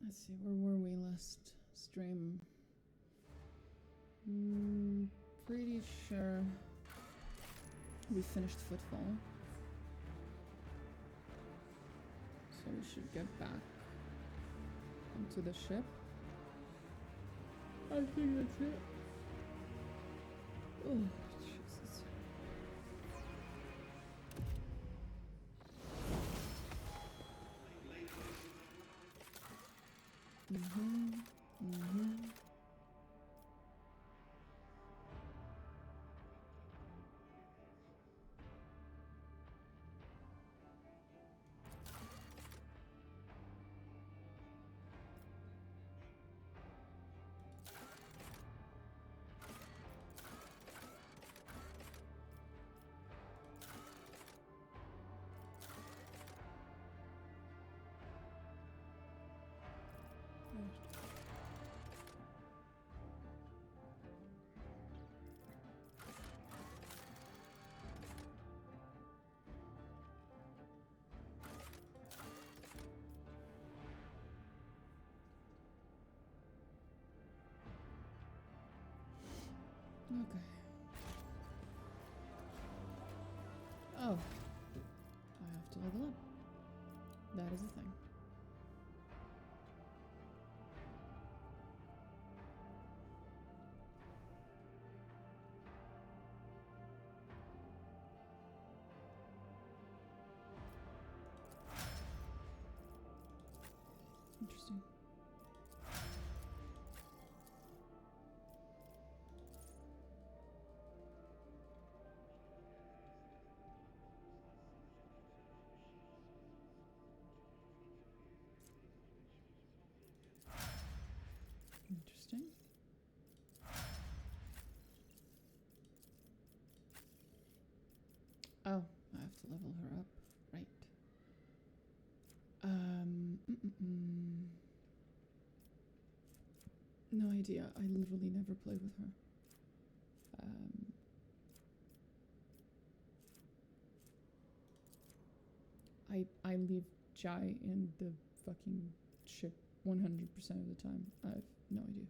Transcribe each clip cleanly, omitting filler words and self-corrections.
Let's see, where were we last stream? Pretty sure we finished Footfall. So we should get back onto the ship. I think that's it. Oh, Jesus. Okay. Oh. I have to level up. That is a thing. Interesting. Interesting. Oh, I have to level her up. Right. No idea. I literally never play with her. I leave Jai in the fucking ship 100% of the time. I have no idea.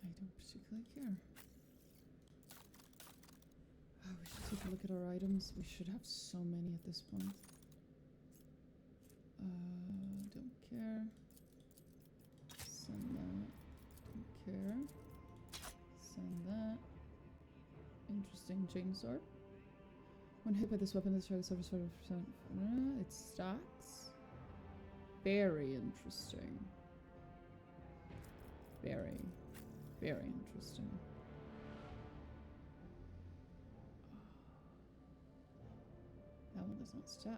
I don't particularly care. Oh, we should take a look at our items. We should have so many at this point. Don't care. Send that. Don't care. Send that. Interesting chainsword. When hit by this weapon, this target suffers 40%. It stacks. Very interesting. Very interesting. That one does not stack.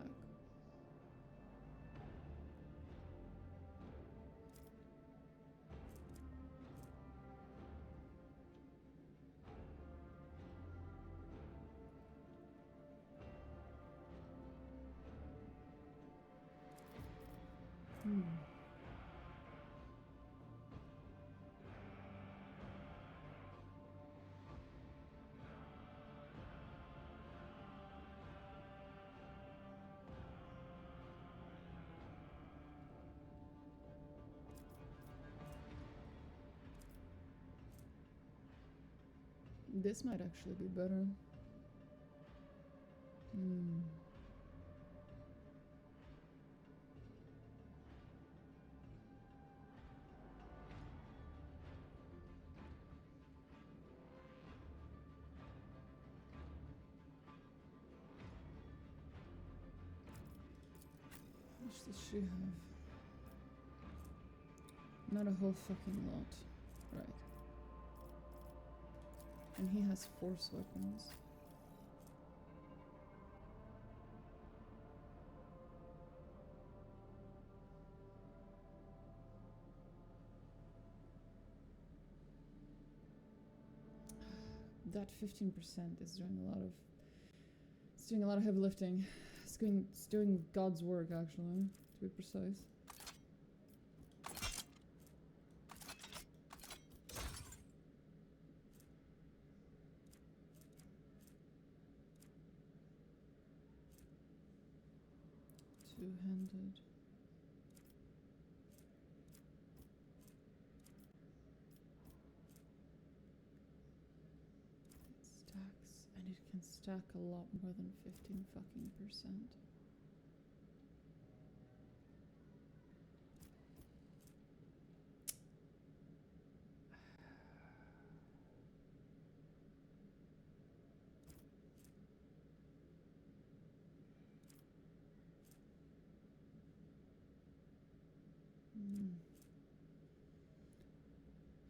This might actually be better. How much does she have? Not a whole fucking lot. Right. And he has force weapons. that 15% is doing a lot of. It's doing a lot of heavy lifting. It's doing God's work, actually, to be precise. Two-handed. It stacks, and it can stack a lot more than 15 fucking percent.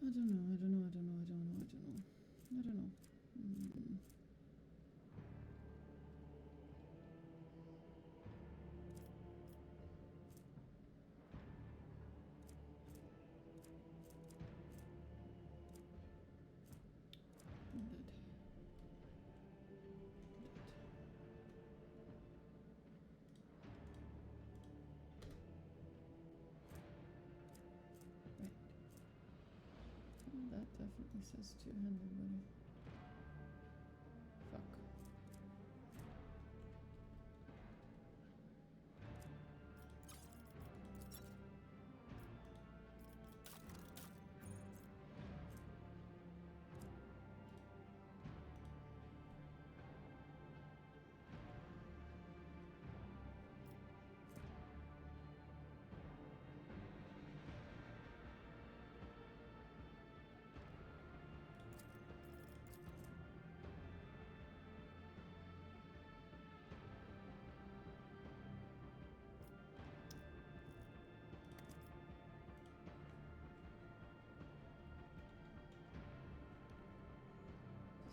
I don't know. That definitely says two-handed, buddy. Fuck.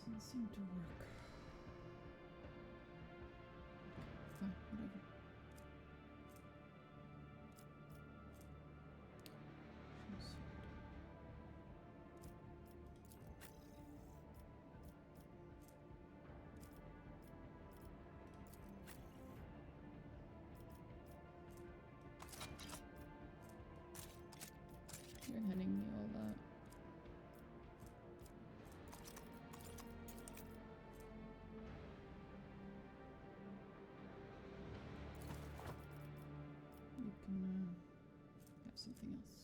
Doesn't seem to work. Fine, whatever. You're handing me all that. You can have something else.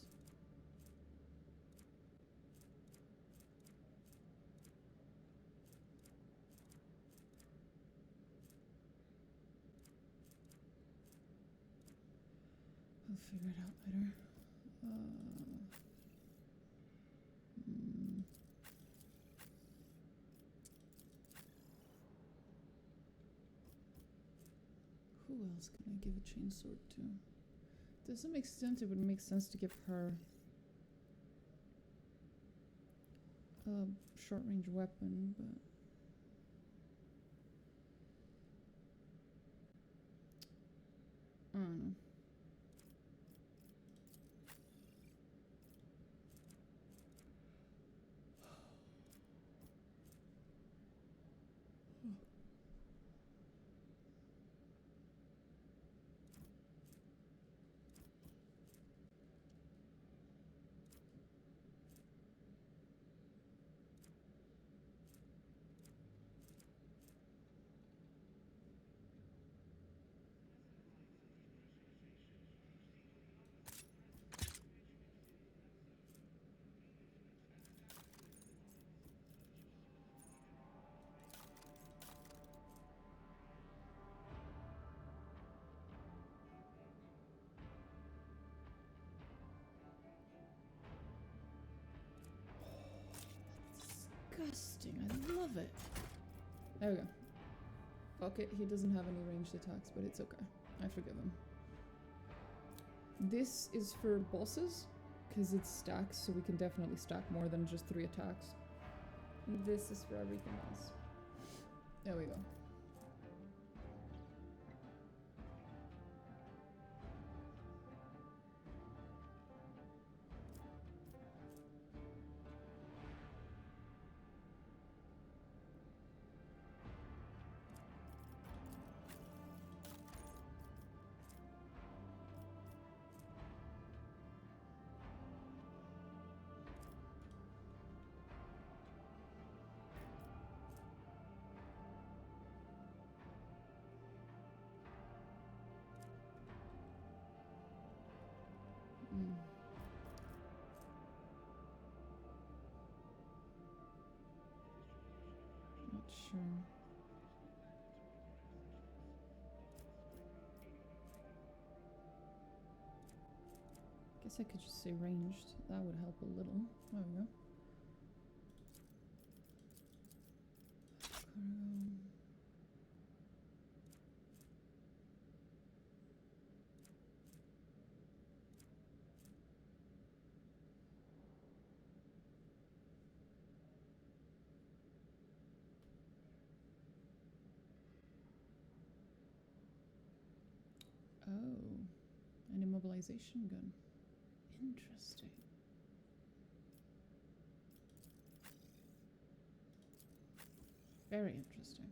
We'll figure it out later. Who else can I give a chainsword to? To some extent, it would make sense to give her a short-range weapon, but I don't know. Disgusting. I love it. There we go. Fuck it. He doesn't have any ranged attacks, but it's okay. I forgive him. This is for bosses, because it stacks, so we can definitely stack more than just 3 attacks. This is for everything else. There we go. Hmm. Not sure. Guess I could just say ranged. That would help a little. There we go. Oh, an immobilization gun. Interesting. Very interesting.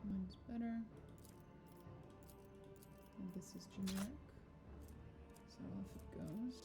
Mine's better. And this is generic. So off it goes.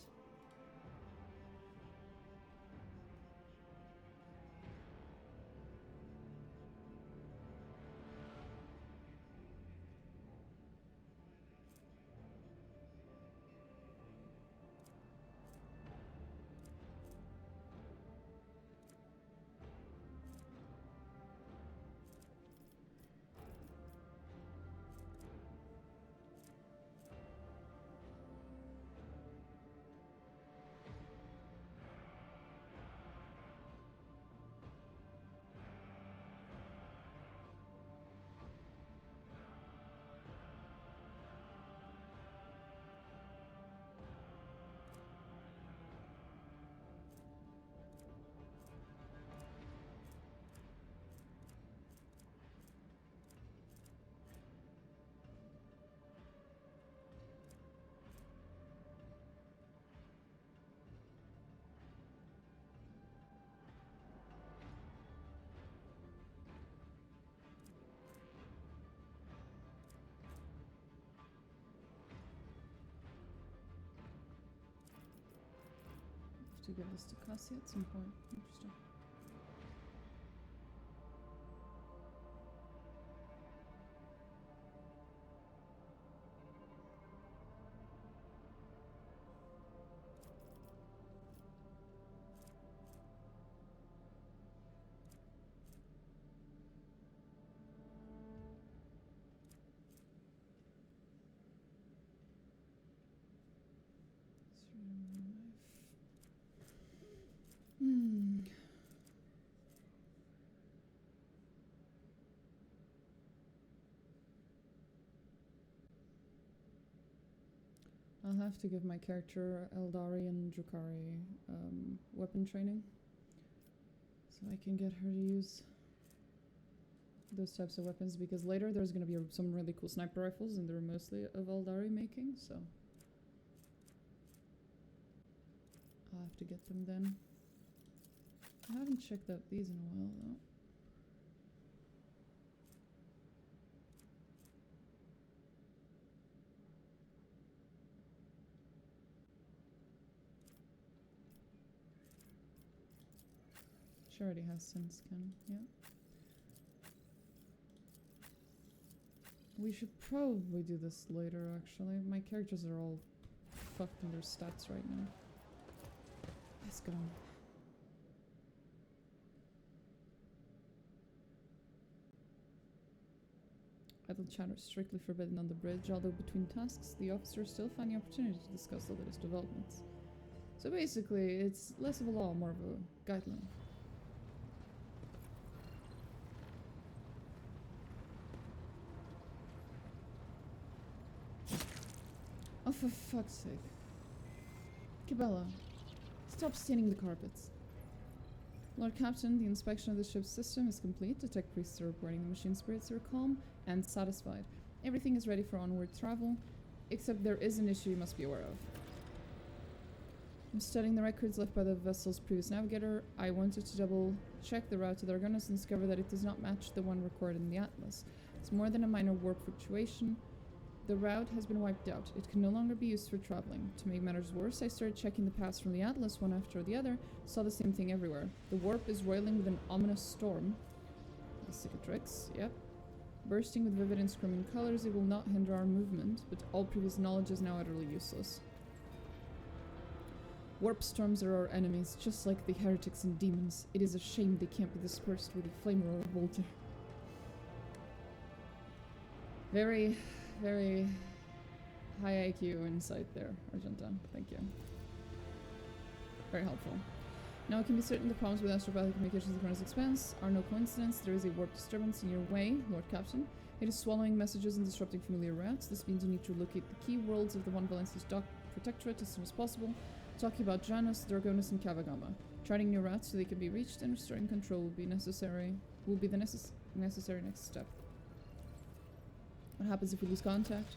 To give this to Cassie at some point. Interesting. I'll have to give my character Eldari and Drukhari weapon training so I can get her to use those types of weapons, because later there's going to be some really cool sniper rifles and they're mostly of Eldari making, so I'll have to get them then. I haven't checked out these in a while though. She already has sense scan, yeah. We should probably do this later, actually. My characters are all fucked in their stats right now. Let's go. Idle chatter is strictly forbidden on the bridge, although between tasks, the officers still find the opportunity to discuss the latest developments. So basically, it's less of a law, more of a guideline. Oh, for fuck's sake. Cabela, stop staining the carpets. Lord Captain, the inspection of the ship's system is complete. The tech priests are reporting the machine spirits are calm and satisfied. Everything is ready for onward travel. Except there is an issue you must be aware of. I'm studying the records left by the vessel's previous navigator. I wanted to double check the route to the Argonis and discover that it does not match the one recorded in the atlas. It's more than a minor warp fluctuation. The route has been wiped out. It can no longer be used for traveling. To make matters worse, I started checking the paths from the atlas one after the other, saw the same thing everywhere. The warp is roiling with an ominous storm. The cicatrix, yep. Bursting with vivid and screaming colors, it will not hinder our movement, but all previous knowledge is now utterly useless. Warp storms are our enemies, just like the heretics and demons. It is a shame they can't be dispersed with a flamer or a bolter. Very, very high IQ insight there, Argenta. Thank you. Very helpful. Now I can be certain the problems with astropathic communications at Chronos Expanse are no coincidence. There is a warp disturbance in your way, Lord Captain. It is swallowing messages and disrupting familiar routes. This means you need to locate the key worlds of the Von Valencia's Dock Protectorate as soon as possible. Talking about Janus, Dragonis, and Kiava. Charting new routes so they can be reached and restoring control will be necessary. Will be the necessary next step. What happens if we lose contact?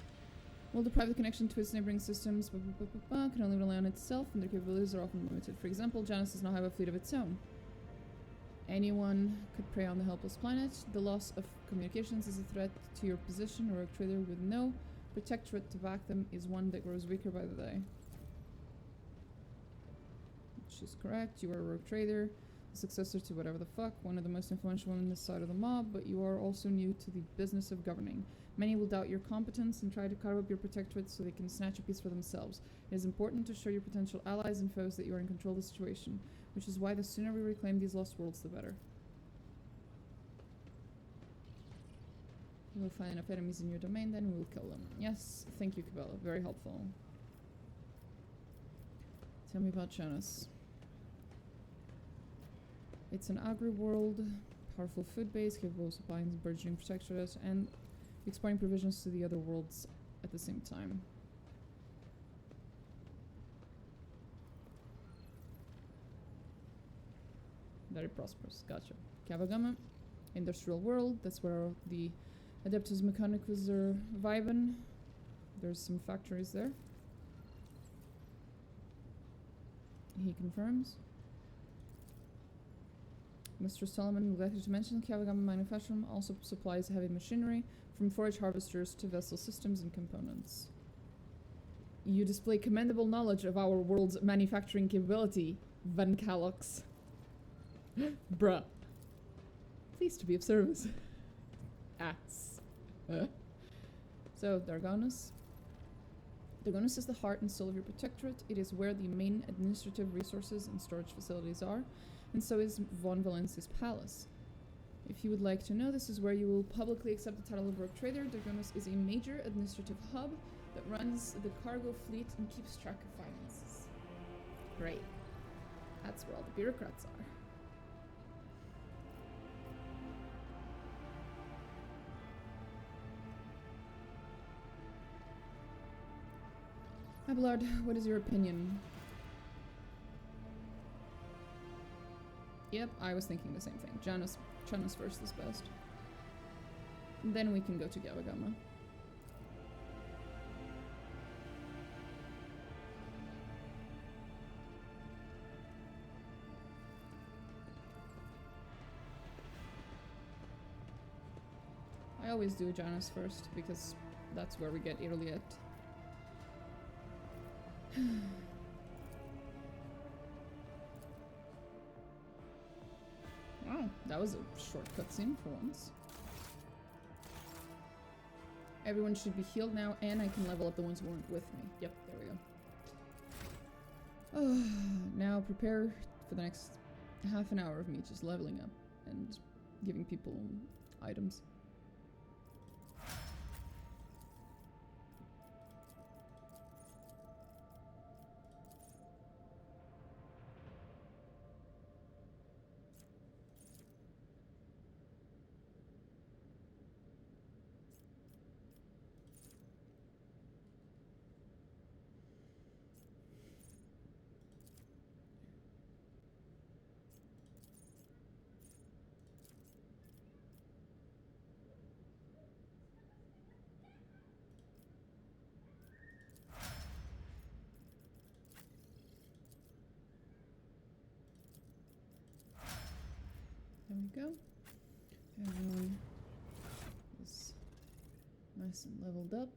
Will deprive the connection to its neighboring systems, can only rely on itself, and their capabilities are often limited. For example, Janus does not have a fleet of its own. Anyone could prey on the helpless planet. The loss of communications is a threat to your position, or a trader with no protectorate to back them is one that grows weaker by the day. Which is correct. You are a rogue trader, a successor to whatever the fuck, one of the most influential women on this side of the mob, but you are also new to the business of governing. Many will doubt your competence and try to carve up your protectorate so they can snatch a piece for themselves. It is important to show your potential allies and foes that you are in control of the situation, which is why the sooner we reclaim these lost worlds, the better. We'll find enough enemies in your domain, then we'll kill them. Yes, thank you, Cabela. Very helpful. Tell me about Janus. It's an agri-world, powerful food base, capable of supplying the burgeoning protectorate, and exporting provisions to the other worlds at the same time. Very prosperous. Gotcha. Gama, industrial world. That's where the Adeptus Mechanicus are vibing. There's some factories there. He confirms. Mr. Solomon neglected to mention Kiava manufacturing also supplies heavy machinery, from forage harvesters to vessel systems and components. You display commendable knowledge of our world's manufacturing capability, Van Calox. Bruh. Pleased to be of service. Ass. So, Dargonus. Dargonus is the heart and soul of your protectorate. It is where the main administrative resources and storage facilities are, and so is Von Valencia's palace. If you would like to know, this is where you will publicly accept the title of Rogue Trader. Dargonus is a major administrative hub that runs the cargo fleet and keeps track of finances. Great. That's where all the bureaucrats are. Abelard, what is your opinion? Yep, I was thinking the same thing. Janus first is best. Then we can go to Gama. I always do Janus first, because that's where we get Irliet. Wow, that was a short cutscene for once. Everyone should be healed now, and I can level up the ones who weren't with me. Yep, there we go. Now prepare for the next half an hour of me just leveling up and giving people items. we go. Everyone is nice and leveled up.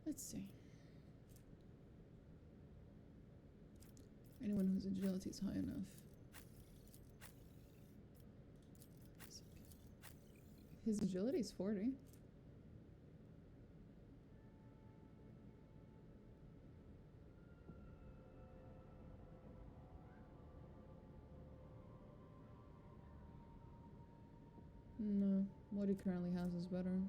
Let's see. Anyone whose agility is high enough. His agility is 40. No, what he currently has is better.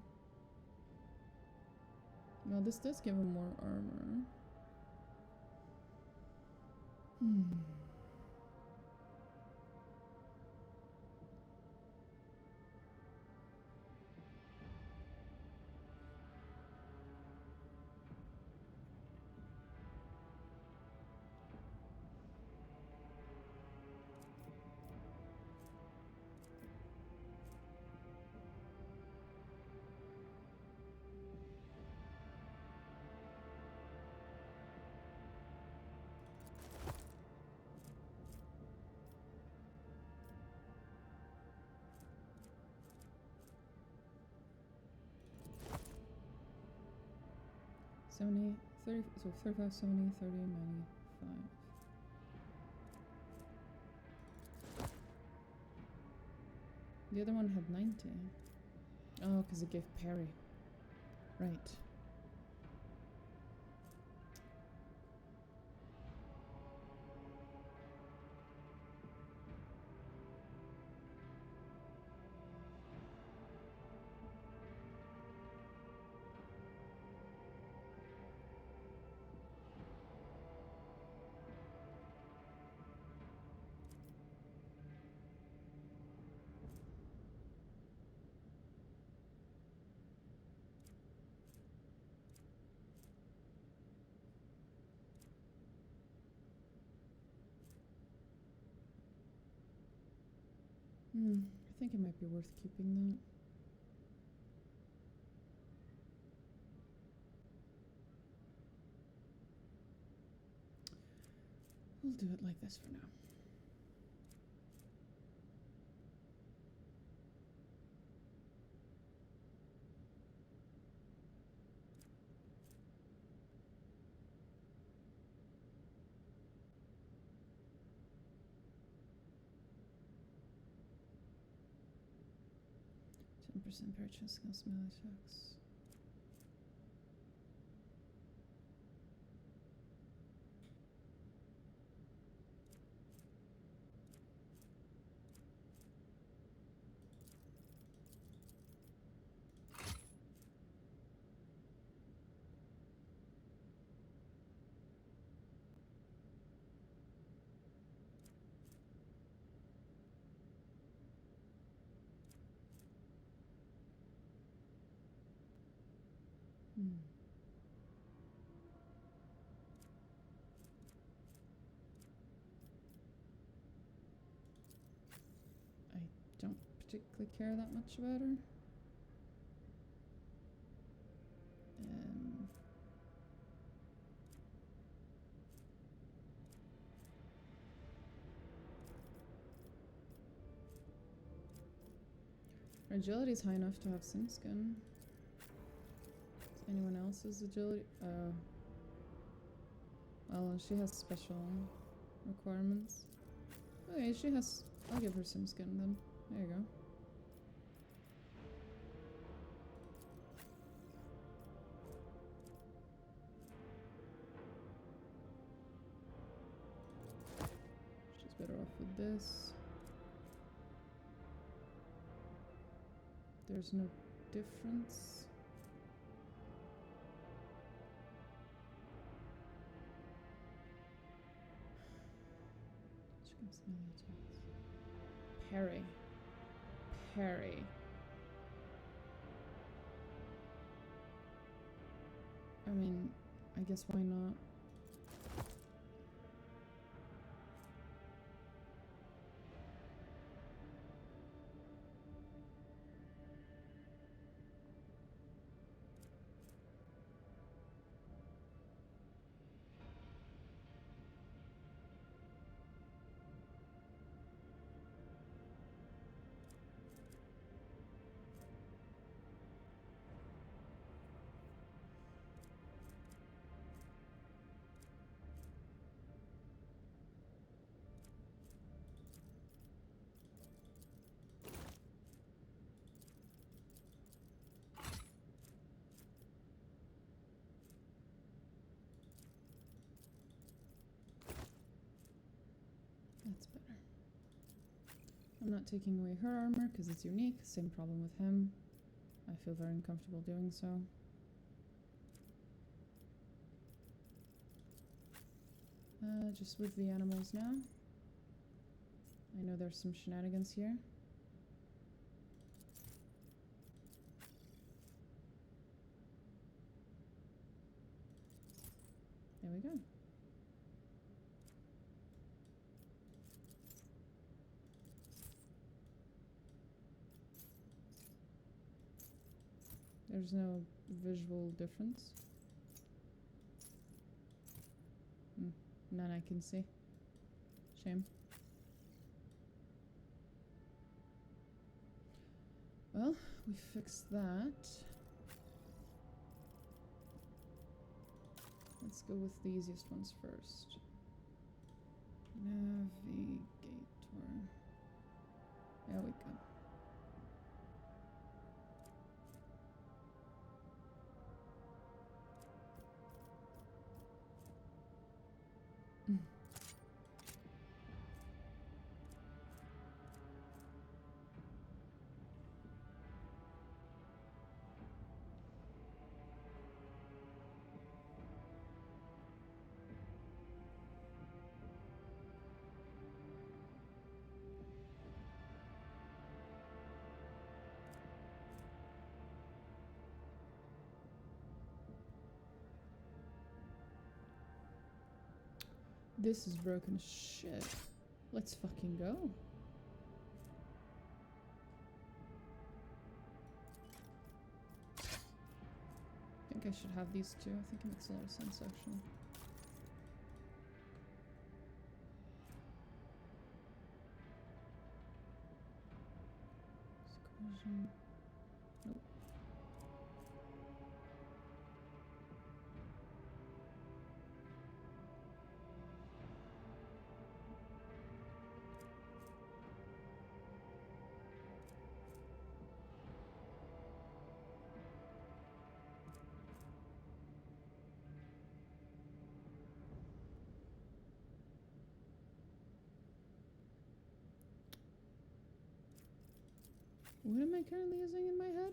Well, this does give him more armor. So 35, 70, 30, 95. The other one had 90. Oh, because it gave parry. Right. I think it might be worth keeping that. We'll do it like this for now. % purchase against melee attacks. I don't particularly care that much about her. Her agility is high enough to have Sin Skin. Is anyone else's agility? Well, she has special requirements. Okay, she has. I'll give her Sin Skin then. There you go. She's better off with this. There's no difference. Parry. Parry. I mean, I guess why not? That's better. I'm not taking away her armor because it's unique. Same problem with him. I feel very uncomfortable doing so. Just with the animals now. I know there's some shenanigans here. There we go. There's no visual difference. None I can see. Shame. Well, we fixed that. Let's go with the easiest ones first. Navigator. There we go. This is broken as shit. Let's fucking go. I think I should have these two. I think it makes a lot of sense, actually. Excursion. Nope. What am I currently using in my head?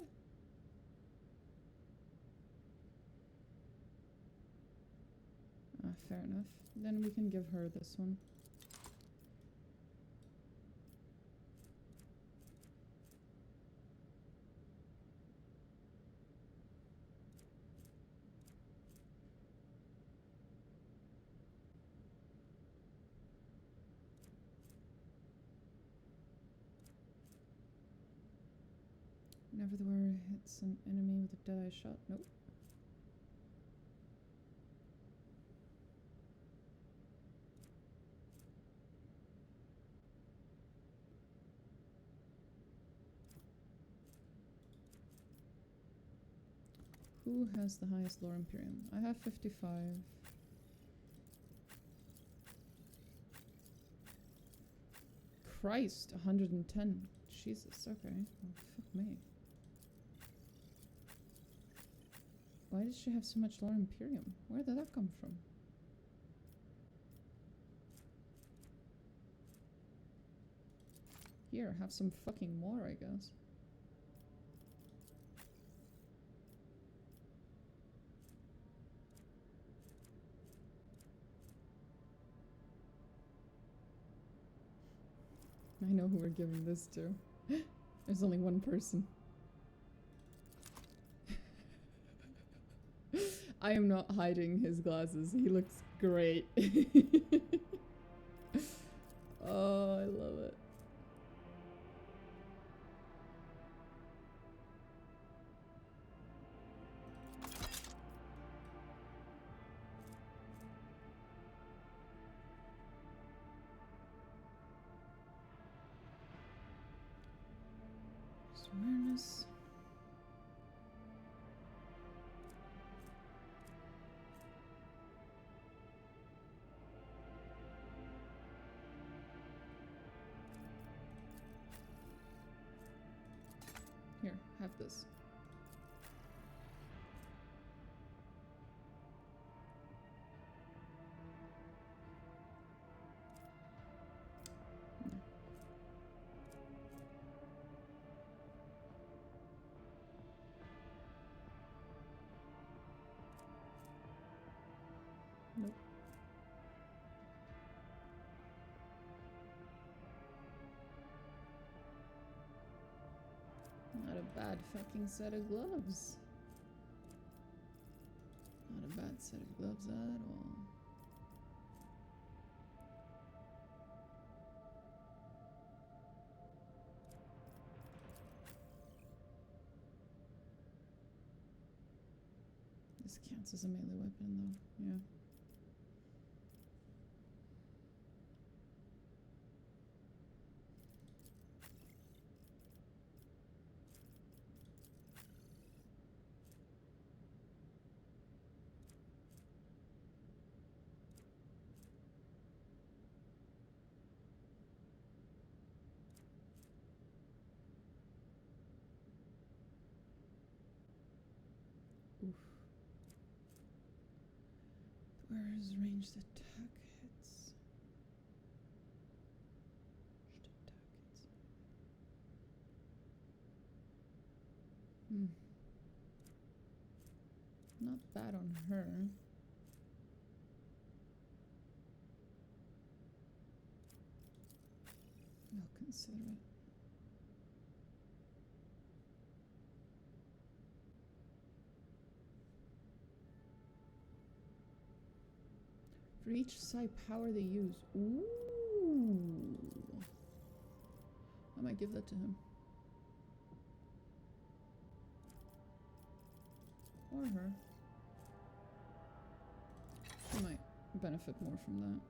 Ah, fair enough. Then we can give her this one. Never the word hits an enemy with a dead-eye shot. Nope. Who has the highest lore Imperium? I have 55. Christ, 110. Jesus, okay. Oh, fuck me. Why does she have so much lore Imperium? Where did that come from? Here, have some fucking more, I guess. I know who we're giving this to. There's only one person. I am not hiding his glasses. He looks great. Oh, I love it. Just awareness. Here, have this. a bad fucking set of gloves. Not a bad set of gloves at all. This counts as a melee weapon though, yeah. Oof. Where is ranged attack hits? Not bad on her. I'll consider it. For each psi power they use. Ooh. I might give that to him. Or her. She might benefit more from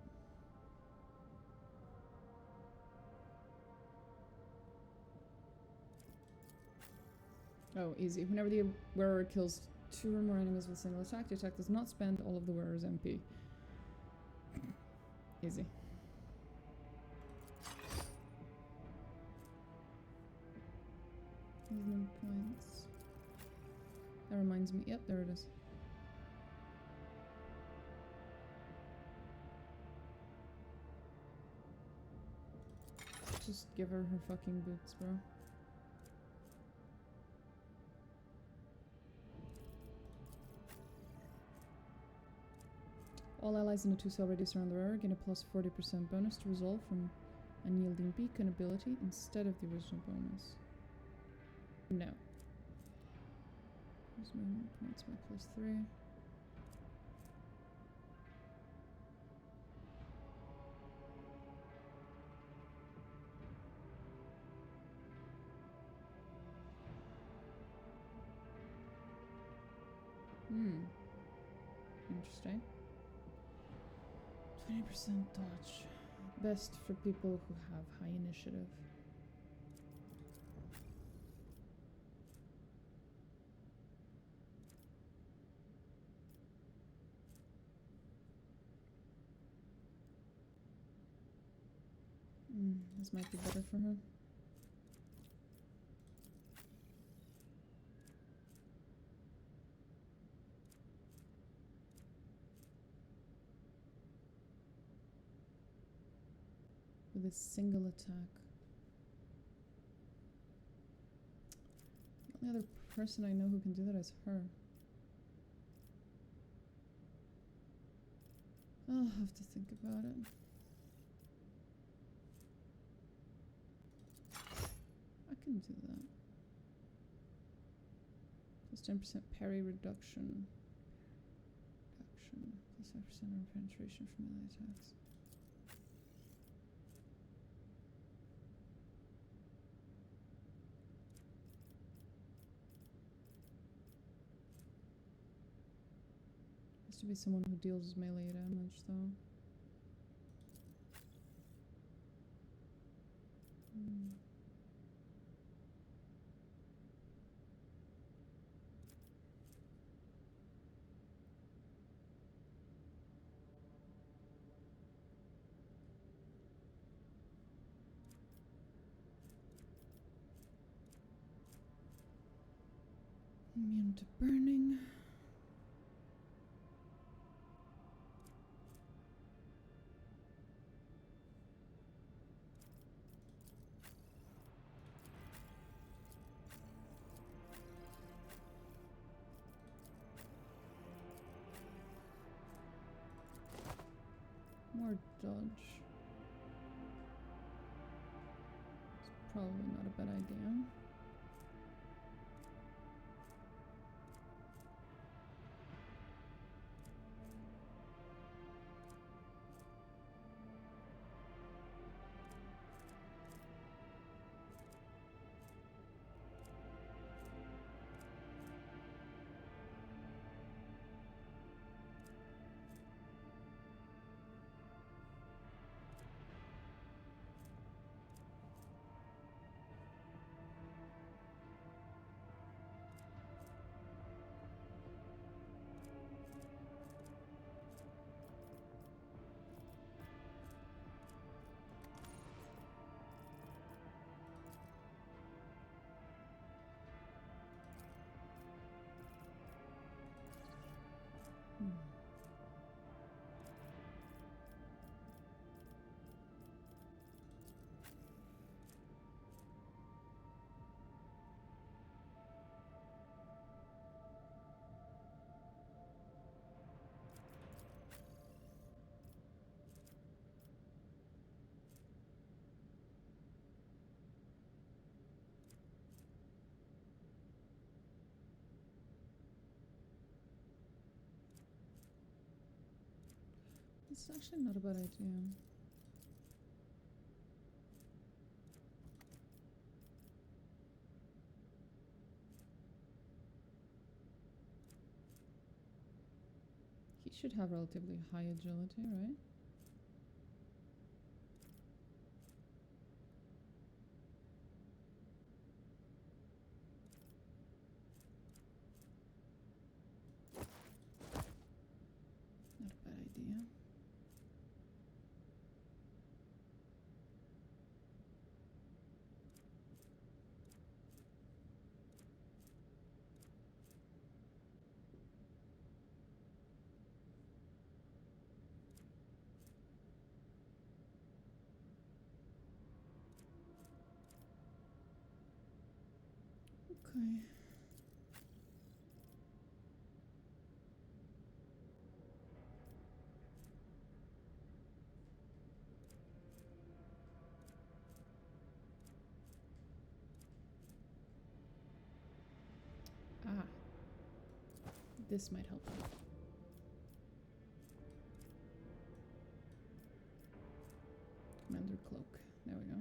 that. Oh, easy. Whenever the wearer kills 2 or more enemies with a single attack, the attack does not spend all of the wearer's MP. Easy. Movement points. That reminds me. Yep, there it is. Just give her her fucking boots, bro. All allies in a 2-cell radius around the wearer gain a plus 40% bonus to resolve from unyielding beacon ability instead of the original bonus. No. There's movement points by plus 3. Interesting. 20% dodge. Best for people who have high initiative. This might be better for her. With a single attack. The only other person I know who can do that is her. I'll have to think about it. I can do that. Plus 10% parry reduction. Plus 5% armor penetration from melee attacks. Has to be someone who deals melee damage, though. Immune to burning. More dodge. It's probably not a bad idea. It's actually not a bad idea. He should have relatively high agility, right? Not a bad idea. Okay. Ah. This might help. Commander Cloak. There we go.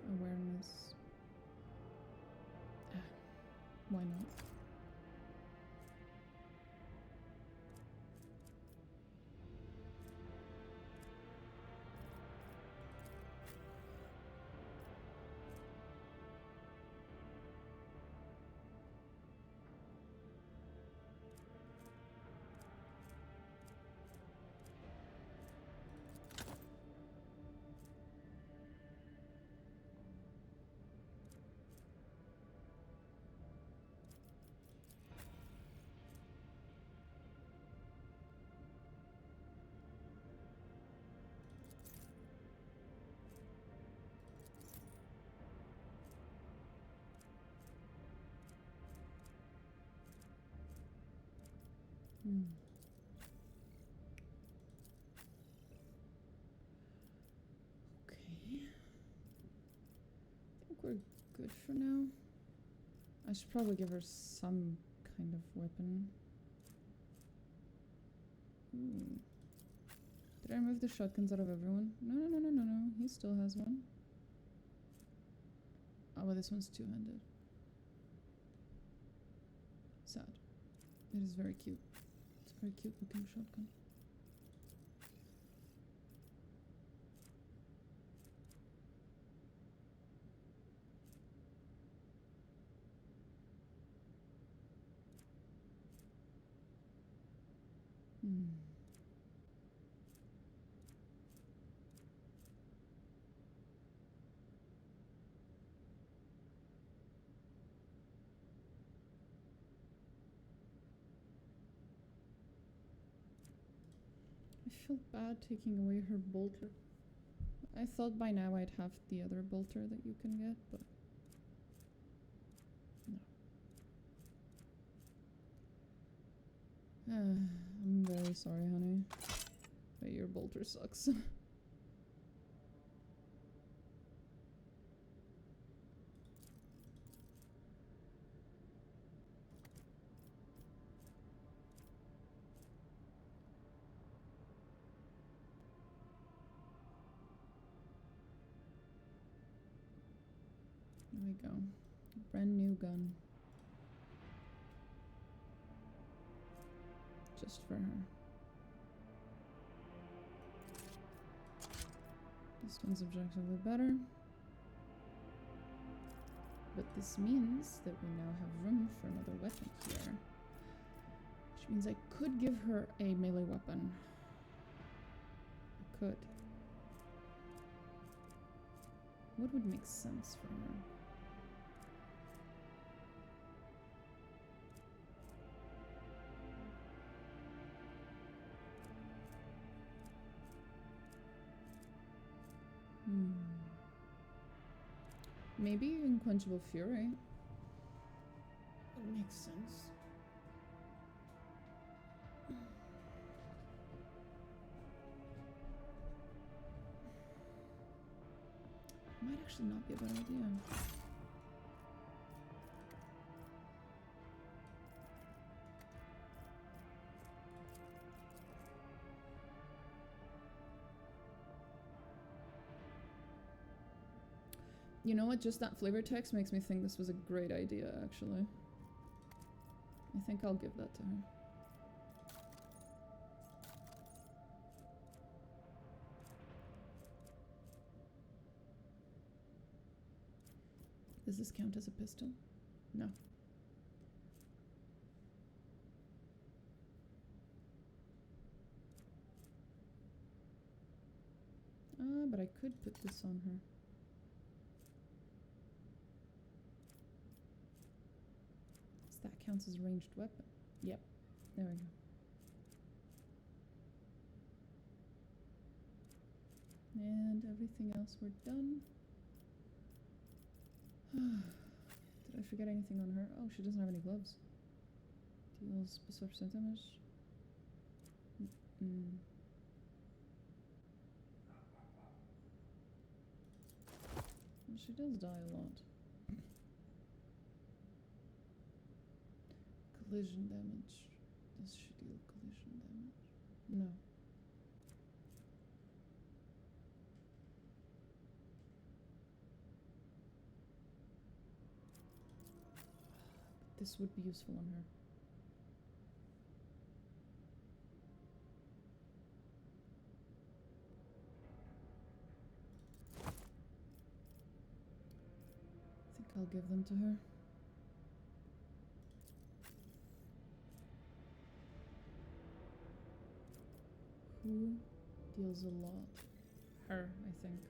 Awareness. Ah, why not? Hmm. Okay. I think we're good for now. I should probably give her some kind of weapon. Ooh. Did I remove the shotguns out of everyone? No. He still has one. Oh, but this one's two-handed. Sad. It is very cute. It's a very cute looking shotgun. Hmm. I feel bad taking away her bolter. I thought by now I'd have the other bolter that you can get, but no. I'm very sorry, honey, but your bolter sucks. There we go. Brand new gun. Just for her. This one's objectively better. But this means that we now have room for another weapon here. Which means I could give her a melee weapon. I could. What would make sense for her? Maybe Unquenchable Fury. That makes sense. Might actually not be a bad idea. You know what? Just that flavor text makes me think this was a great idea, actually. I think I'll give that to her. Does this count as a pistol? No. But I could put this on her. That counts as a ranged weapon. Yep, there we go. And everything else we're done. Did I forget anything on her? Oh, she doesn't have any gloves. Deals +4% damage. Well, she does die a lot. Collision damage. Does she deal collision damage? No. This would be useful on her. I think I'll give them to her. Who deals a lot? Her, I think.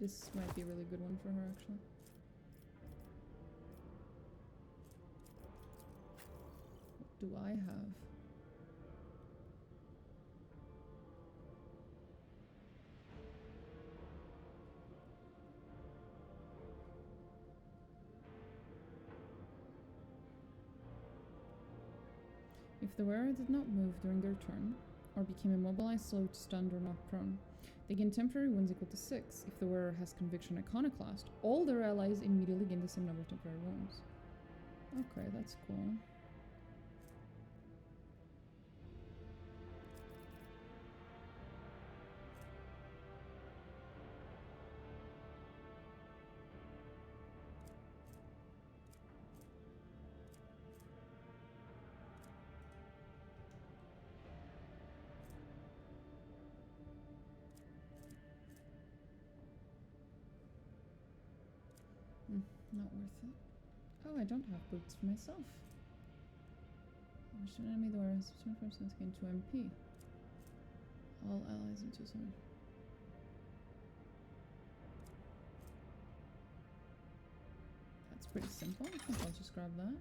This might be a really good one for her, actually. What do I have? If the wearer did not move during their turn, or became immobilized, slowed, stunned, or knocked prone, they gain temporary wounds equal to 6. If the wearer has Conviction Iconoclast, all their allies immediately gain the same number of temporary wounds. Okay, that's cool. Not worth it. Oh, I don't have boots for myself. Which an enemy the wearer has 25% gain 2 MP. All allies in 2 summon. That's pretty simple. I think I'll just grab that.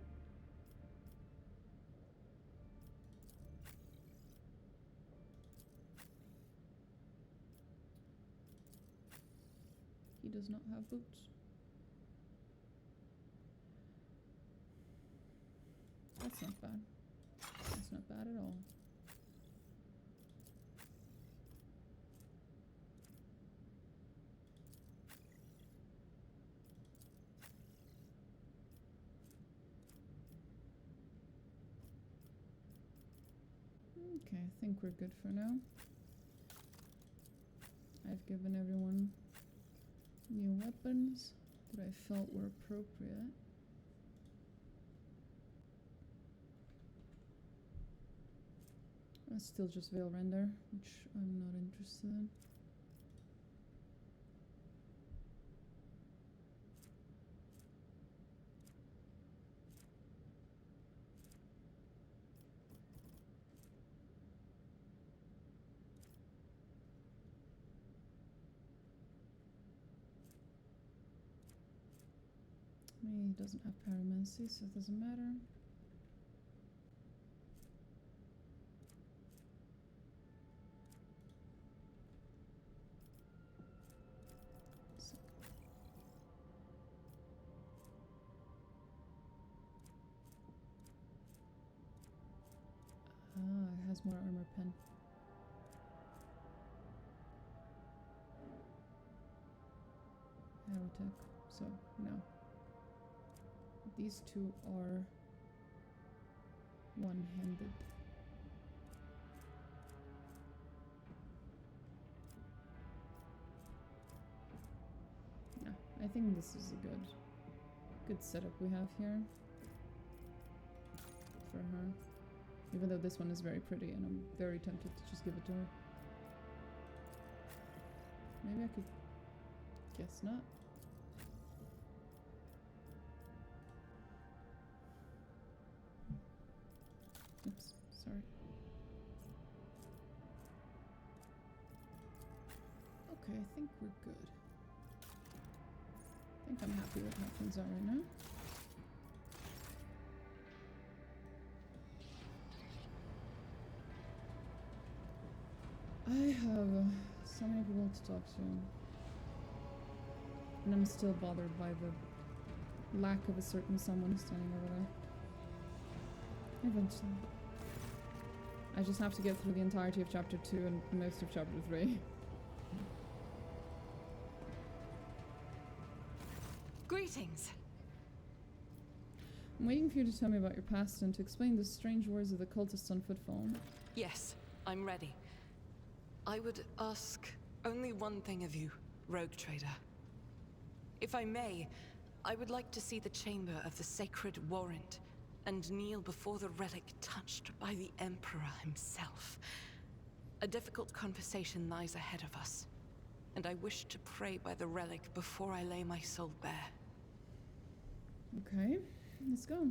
He does not have boots. That's not bad. That's not bad at all. Okay, I think we're good for now. I've given everyone new weapons that I felt were appropriate. Still just Veil Render, which I'm not interested in. He doesn't have Pyromancy, so it doesn't matter. has more armor pen. Arrow tech. So, no. These two are one-handed. Yeah, I think this is a good setup we have here for her. Even though this one is very pretty and I'm very tempted to just give it to her. Maybe I could guess not. Oops, sorry. Okay, I think we're good. I think I'm happy with how things are right now. I have so many people to talk to. And I'm still bothered by the lack of a certain someone standing over there. Eventually. I just have to get through the entirety of chapter 2 and most of chapter 3. Greetings. I'm waiting for you to tell me about your past and to explain the strange words of the cultists on Footfall. Yes, I'm ready. I would ask only one thing of you, rogue trader. If I may, I would like to see the chamber of the sacred warrant and kneel before the relic touched by the Emperor himself. A difficult conversation lies ahead of us, and I wish to pray by the relic before I lay my soul bare. Okay, let's go.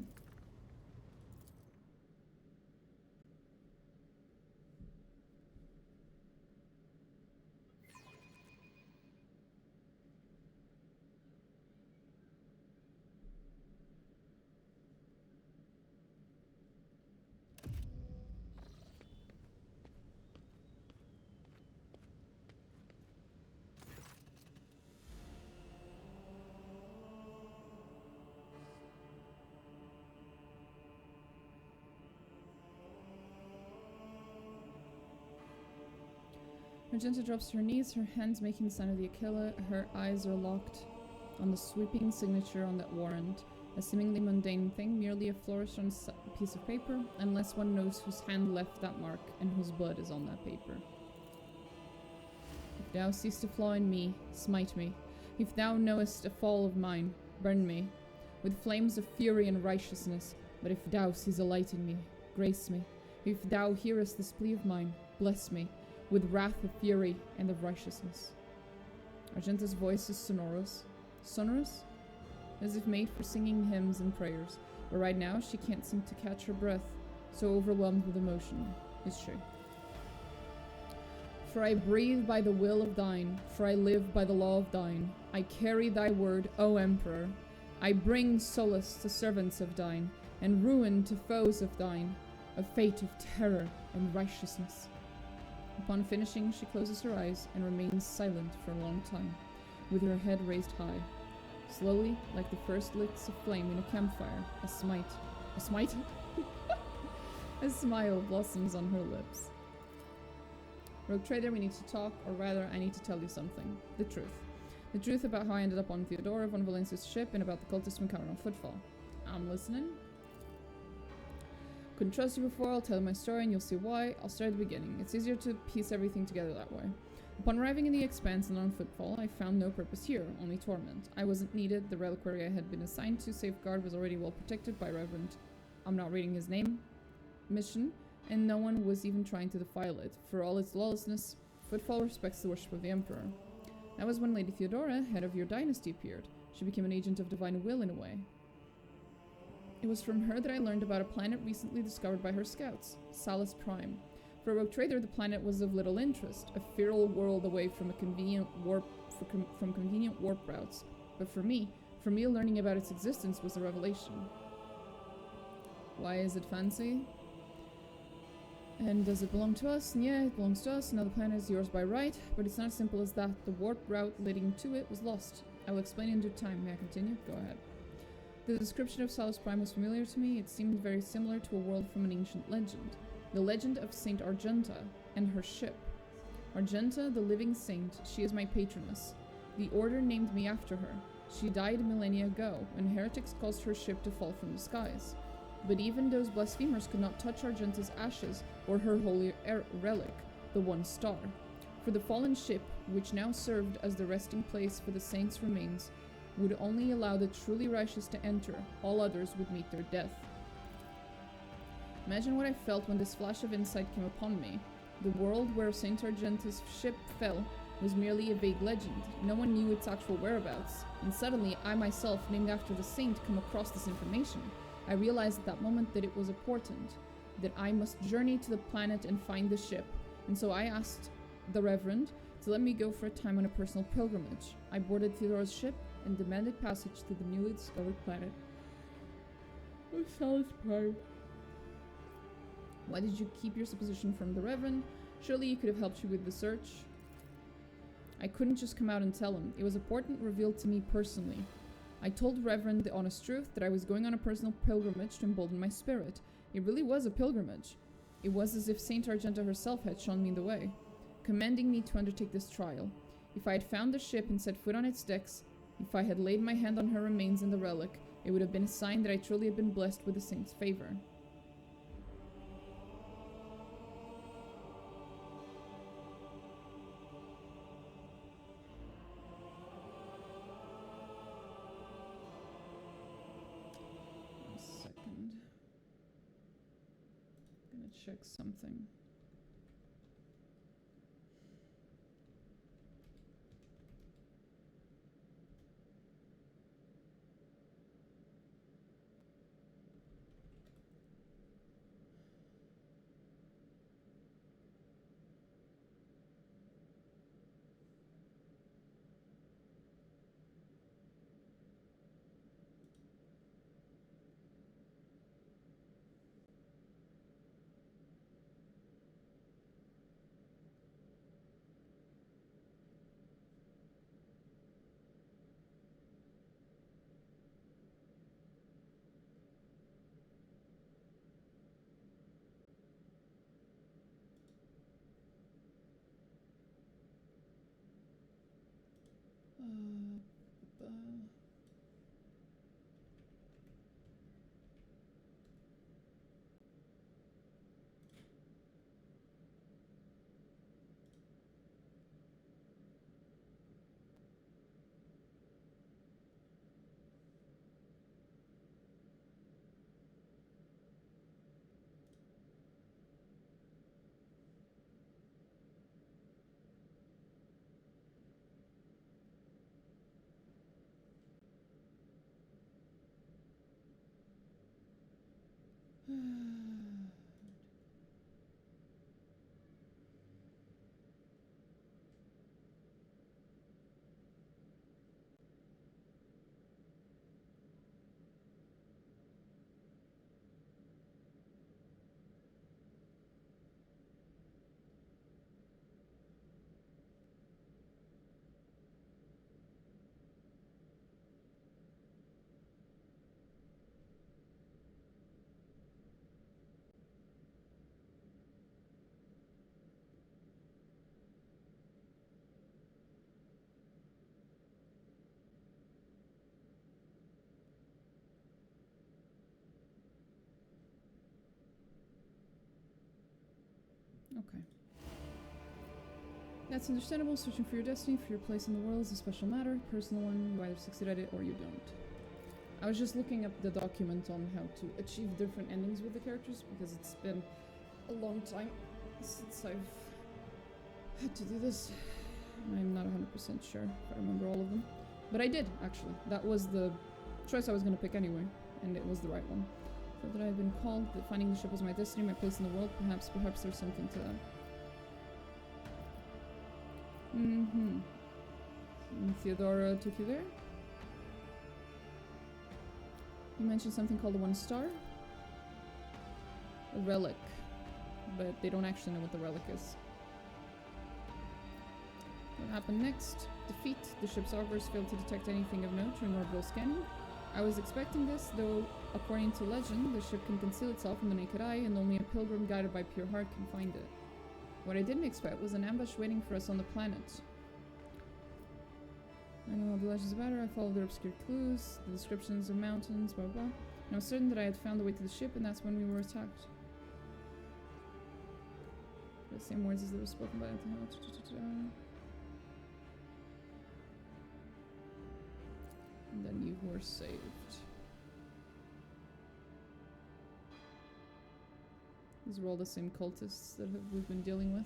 Magenta drops to her knees, her hands making the sign of the Aquila. Her eyes are locked on the sweeping signature on that warrant. A seemingly mundane thing, merely a flourish on a piece of paper, unless one knows whose hand left that mark and whose blood is on that paper. If thou seest a flaw in me, smite me. If thou knowest a fall of mine, burn me with flames of fury and righteousness. But if thou seest a light in me, grace me. If thou hearest this plea of mine, bless me with wrath of fury and of righteousness. Argenta's voice is sonorous. Sonorous? As if made for singing hymns and prayers. But right now, she can't seem to catch her breath, so overwhelmed with emotion is she. For I breathe by the will of thine, for I live by the law of thine. I carry thy word, O Emperor. I bring solace to servants of thine, and ruin to foes of thine, a fate of terror and righteousness. Upon finishing, she closes her eyes and remains silent for a long time, with her head raised high. Slowly, like the first licks of flame in a campfire, a smile blossoms on her lips. Rogue Trader, we need to talk, or rather, I need to tell you something. The truth. The truth about how I ended up on Theodora von Valencia's ship and about the cultist we encountered on Footfall. I'm listening. Couldn't trust you before, I'll tell you my story and you'll see why. I'll start at the beginning. It's easier to piece everything together that way. Upon arriving in the Expanse and on Footfall, I found no purpose here, only torment. I wasn't needed, the reliquary I had been assigned to safeguard was already well protected by Reverend, I'm not reading his name, mission, and no one was even trying to defile it. For all its lawlessness, Footfall respects the worship of the Emperor. That was when Lady Theodora, head of your dynasty, appeared. She became an agent of divine will in a way. It was from her that I learned about a planet recently discovered by her scouts, Salus Prime. For a rogue trader, the planet was of little interest, a feral world away from convenient warp routes. But for me, learning about its existence was a revelation. Why is it fancy? And does it belong to us? Yeah, it belongs to us. Now the planet is yours by right, but it's not as simple as that. The warp route leading to it was lost. I will explain in due time. May I continue? Go ahead. The description of Salus Prime was familiar to me. It seemed very similar to a world from an ancient legend. The legend of Saint Argenta and her ship. Argenta, the living saint, she is my patroness. The order named me after her. She died millennia ago, when heretics caused her ship to fall from the skies. But even those blasphemers could not touch Argenta's ashes or her holy relic, the one star. For the fallen ship, which now served as the resting place for the saint's remains, would only allow the truly righteous to enter. All others would meet their death. Imagine what I felt when this flash of insight came upon me. The world where Saint Argenta's ship fell was merely a vague legend. No one knew its actual whereabouts. And suddenly, I myself, named after the saint, come across this information. I realized at that moment that it was important, that I must journey to the planet and find the ship. And so I asked the Reverend to let me go for a time on a personal pilgrimage. I boarded Theodora's ship and demanded passage to the newly discovered planet of Salus Prime. Why did you keep your supposition from the Reverend? Surely he could have helped you with the search. I couldn't just come out and tell him. It was important revealed to me personally. I told Reverend the honest truth that I was going on a personal pilgrimage to embolden my spirit. It really was a pilgrimage. It was as if Saint Argenta herself had shown me the way, commanding me to undertake this trial. If I had found the ship and set foot on its decks, if I had laid my hand on her remains and the relic, it would have been a sign that I truly had been blessed with the saint's favor. Check something. Okay. That's understandable. Searching for your destiny, for your place in the world is a special matter. Personal one, you either succeed at it or you don't. I was just looking up the document on how to achieve different endings with the characters because it's been a long time since I've had to do this. I'm not 100% sure if I remember all of them. But I did, actually. That was the choice I was going to pick anyway, and it was the right one. So that I've been called, that finding the ship was my destiny, my place in the world. Perhaps there's something to that. Mm-hmm. And Theodora took you there? You mentioned something called the One Star? A relic. But they don't actually know what the relic is. What happened next? Defeat. The ship's augurs failed to detect anything of note during orbital scanning. I was expecting this, though according to legend, the ship can conceal itself from the naked eye, and only a pilgrim guided by pure heart can find it. What I didn't expect was an ambush waiting for us on the planet. I know all the legends about her, I followed their obscure clues, the descriptions of mountains, blah blah. And I was certain that I had found the way to the ship, and that's when we were attacked. The same words as they were spoken by and then you were saved. These are all the same cultists that we've been dealing with.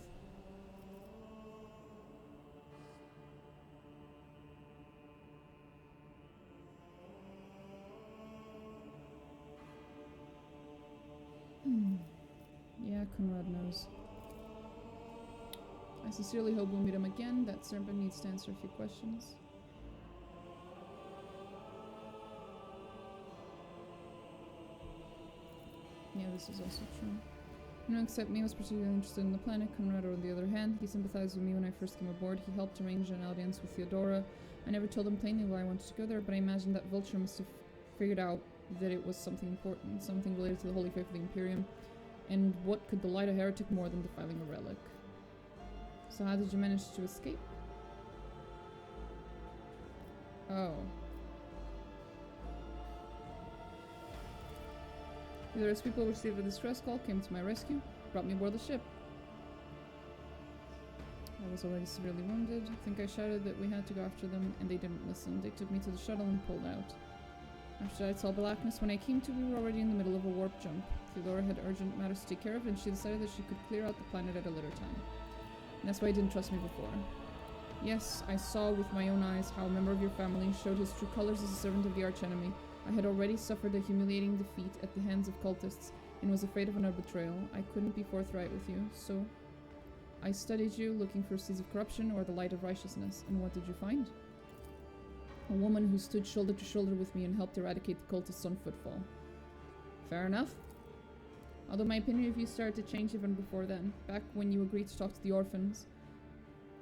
Yeah, Conrad knows. I sincerely hope we'll meet him again. That serpent needs to answer a few questions. Yeah, this is also true. No one except me was particularly interested in the planet. Conrad, on the other hand, he sympathized with me when I first came aboard. He helped arrange an audience with Theodora. I never told him plainly why I wanted to go there, but I imagine that Vulture must have figured out that it was something important, something related to the holy faith of the Imperium. And what could delight a heretic more than defiling a relic? So how did you manage to escape? Oh. Theodora's people received a distress call, came to my rescue, brought me aboard the ship. I was already severely wounded. I think I shouted that we had to go after them, and they didn't listen. They took me to the shuttle and pulled out. After that, I saw blackness. When I came to, we were already in the middle of a warp jump. Theodora had urgent matters to take care of, and she decided that she could clear out the planet at a later time. And that's why he didn't trust me before. Yes, I saw with my own eyes how a member of your family showed his true colors as a servant of the archenemy. I had already suffered a humiliating defeat at the hands of cultists, and was afraid of another betrayal. I couldn't be forthright with you, so I studied you, looking for seeds of corruption or the light of righteousness. And what did you find? A woman who stood shoulder to shoulder with me and helped eradicate the cultists on footfall. Fair enough. Although my opinion of you started to change even before then, back when you agreed to talk to the orphans.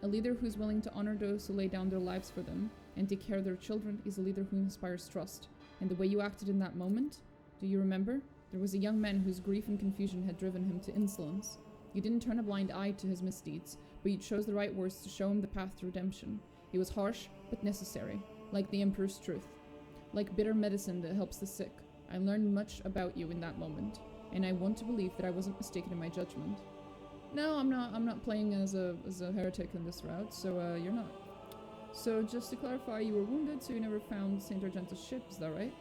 A leader who's willing to honor those who lay down their lives for them and take care of their children is a leader who inspires trust. And the way you acted in that moment, do you remember? There was a young man whose grief and confusion had driven him to insolence. You didn't turn a blind eye to his misdeeds, but you chose the right words to show him the path to redemption. It was harsh, but necessary, like the Emperor's truth. Like bitter medicine that helps the sick. I learned much about you in that moment, and I want to believe that I wasn't mistaken in my judgment. No, I'm not playing as a heretic in this route, so you're not. So just to clarify, you were wounded, so you never found Saint Argenta's ship, is that right?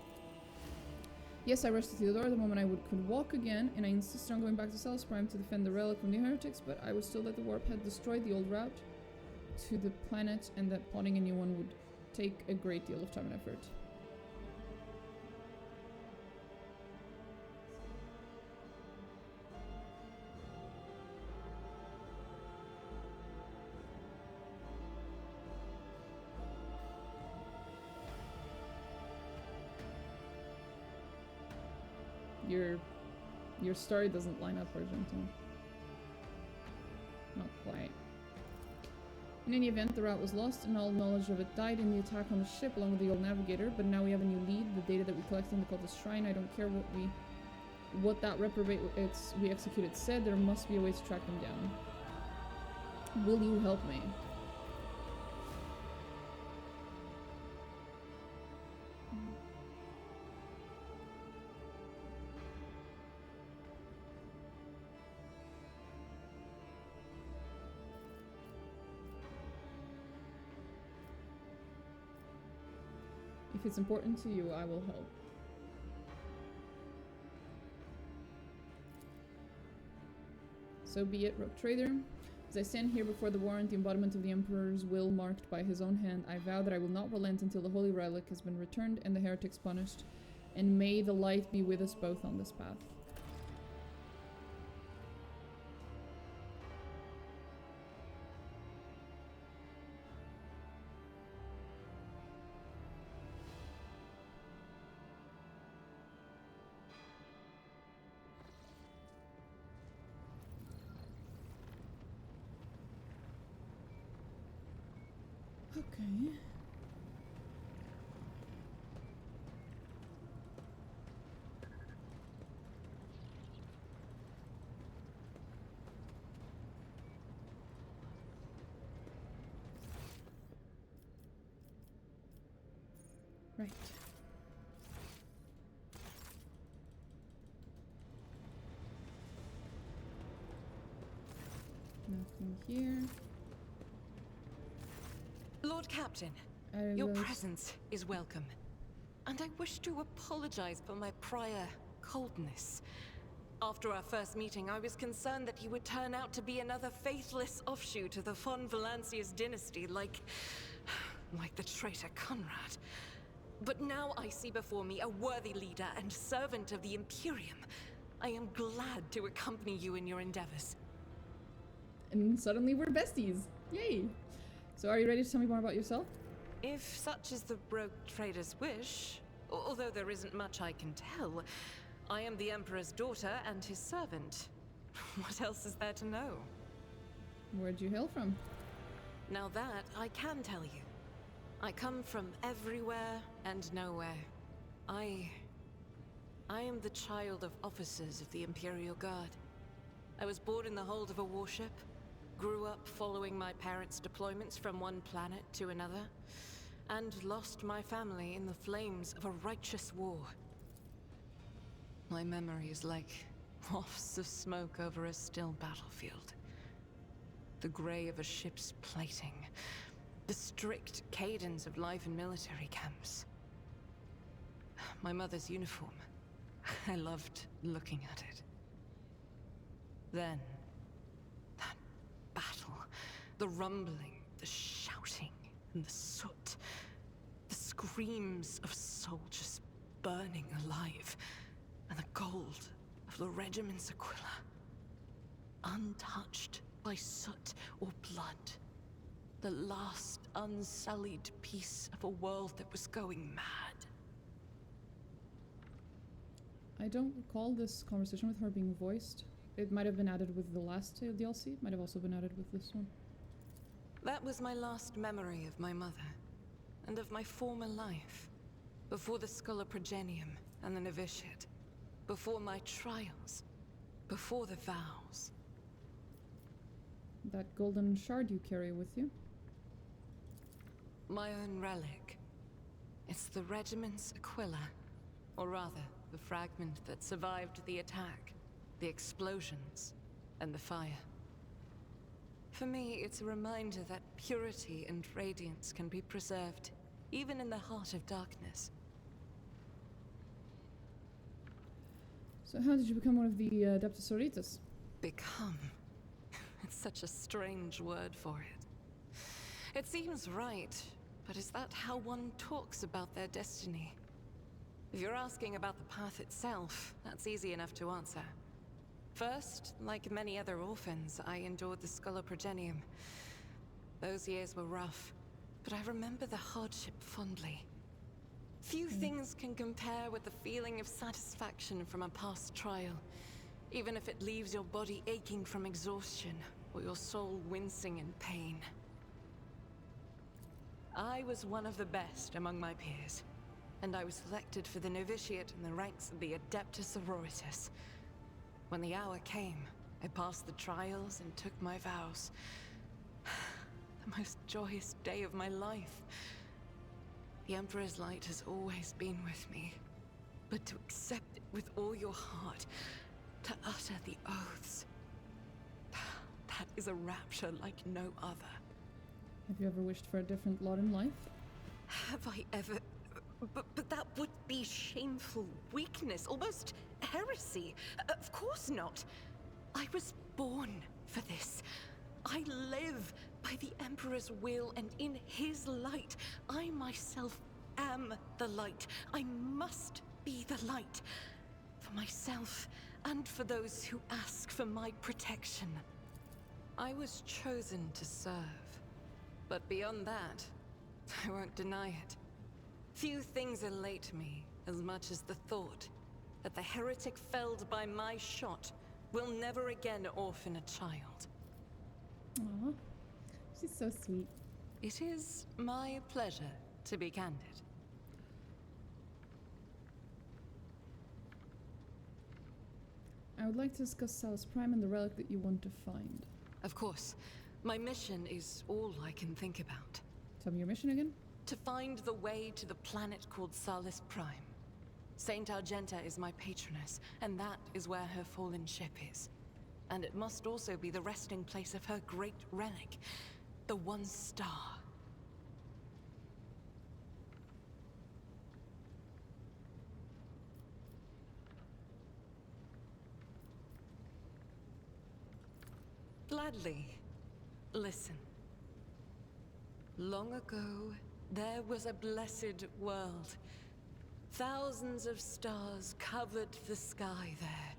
Yes, I rushed to Theodora the moment I could walk again, and I insisted on going back to Salus Prime to defend the relic from the heretics, but I was told that the warp had destroyed the old route to the planet, and that plotting a new one would take a great deal of time and effort. Your story doesn't line up, Argento. Not quite. In any event, the route was lost and all knowledge of it died in the attack on the ship along with the old navigator, but now we have a new lead, the data that we collected in the cultist shrine. I don't care what that reprobate we executed said, there must be a way to track them down. Will you help me? If it's important to you, I will help. So be it, Rogue Trader. As I stand here before the warrant, the embodiment of the Emperor's will marked by his own hand, I vow that I will not relent until the holy relic has been returned and the heretics punished. And may the light be with us both on this path. Okay. Right. Nothing here. Lord Captain, your presence is welcome. And I wish to apologize for my prior coldness. After our first meeting, I was concerned that he would turn out to be another faithless offshoot of the von Valancius dynasty, like the traitor Conrad. But now I see before me a worthy leader and servant of the Imperium. I am glad to accompany you in your endeavors. And suddenly we're besties. Yay! So are you ready to tell me more about yourself? If such is the rogue trader's wish, although there isn't much I can tell, I am the Emperor's daughter and his servant. What else is there to know? Where'd you hail from? Now that I can tell you. I come from everywhere and nowhere. I am the child of officers of the Imperial Guard. I was born in the hold of a warship, grew up following my parents' deployments from one planet to another, and lost my family in the flames of a righteous war. My memory is like wafts of smoke over a still battlefield. The gray of a ship's plating, the strict cadence of life in military camps. My mother's uniform, I loved looking at it. Then, that battle, the rumbling, the shouting, and the soot, the screams of soldiers burning alive, and the gold of the regiment's Aquila, untouched by soot or blood, the last unsullied piece of a world that was going mad. I don't recall this conversation with her being voiced. It might have been added with the last DLC. It might have also been added with this one. That was my last memory of my mother, and of my former life, before the Schola Progenium and the novitiate, before my trials, before the vows. That golden shard you carry with you? My own relic. It's the regiment's Aquila, or rather, the fragment that survived the attack, the explosions, and the fire. For me, it's a reminder that purity and radiance can be preserved, even in the heart of darkness. So how did you become one of the Adeptus Sororitas? Become. It's such a strange word for it. It seems right, but is that how one talks about their destiny? If you're asking about the path itself, that's easy enough to answer. First, like many other orphans, I endured the Schola Progenium. Those years were rough, but I remember the hardship fondly. Few things can compare with the feeling of satisfaction from a past trial, even if it leaves your body aching from exhaustion, or your soul wincing in pain. I was one of the best among my peers, and I was selected for the novitiate in the ranks of the Adeptus Sororitas. When the hour came, I passed the trials and took my vows. The most joyous day of my life. The Emperor's light has always been with me, but to accept it with all your heart, to utter the oaths, that is a rapture like no other. Have you ever wished for a different lot in life? Have I ever? But that would be shameful weakness, almost heresy. Of course not. I was born for this. I live by the Emperor's will, and in his light, I myself am the light. I must be the light. For myself, and for those who ask for my protection. I was chosen to serve. But beyond that, I won't deny it. Few things elate me as much as the thought that the heretic felled by my shot will never again orphan a child. Aw, she's so sweet. It is my pleasure to be candid. I would like to discuss Salus Prime and the relic that you want to find. Of course, my mission is all I can think about. Tell me your mission again. To find the way to the planet called Salis Prime. Saint Argenta is my patroness, and that is where her fallen ship is. And it must also be the resting place of her great relic, the One Star. Gladly. Listen. Long ago, there was a blessed world. Thousands of stars covered the sky there,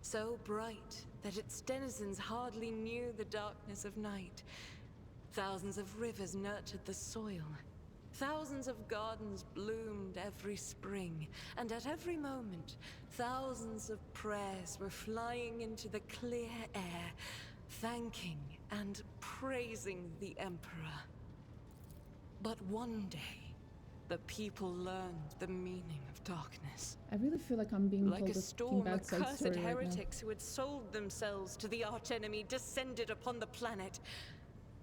so bright that its denizens hardly knew the darkness of night. Thousands of rivers nurtured the soil. Thousands of gardens bloomed every spring, and at every moment, thousands of prayers were flying into the clear air, thanking and praising the Emperor. But one day, the people learned the meaning of darkness. I really feel like I'm being Like told a a fucking storm, bad side accursed story right now. heretics who had sold themselves to the archenemy descended upon the planet.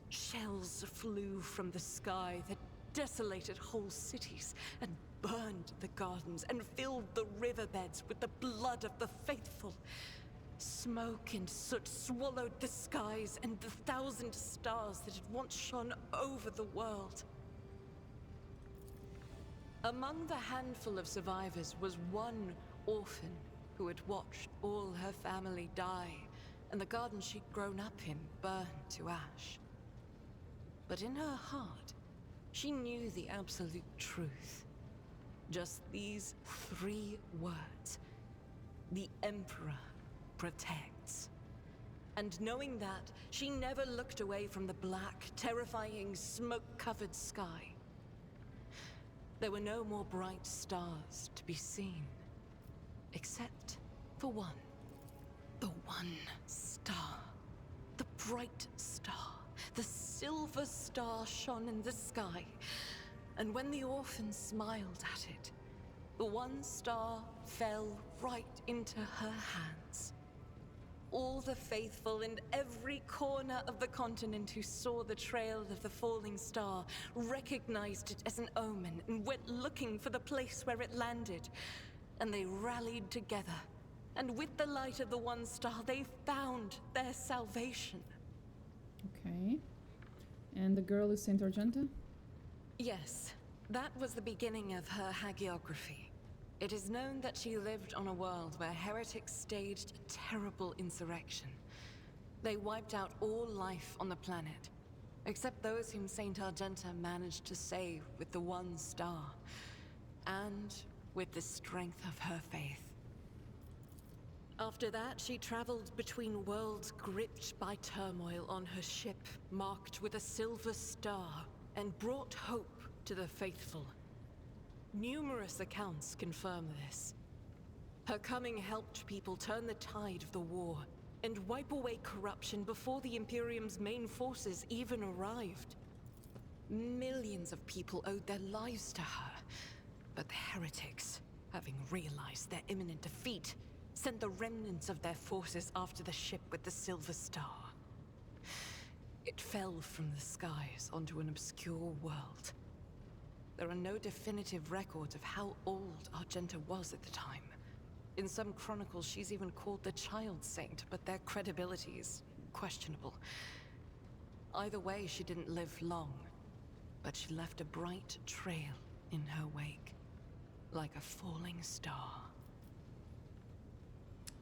Shells flew from the sky that desolated whole cities and burned the gardens and filled the riverbeds with the blood of the faithful. Smoke and soot swallowed the skies and the 1,000 stars that had once shone over the world. Among the handful of survivors was one orphan who had watched all her family die, and the garden she'd grown up in burned to ash. But in her heart, she knew the absolute truth. Just these 3 words. The Emperor protects. And knowing that, she never looked away from the black, terrifying, smoke-covered sky. There were no more bright stars to be seen, except for one. The One Star. The bright star. The silver star shone in the sky. And when the orphan smiled at it, the One Star fell right into her hands. All the faithful in every corner of the continent who saw the trail of the falling star recognized it as an omen and went looking for the place where it landed. And they rallied together. And with the light of the One Star, they found their salvation. Okay. And the girl is Saint Argenta? Yes, that was the beginning of her hagiography. It is known that she lived on a world where heretics staged a terrible insurrection. They wiped out all life on the planet, except those whom Saint Argenta managed to save with the One Star, and with the strength of her faith. After that, she traveled between worlds gripped by turmoil on her ship, marked with a silver star, and brought hope to the faithful. Numerous accounts confirm this. Her coming helped people turn the tide of the war and wipe away corruption before the Imperium's main forces even arrived. Millions of people owed their lives to her, but the heretics, having realized their imminent defeat, sent the remnants of their forces after the ship with the Silver Star. It fell from the skies onto an obscure world. There are no definitive records of how old Argenta was at the time. In some chronicles, she's even called the Child Saint, but their credibility is questionable. Either way, she didn't live long, but she left a bright trail in her wake, like a falling star.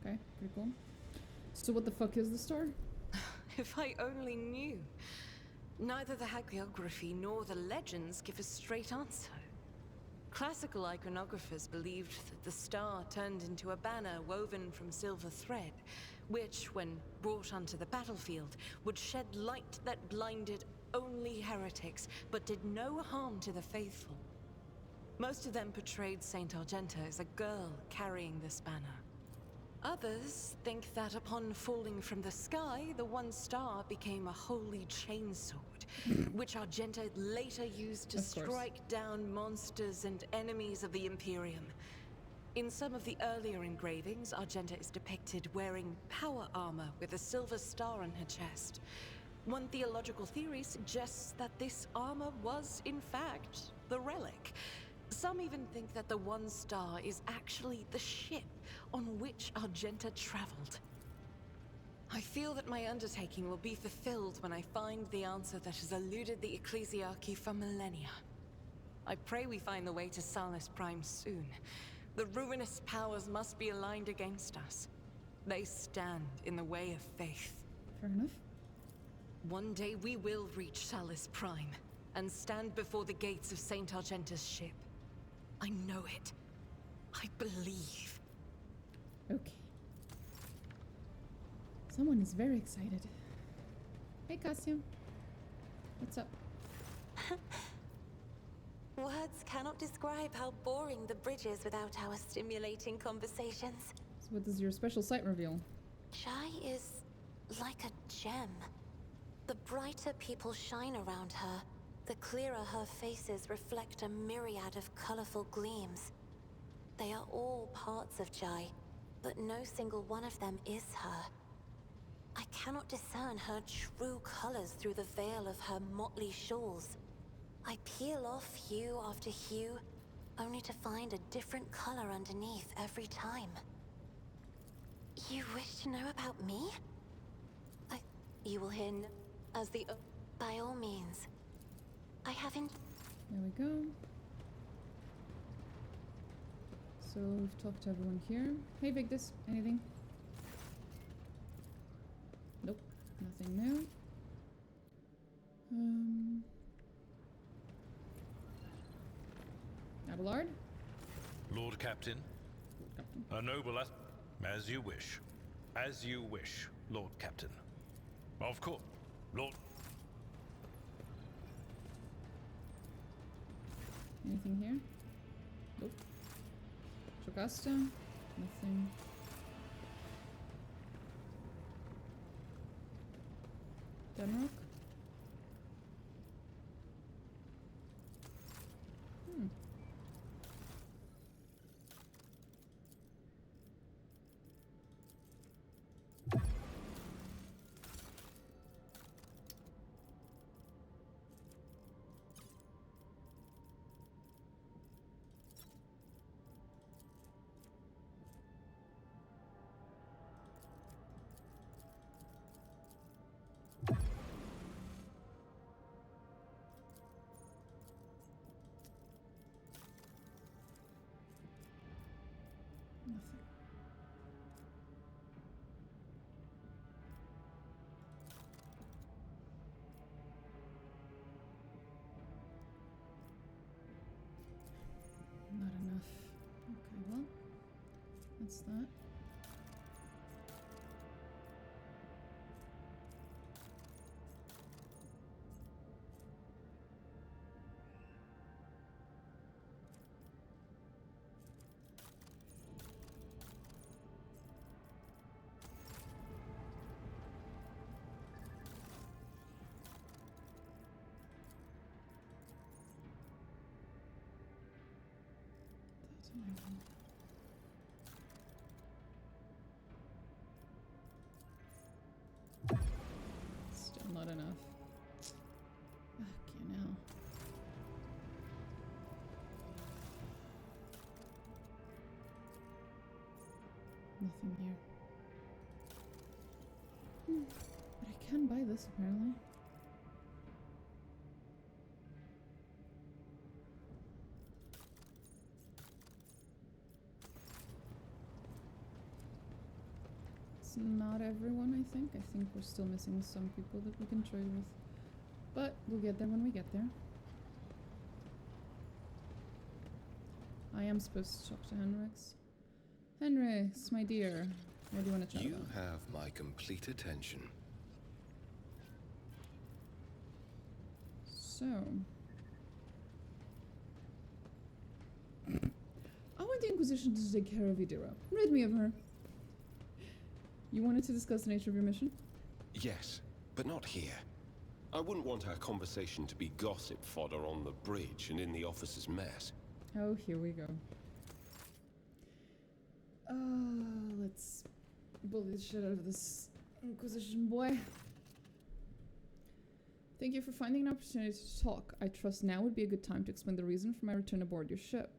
Okay, pretty cool. So what the fuck is the star? If I only knew. Neither the hagiography nor the legends give a straight answer. Classical iconographers believed that the star turned into a banner woven from silver thread, which, when brought onto the battlefield, would shed light that blinded only heretics, but did no harm to the faithful. Most of them portrayed Saint Argenta as a girl carrying this banner. Others think that upon falling from the sky, the One Star became a holy chainsword, which Argenta later used to strike down monsters and enemies of the Imperium. In some of the earlier engravings, Argenta is depicted wearing power armor with a silver star on her chest. One theological theory suggests that this armor was, in fact, the relic. Some even think that the one star is actually the ship on which Argenta traveled. I feel that my undertaking will be fulfilled when I find the answer that has eluded the Ecclesiarchy for millennia. I pray we find the way to Salus Prime soon. The ruinous powers must be aligned against us. They stand in the way of faith. Fair enough. One day we will reach Salus Prime and stand before the gates of Saint Argenta's ship. I know it. I believe. Okay. Someone is very excited. Hey, Cassia. What's up? Words cannot describe how boring the bridge is without our stimulating conversations. So what does your special sight reveal? Jai is like a gem. The brighter people shine around her, the clearer her faces reflect a myriad of colorful gleams. They are all parts of Jai, but no single one of them is her. I cannot discern her true colors through the veil of her motley shawls. I peel off hue after hue, only to find a different color underneath every time. You wish to know about me? You will hear as the... By all means. I haven't... There we go. So we've talked to everyone here. Hey, Victus. Anything? Nope. Nothing new. Abelard? Lord Captain. Captain. A noble as you wish. As you wish, Lord Captain. Of course, Lord. Anything here? Nope. Jocasta? Nothing. Denrock? Nothing. Not enough. Okay, well, that's that. That's what I want. Still not enough. Okay, now. Nothing here. But I can buy this apparently. It's not everyone, I think. I think we're still missing some people that we can trade with. But we'll get there when we get there. I am supposed to talk to Henrix. Henrix, my dear. What do you want to chat You about? have my complete attention. So... I want the Inquisition to take care of Idira. Rid me of her. You wanted to discuss the nature of your mission? Yes, but not here. I wouldn't want our conversation to be gossip fodder on the bridge and in the officers' mess. Oh, here we go. Let's bully the shit out of this Inquisition boy. Thank you for finding an opportunity to talk. I trust now would be a good time to explain the reason for my return aboard your ship.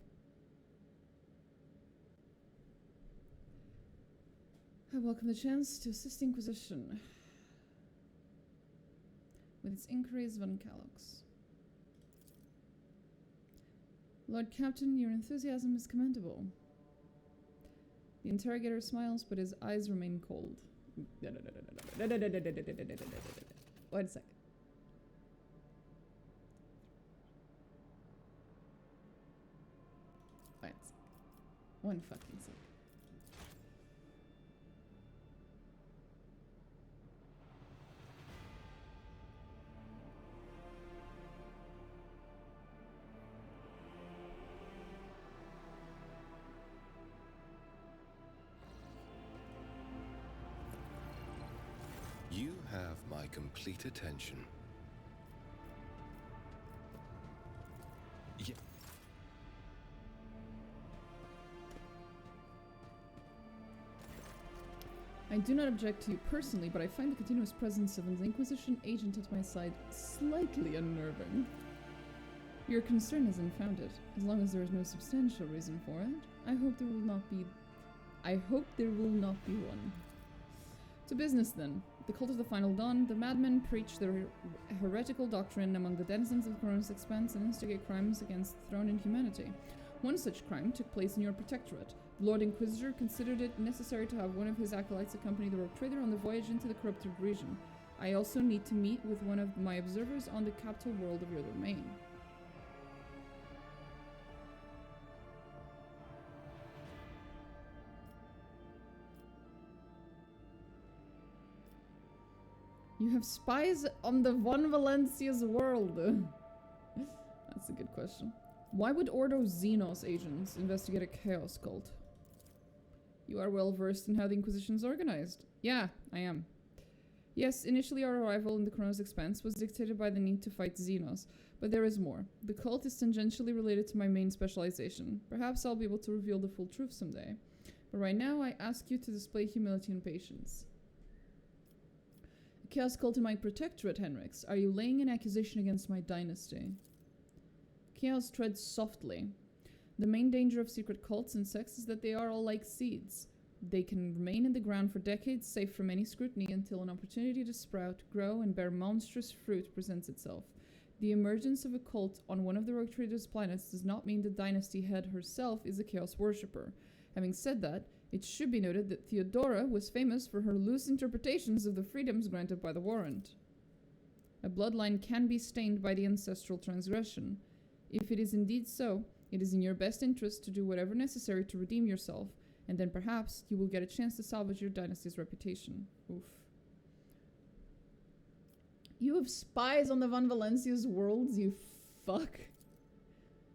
I welcome the chance to assist the Inquisition with its inquiries of Uncalox. Lord Captain, your enthusiasm is commendable. The interrogator smiles, but his eyes remain cold. Wait a second. One fucking sec. You have my complete attention. Yeah. I do not object to you personally, but I find the continuous presence of an Inquisition agent at my side slightly unnerving. Your concern is unfounded, as long as there is no substantial reason for it. I hope there will not be one. To business then. The cult of the Final Dawn, the madmen preach their heretical doctrine among the denizens of the Coronis Expanse and instigate crimes against the throne and humanity. One such crime took place in your protectorate. The Lord Inquisitor considered it necessary to have one of his acolytes accompany the rogue trader on the voyage into the corrupted region. I also need to meet with one of my observers on the capital world of your domain. You have spies on the Von Valencia's world. That's a good question. Why would Ordo Xenos agents investigate a chaos cult? You are well versed in how the Inquisition is organized. Yeah, I am. Yes, initially our arrival in the Coronis Expanse was dictated by the need to fight Xenos, but there is more. The cult is tangentially related to my main specialization. Perhaps I'll be able to reveal the full truth someday. But right now, I ask you to display humility and patience. A chaos cult in my protectorate, Henrix. Are you laying an accusation against my dynasty? Chaos treads softly. The main danger of secret cults and sects is that they are all like seeds. They can remain in the ground for decades, safe from any scrutiny, until an opportunity to sprout, grow, and bear monstrous fruit presents itself. The emergence of a cult on one of the Rogue Trader's planets does not mean the dynasty head herself is a chaos worshipper. Having said that, it should be noted that Theodora was famous for her loose interpretations of the freedoms granted by the warrant. A bloodline can be stained by the ancestral transgression. If it is indeed so, it is in your best interest to do whatever necessary to redeem yourself, and then perhaps you will get a chance to salvage your dynasty's reputation. Oof. You have spies on the Von Valencia's worlds, you fuck.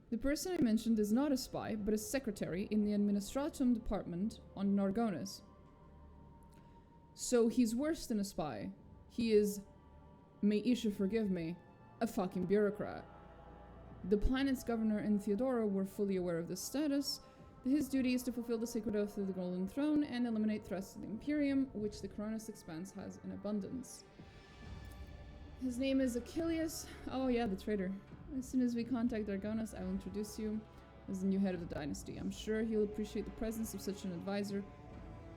The person I mentioned is not a spy, but a secretary in the Administratum department on Nargonis. So he's worse than a spy. He is, may Isha forgive me, a fucking bureaucrat. The planet's governor and Theodora were fully aware of this status. His duty is to fulfill the sacred oath of the Golden Throne and eliminate threats to the Imperium, which the Coronis Expanse has in abundance. His name is Achilles. Oh yeah, the traitor. As soon as we contact Argonis, I will introduce you as the new head of the dynasty. I'm sure he'll appreciate the presence of such an advisor.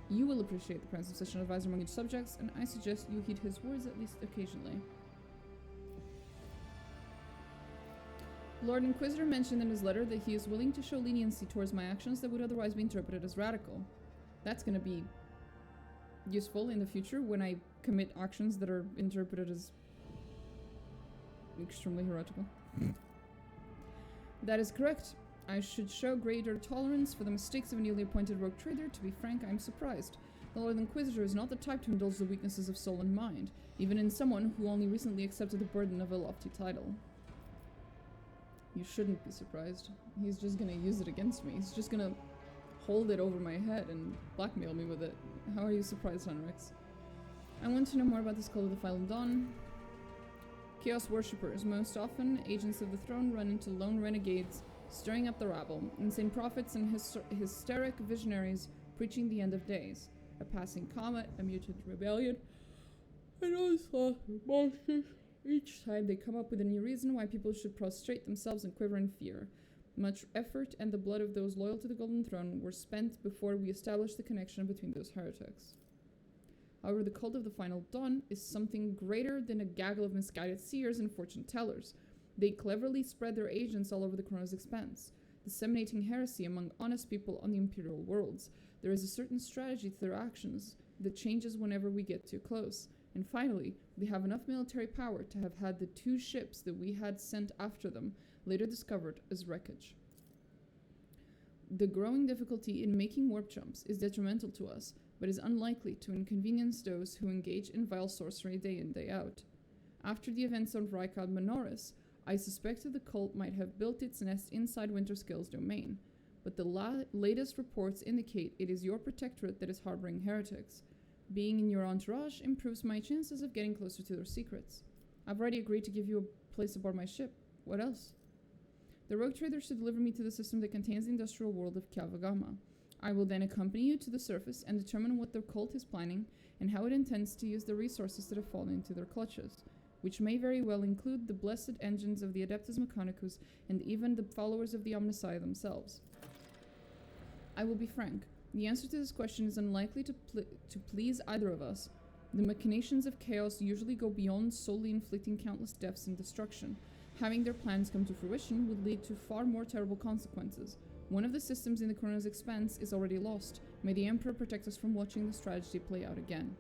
You will appreciate the presence of such an advisor among your subjects, and I suggest you heed his words at least occasionally. Lord Inquisitor mentioned in his letter that he is willing to show leniency towards my actions that would otherwise be interpreted as radical. That's going to be useful in the future when I commit actions that are interpreted as extremely heretical. That is correct. I should show greater tolerance for the mistakes of a newly appointed rogue trader. To be frank, I am surprised. The Lord Inquisitor is not the type to indulge the weaknesses of soul and mind, even in someone who only recently accepted the burden of a lofty title. You shouldn't be surprised. He's just gonna use it against me. He's just gonna hold it over my head and blackmail me with it. How are you surprised, Henrix? I want to know more about this cult of the Final Dawn. Chaos worshippers, most often agents of the throne, run into lone renegades, stirring up the rabble, insane prophets and hysteric visionaries preaching the end of days, a passing comet, a mutant rebellion, and all sorts of monsters Each time they come up with a new reason why people should prostrate themselves and quiver in fear. Much effort and the blood of those loyal to the Golden Throne were spent before we established the connection between those heretics. However, the cult of the Final Dawn is something greater than a gaggle of misguided seers and fortune tellers. They cleverly spread their agents all over the Chronos Expanse, disseminating heresy among honest people on the Imperial worlds. There is a certain strategy to their actions that changes whenever we get too close. And finally, they have enough military power to have had the 2 ships that we had sent after them later discovered as wreckage. The growing difficulty in making warp jumps is detrimental to us, but is unlikely to inconvenience those who engage in vile sorcery day in, day out. After the events of Rykad Menoris, I suspected the cult might have built its nest inside Winterscale's domain, but the latest reports indicate it is your protectorate that is harboring heretics. Being in your entourage improves my chances of getting closer to their secrets. I've already agreed to give you a place aboard my ship. What else? The rogue trader should deliver me to the system that contains the industrial world of Kiava Gama. I will then accompany you to the surface and determine what the cult is planning and how it intends to use the resources that have fallen into their clutches, which may very well include the blessed engines of the Adeptus Mechanicus and even the followers of the Omnissiah themselves. I will be frank. The answer to this question is unlikely to please either of us. The machinations of chaos usually go beyond solely inflicting countless deaths and destruction. Having their plans come to fruition would lead to far more terrible consequences. One of the systems in the Chronos Expanse is already lost. May the Emperor protect us from watching the strategy play out again.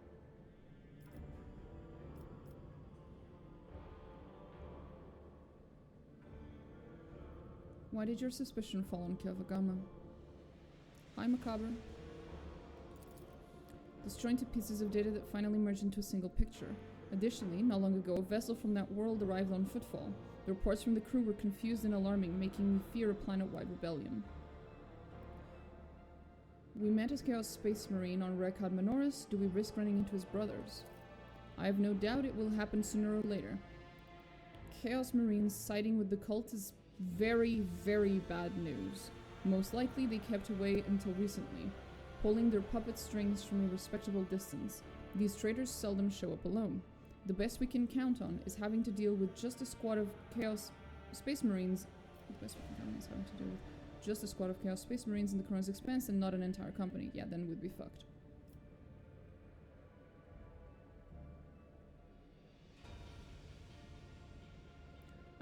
Why did your suspicion fall on Kiava Gama? Hi, Macabre. Disjointed pieces of data that finally merged into a single picture. Additionally, not long ago, a vessel from that world arrived on footfall. The reports from the crew were confused and alarming, making me fear a planet-wide rebellion. We met as Chaos Space Marine on Rykad Menoris. Do we risk running into his brothers? I have no doubt it will happen sooner or later. Chaos Marines siding with the cult is very, very bad news. Most likely they kept away until recently, pulling their puppet strings from a respectable distance. These traitors seldom show up alone. The best we can count on is having to deal with just a squad of Chaos Space Marines. The best we can count on is having to deal with just a squad of Chaos Space Marines in the Chronos Expanse and not an entire company. Yeah, then we'd be fucked.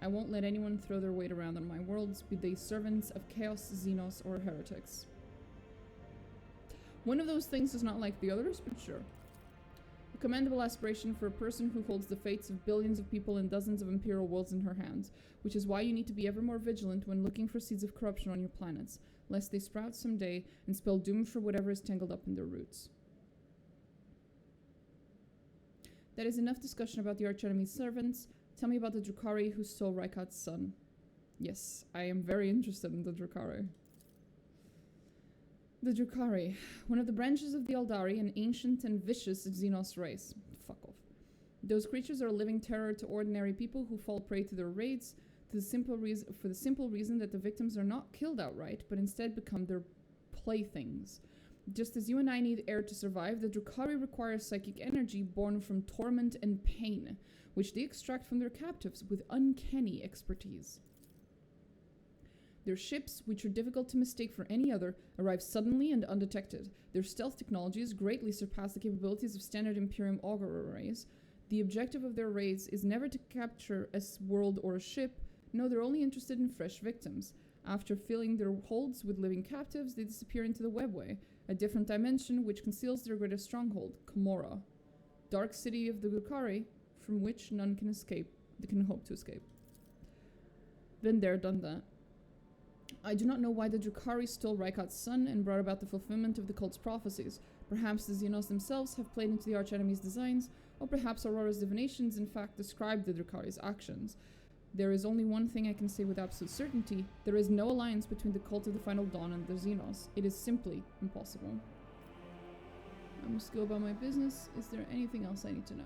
I won't let anyone throw their weight around on my worlds, be they servants of Chaos, Xenos, or heretics. One of those things is not like the others, but sure. A commendable aspiration for a person who holds the fates of billions of people and dozens of imperial worlds in her hands, which is why you need to be ever more vigilant when looking for seeds of corruption on your planets, lest they sprout someday and spell doom for whatever is tangled up in their roots. That is enough discussion about the archenemy's servants. Tell me about the Drukhari who stole Rykad's son. Yes, I am very interested in the Drukhari. The Drukhari, one of the branches of the Eldari, an ancient and vicious Xenos race. Fuck off. Those creatures are a living terror to ordinary people who fall prey to their raids for the simple reason that the victims are not killed outright, but instead become their playthings. Just as you and I need air to survive, the Drukhari require psychic energy born from torment and pain, which they extract from their captives with uncanny expertise. Their ships, which are difficult to mistake for any other, arrive suddenly and undetected. Their stealth technologies greatly surpass the capabilities of standard Imperium augur arrays. The objective of their raids is never to capture a world or a ship. No, they're only interested in fresh victims. After filling their holds with living captives, they disappear into the webway, a different dimension which conceals their greatest stronghold, Komora, dark city of the Drukhari, from which none can hope to escape. Been there, done that. I do not know why the Drukhari stole Rykad's son and brought about the fulfillment of the cult's prophecies. Perhaps the Xenos themselves have played into the archenemy's designs, or perhaps Aurora's divinations in fact described the Drukhari's actions. There is only one thing I can say with absolute certainty. There is no alliance between the cult of the Final Dawn and the Xenos. It is simply impossible. I must go about my business. Is there anything else I need to know?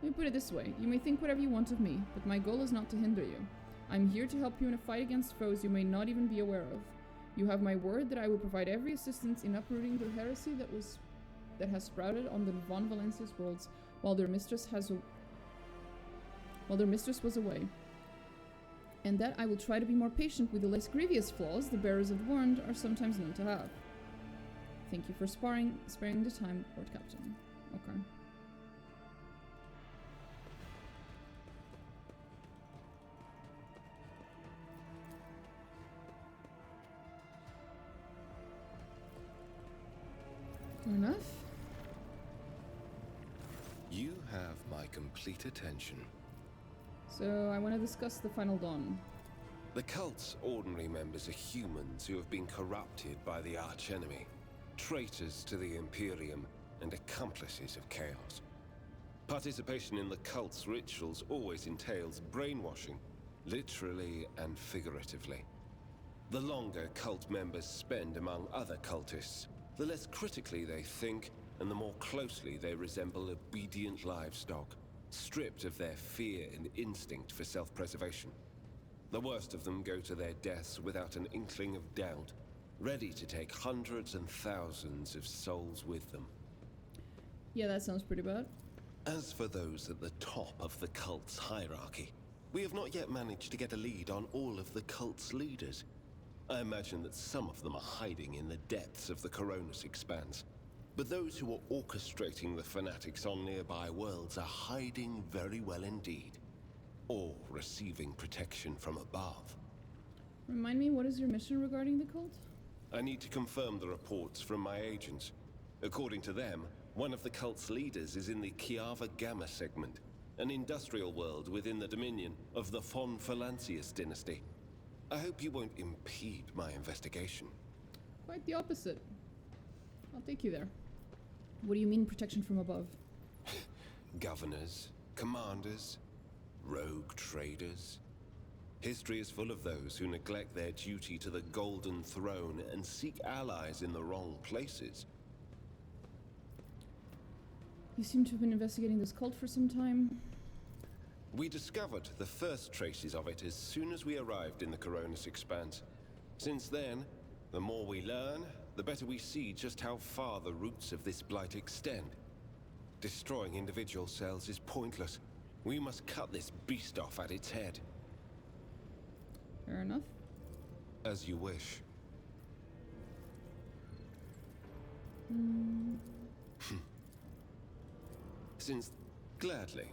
Let me put it this way. You may think whatever you want of me, but my goal is not to hinder you. I'm here to help you in a fight against foes you may not even be aware of. You have my word that I will provide every assistance in uprooting the heresy that has sprouted on the Von Valencia's worlds, while their mistress has while their mistress was away. And that I will try to be more patient with the less grievous flaws the bearers of the warrant are sometimes known to have. Thank you for sparing the time, Lord Captain. Okay. Fair enough. You have my complete attention. So, I want to discuss the Final Dawn. The cult's ordinary members are humans who have been corrupted by the archenemy, traitors to the Imperium, and accomplices of chaos. Participation in the cult's rituals always entails brainwashing, literally and figuratively. The longer cult members spend among other cultists, the less critically they think, and the more closely they resemble obedient livestock, stripped of their fear and instinct for self-preservation. The worst of them go to their deaths without an inkling of doubt, ready to take hundreds and thousands of souls with them. Yeah, that sounds pretty bad. As for those at the top of the cult's hierarchy, we have not yet managed to get a lead on all of the cult's leaders. I imagine that some of them are hiding in the depths of the Coronis Expanse. But those who are orchestrating the fanatics on nearby worlds are hiding very well indeed. Or receiving protection from above. Remind me, what is your mission regarding the cult? I need to confirm the reports from my agents. According to them, one of the cult's leaders is in the Kiava Gama segment, an industrial world within the dominion of the von Valancius dynasty. I hope you won't impede my investigation. Quite the opposite. I'll take you there. What do you mean, protection from above? Governors, commanders, rogue traders. History is full of those who neglect their duty to the Golden Throne and seek allies in the wrong places. You seem to have been investigating this cult for some time. We discovered the first traces of it as soon as we arrived in the Coronis Expanse. Since then, the more we learn, the better we see just how far the roots of this blight extend. Destroying individual cells is pointless. We must cut this beast off at its head. Fair enough. As you wish. Since... gladly.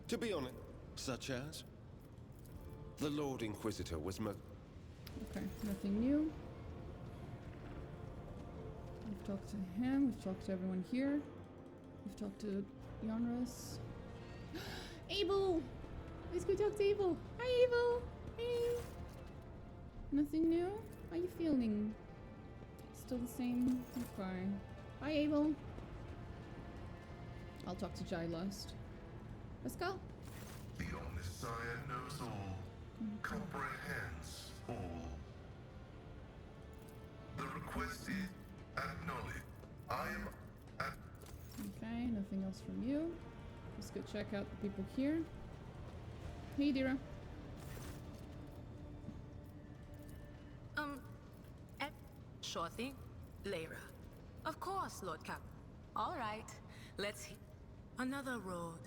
To be honest, such as... The Lord Inquisitor was Okay, nothing new. We've talked to him, we've talked to everyone here. We've talked to Yonras. Abel! Let's go talk to Abel. Hi, Abel! Hey! Nothing new? How you feeling? Still the same? Okay. Hi, Abel. I'll talk to Jai last. Let's go. The Omniscient knows all, comprehends all. The request is acknowledged. I am at... Okay, nothing else from you. Let's go check out the people here. Hey, Dira. Sure thing. Lyra. Of course, Lord Cap. All right, let's hit another road.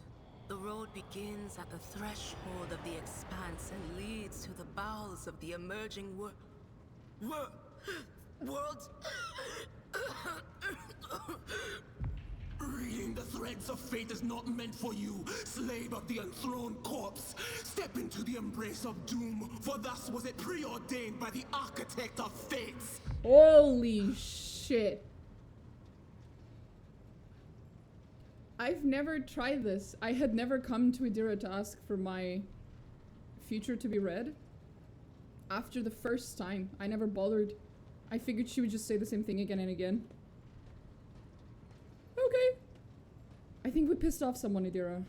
The road begins at the threshold of the expanse and leads to the bowels of the emerging worlds. Reading the threads of fate is not meant for you, slave of the enthroned corpse. Step into the embrace of doom, for thus was it preordained by the architect of fates. Holy shit. I've never tried this. I had never come to Adira to ask for my future to be read. After the first time, I never bothered. I figured she would just say the same thing again and again. Okay. I think we pissed off someone, Adira.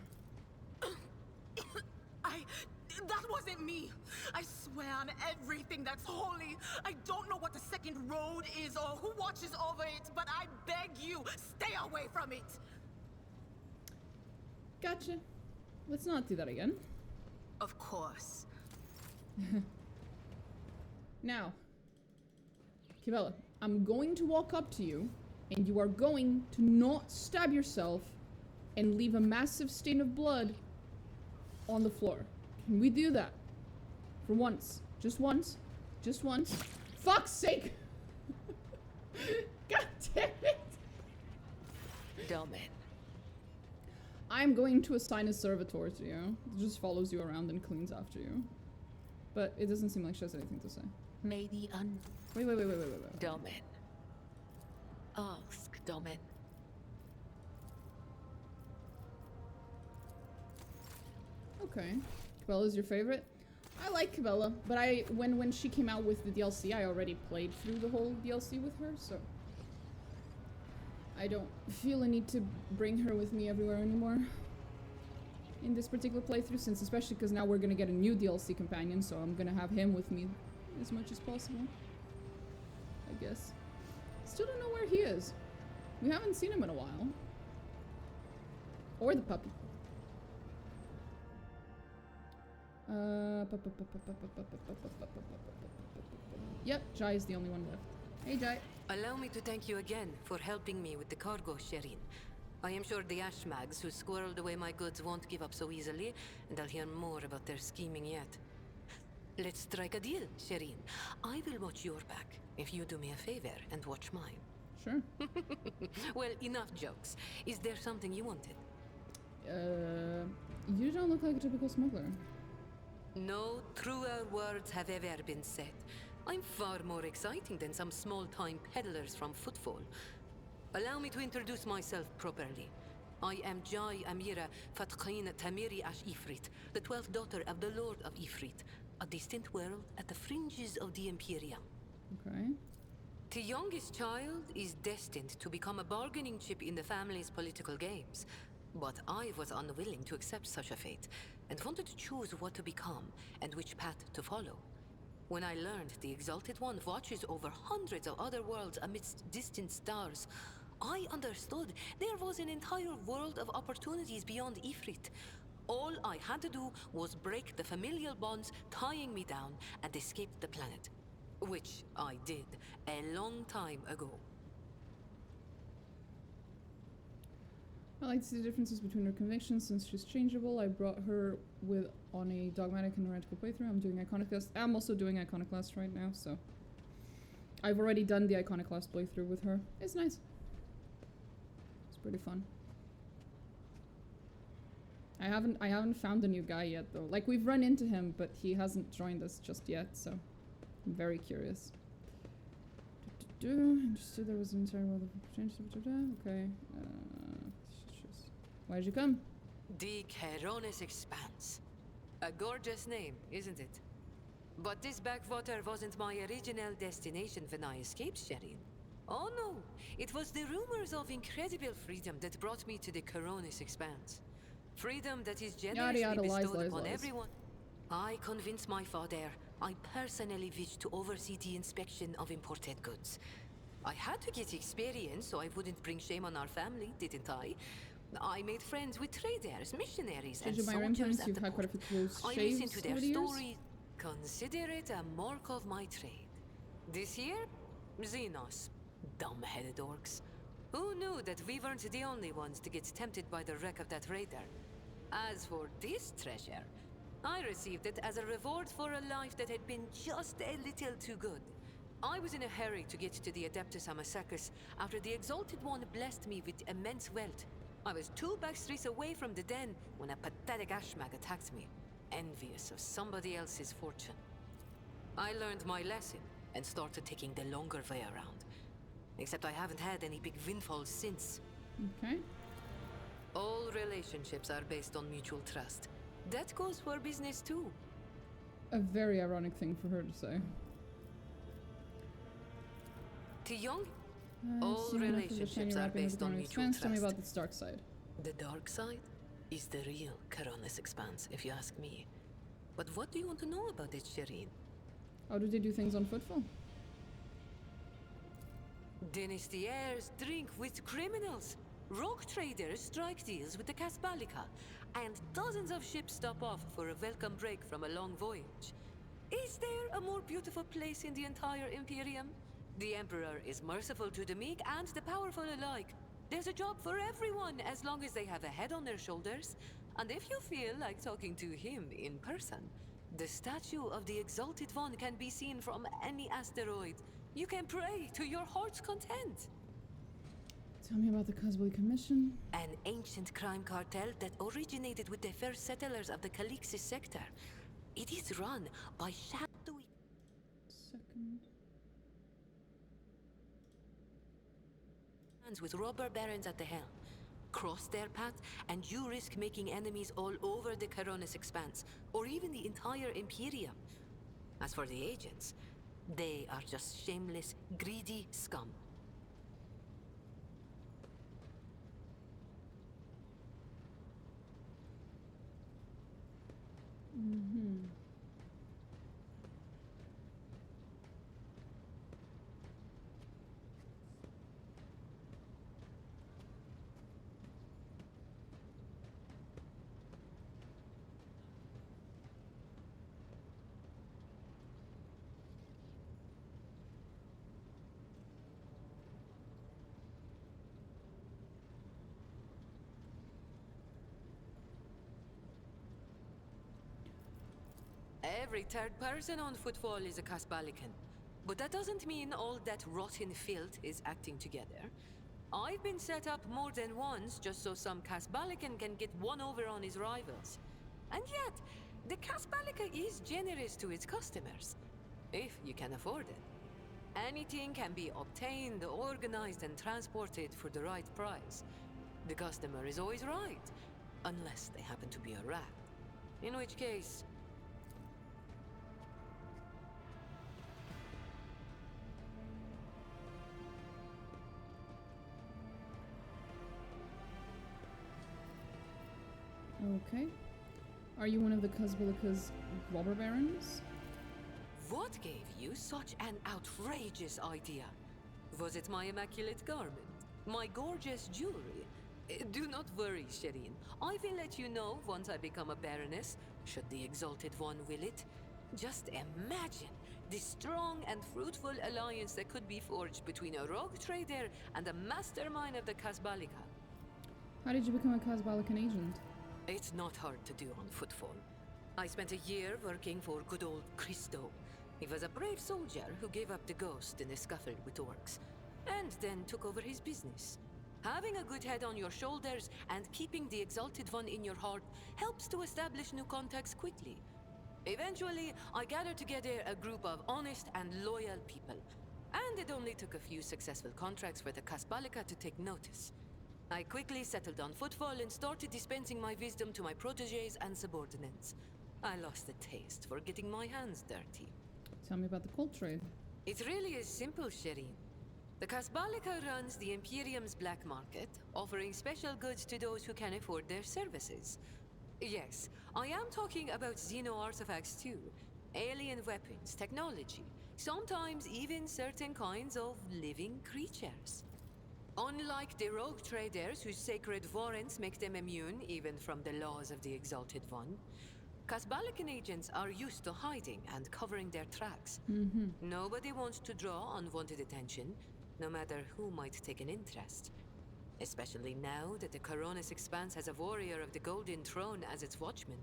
That wasn't me. I swear on everything that's holy. I don't know what the second road is or who watches over it, but I beg you, stay away from it. Gotcha. Let's not do that again. Of course. Now, Kiava, I'm going to walk up to you, and you are going to not stab yourself and leave a massive stain of blood on the floor. Can we do that? For once. Just once. Just once. Fuck's sake! God damn it! Domin. I'm going to assign a servitor to you. It just follows you around and cleans after you. But it doesn't seem like she has anything to say. May the Wait. Domin. Ask, Domin. Okay. Cabella's your favorite? I like Cabela, but when she came out with the DLC, I already played through the whole DLC with her, so I don't feel a need to bring her with me everywhere anymore in this particular playthrough, since especially because now we're gonna get a new DLC companion, so I'm gonna have him with me as much as possible, I guess. Still don't know where he is. We haven't seen him in a while. Or the puppy. Yep, Jai is the only one left. Hey, Jai. Allow me to thank you again for helping me with the cargo, Shireen. I am sure the Ashmags who squirreled away my goods won't give up so easily, and I'll hear more about their scheming yet. Let's strike a deal, Shireen. I will watch your back if you do me a favor and watch mine. Sure. Well, enough jokes. Is there something you wanted? You don't look like a typical smuggler. No truer words have ever been said. I'm far more exciting than some small-time peddlers from Footfall. Allow me to introduce myself properly. I am Jai Amira Fatqin Tamiri Ash Ifrit, the 12th daughter of the Lord of Ifrit, a distant world at the fringes of the Imperium. Okay. The youngest child is destined to become a bargaining chip in the family's political games. But I was unwilling to accept such a fate, and wanted to choose what to become and which path to follow. When I learned the Exalted One watches over hundreds of other worlds amidst distant stars, I understood there was an entire world of opportunities beyond Ifrit. All I had to do was break the familial bonds tying me down and escape the planet. Which I did a long time ago. I like to see the differences between her convictions since she's changeable. I brought her with on a dogmatic and heretical playthrough. I'm doing Iconoclast. I'm also doing Iconoclast right now, so I've already done the Iconoclast playthrough with her. It's nice. It's pretty fun. I haven't found a new guy yet though. Like, we've run into him, but he hasn't joined us just yet, so I'm very curious. Understood there was an entire world of change. Okay. Why'd you come? The Keronis Expanse. A gorgeous name, isn't it? But this backwater wasn't my original destination when I escaped, Shireen. Oh no, it was the rumors of incredible freedom that brought me to the Keronis Expanse. Freedom that is generously bestowed upon everyone. I convinced my father I personally wished to oversee the inspection of imported goods. I had to get experience so I wouldn't bring shame on our family, didn't I? I made friends with traders, missionaries, and soldiers at the port. I listened to their stories. Consider it a mark of my trade. This year, Xenos. Dumb-headed orcs. Who knew that we weren't the only ones to get tempted by the wreck of that raider? As for this treasure, I received it as a reward for a life that had been just a little too good. I was in a hurry to get to the Adeptus Amasacus after the Exalted One blessed me with immense wealth. I was 2 backstreets away from the den when a pathetic Ashmag attacked me, envious of somebody else's fortune. I learned my lesson and started taking the longer way around. Except I haven't had any big windfalls since. Okay. All relationships are based on mutual trust. That goes for business too. A very ironic thing for her to say. To young, all relationships are based on mutual trust. Tell me about this dark side. The dark side is the real Keronis Expanse, if you ask me. But what do you want to know about it, Shireen? How do they do things on Footfall? Dynastiers drink with criminals. Rogue traders strike deals with the Casbalica. And dozens of ships stop off for a welcome break from a long voyage. Is there a more beautiful place in the entire Imperium? The Emperor is merciful to the meek and the powerful alike. There's a job for everyone as long as they have a head on their shoulders. And if you feel like talking to him in person, the statue of the Exalted One can be seen from any asteroid. You can pray to your heart's content. Tell me about the Cosbly Commission. An ancient crime cartel that originated with the first settlers of the Calixis sector. It is run by shadowy... Second. ...with robber barons at the helm. Cross their path, and you risk making enemies all over the Coronis Expanse, or even the entire Imperium. As for the agents, they are just shameless, greedy scum. Mm-hmm. Every third person on footfall is a Casbalican. But that doesn't mean all that rotten filth is acting together. I've been set up more than once just so some Casbalican can get one over on his rivals. And yet, the Casbalica is generous to its customers, if you can afford it. Anything can be obtained, organized, and transported for the right price. The customer is always right, unless they happen to be a rat. In which case... Okay. Are you one of the Cosbalica's robber barons? What gave you such an outrageous idea? Was it my immaculate garment? My gorgeous jewelry? Do not worry, Shireen. I will let you know once I become a baroness, should the Exalted One will it. Just imagine the strong and fruitful alliance that could be forged between a rogue trader and a mastermind of the Casbalica. How did you become a Cosbalican agent? It's not hard to do on footfall. I spent a year working for good old Christo. He was a brave soldier who gave up the ghost in a scuffle with orcs, and then took over his business. Having a good head on your shoulders and keeping the Exalted One in your heart helps to establish new contacts quickly. Eventually, I gathered together a group of honest and loyal people, and it only took a few successful contracts for the Casbalica to take notice. I quickly settled on footfall and started dispensing my wisdom to my protégés and subordinates. I lost the taste for getting my hands dirty. Tell me about the cold trade. It really is simple, Shireen. The Casbalica runs the Imperium's black market, offering special goods to those who can afford their services. Yes, I am talking about Xeno artifacts too. Alien weapons, technology, sometimes even certain kinds of living creatures. Unlike the rogue traders whose sacred warrants make them immune even from the laws of the Exalted One, Casbalican agents are used to hiding and covering their tracks. Nobody wants to draw unwanted attention, no matter who might take an interest. Especially now that the Coronis Expanse has a warrior of the Golden Throne as its watchman.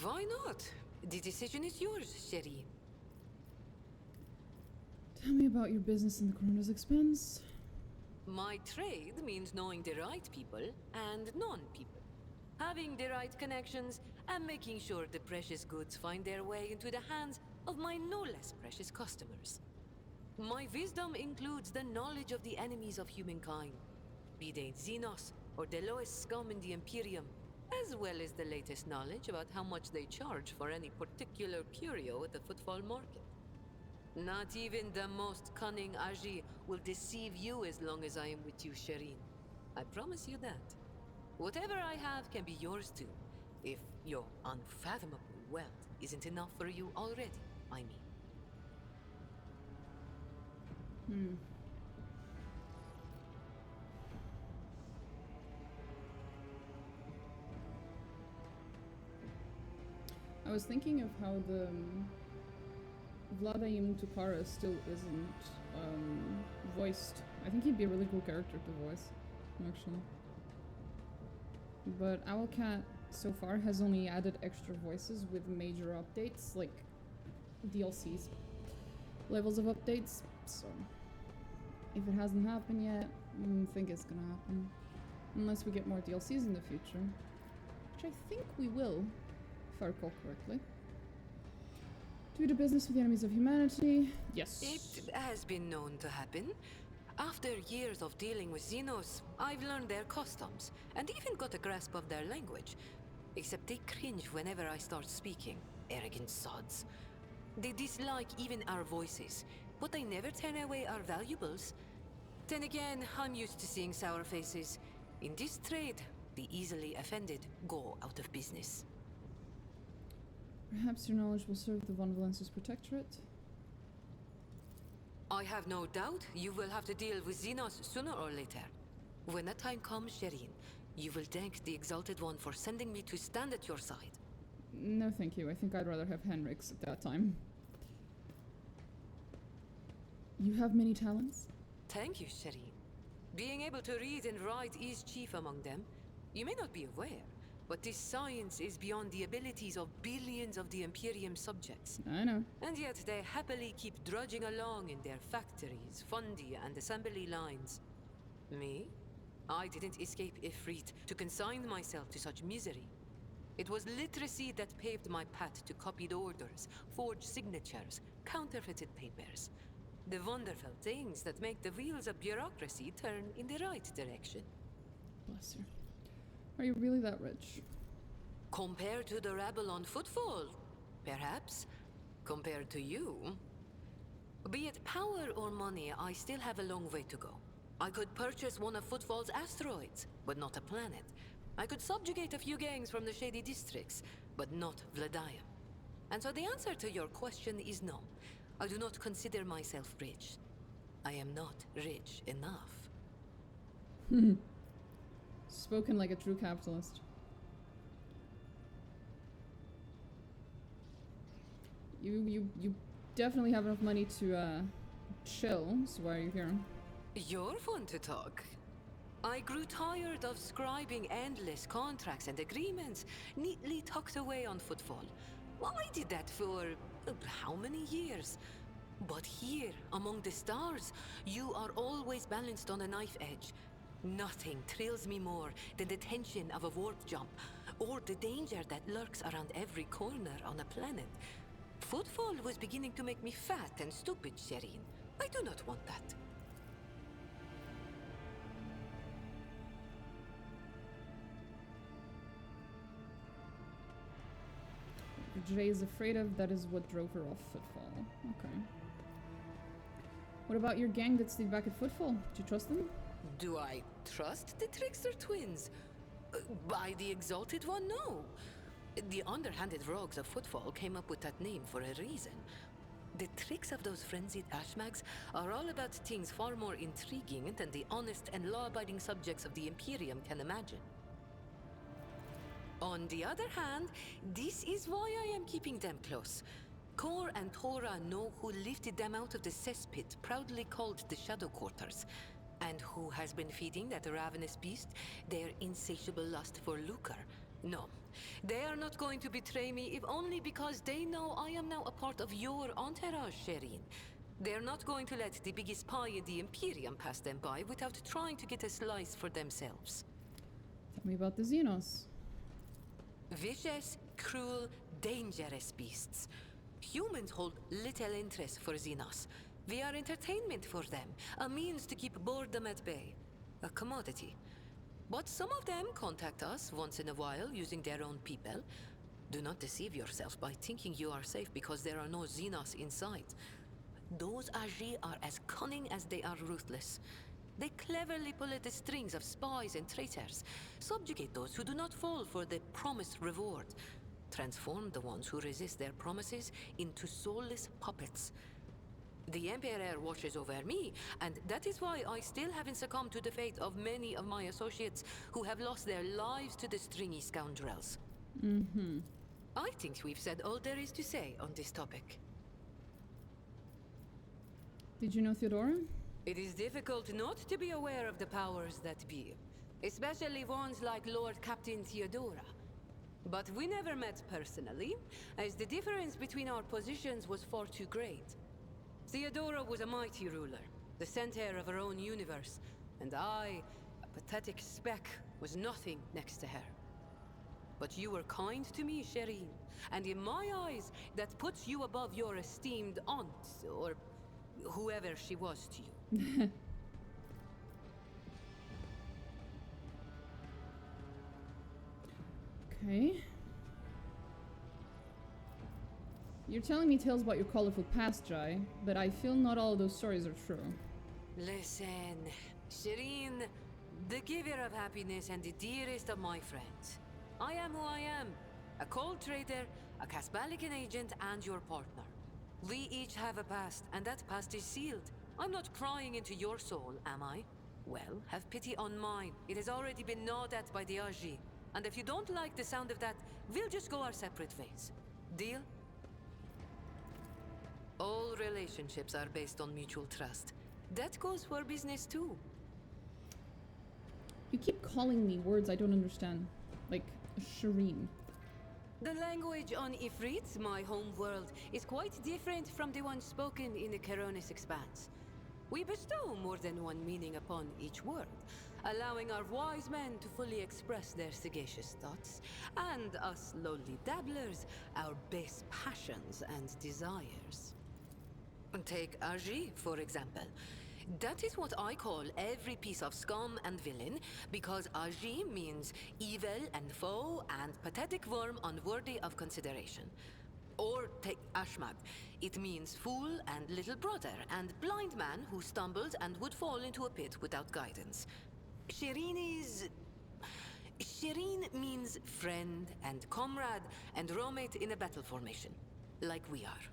Why not? The decision is yours, Shireen. Tell me about your business in the Corona's Expanse. My trade means knowing the right people and non-people. Having the right connections and making sure the precious goods find their way into the hands of my no less precious customers. My wisdom includes the knowledge of the enemies of humankind, be they Xenos or the lowest scum in the Imperium, as well as the latest knowledge about how much they charge for any particular curio at the footfall market. Not even the most cunning Aji will deceive you as long as I am with you, Shireen. I promise you that. Whatever I have can be yours too, if your unfathomable wealth isn't enough for you already, I mean. I was thinking of how Vladaim Tukara still isn't voiced. I think he'd be a really cool character to voice, actually. But Owlcat so far has only added extra voices with major updates, like DLCs, levels of updates. So if it hasn't happened yet, I don't think it's gonna happen. Unless we get more DLCs in the future. Which I think we will, if I recall correctly. Do we do business with the enemies of humanity? Yes. It has been known to happen. After years of dealing with Xenos, I've learned their customs, and even got a grasp of their language. Except they cringe whenever I start speaking. Arrogant sods. They dislike even our voices, but they never turn away our valuables. Then again, I'm used to seeing sour faces. In this trade, the easily offended go out of business. Perhaps your knowledge will serve the Von Valence's protectorate? I have no doubt you will have to deal with Xenos sooner or later. When that time comes, Shireen, you will thank the Exalted One for sending me to stand at your side. No thank you, I think I'd rather have Henrik's at that time. You have many talents? Thank you, Shireen. Being able to read and write is chief among them. You may not be aware, but this science is beyond the abilities of billions of the Imperium subjects. I know. And yet they happily keep drudging along in their factories, fungi, and assembly lines. Me? I didn't escape Ifrit to consign myself to such misery. It was literacy that paved my path to copied orders, forged signatures, counterfeited papers. The wonderful things that make the wheels of bureaucracy turn in the right direction. Bless her. Are you really that rich? Compared to the rabble on Footfall, perhaps. Compared to you. Be it power or money, I still have a long way to go. I could purchase one of Footfall's asteroids, but not a planet. I could subjugate a few gangs from the shady districts, but not Vladaim. And so the answer to your question is no. I do not consider myself rich. I am not rich enough. Spoken like a true capitalist. You definitely have enough money to chill, so why are you here? You're fun to talk. I grew tired of scribing endless contracts and agreements neatly tucked away on Footfall. Well, I did that for how many years? But here, among the stars, you are always balanced on a knife edge. Nothing thrills me more than the tension of a warp jump, or the danger that lurks around every corner on a planet. Footfall was beginning to make me fat and stupid, Shireen. I do not want that. Jay is afraid of, that is what drove her off Footfall. Okay. What about your gang that stayed back at Footfall? Do you trust them? Do I trust the Trickster twins? By the Exalted One, no. The underhanded rogues of Footfall came up with that name for a reason. The tricks of those frenzied ashmags are all about things far more intriguing than the honest and law-abiding subjects of the Imperium can imagine. On the other hand, this is why I am keeping them close. Kor and Tora know who lifted them out of the cesspit proudly called the Shadow Quarters, and who has been feeding that ravenous beast their insatiable lust for lucre. No, they are not going to betray me if only because they know I am now a part of your entourage, Shireen. They're not going to let the biggest pie in the Imperium pass them by without trying to get a slice for themselves. Tell me about the Xenos. Vicious, cruel, dangerous beasts. Humans hold little interest for Xenos. We are entertainment for them, a means to keep boredom at bay. A commodity. But some of them contact us once in a while using their own people. Do not deceive yourself by thinking you are safe because there are no Xenos in sight. Those Agi are as cunning as they are ruthless. They cleverly pull at the strings of spies and traitors, subjugate those who do not fall for the promised reward, transform the ones who resist their promises into soulless puppets. The Emperor watches over me, and that is why I still haven't succumbed to the fate of many of my associates who have lost their lives to the stringy scoundrels. I think we've said all there is to say on this topic. Did you know Theodora? It is difficult not to be aware of the powers that be, especially ones like Lord Captain Theodora. But we never met personally, as the difference between our positions was far too great. Theodora was a mighty ruler, the center of her own universe, and I, a pathetic speck, was nothing next to her. But you were kind to me, Shireen, and in my eyes, that puts you above your esteemed aunt, or whoever she was to you. Okay. You're telling me tales about your colorful past, Jai, but I feel not all of those stories are true. Listen, Shireen, the giver of happiness and the dearest of my friends. I am who I am, a cold trader, a Caspalican agent, and your partner. We each have a past, and that past is sealed. I'm not prying into your soul, am I? Well, have pity on mine. It has already been gnawed at by the Aji. And if you don't like the sound of that, we'll just go our separate ways. Deal? All relationships are based on mutual trust. That goes for business too. You keep calling me words I don't understand. Like, Shireen. The language on Ifrit, my home world, is quite different from the one spoken in the Keronis Expanse. We bestow more than one meaning upon each word, allowing our wise men to fully express their sagacious thoughts, and us lowly dabblers, our base passions and desires. Take Aji, for example. That is what I call every piece of scum and villain, because Aji means evil and foe and pathetic worm unworthy of consideration. Or take Ashmag. It means fool and little brother, and blind man who stumbled and would fall into a pit without guidance. Shireen means friend and comrade and roommate in a battle formation, like we are.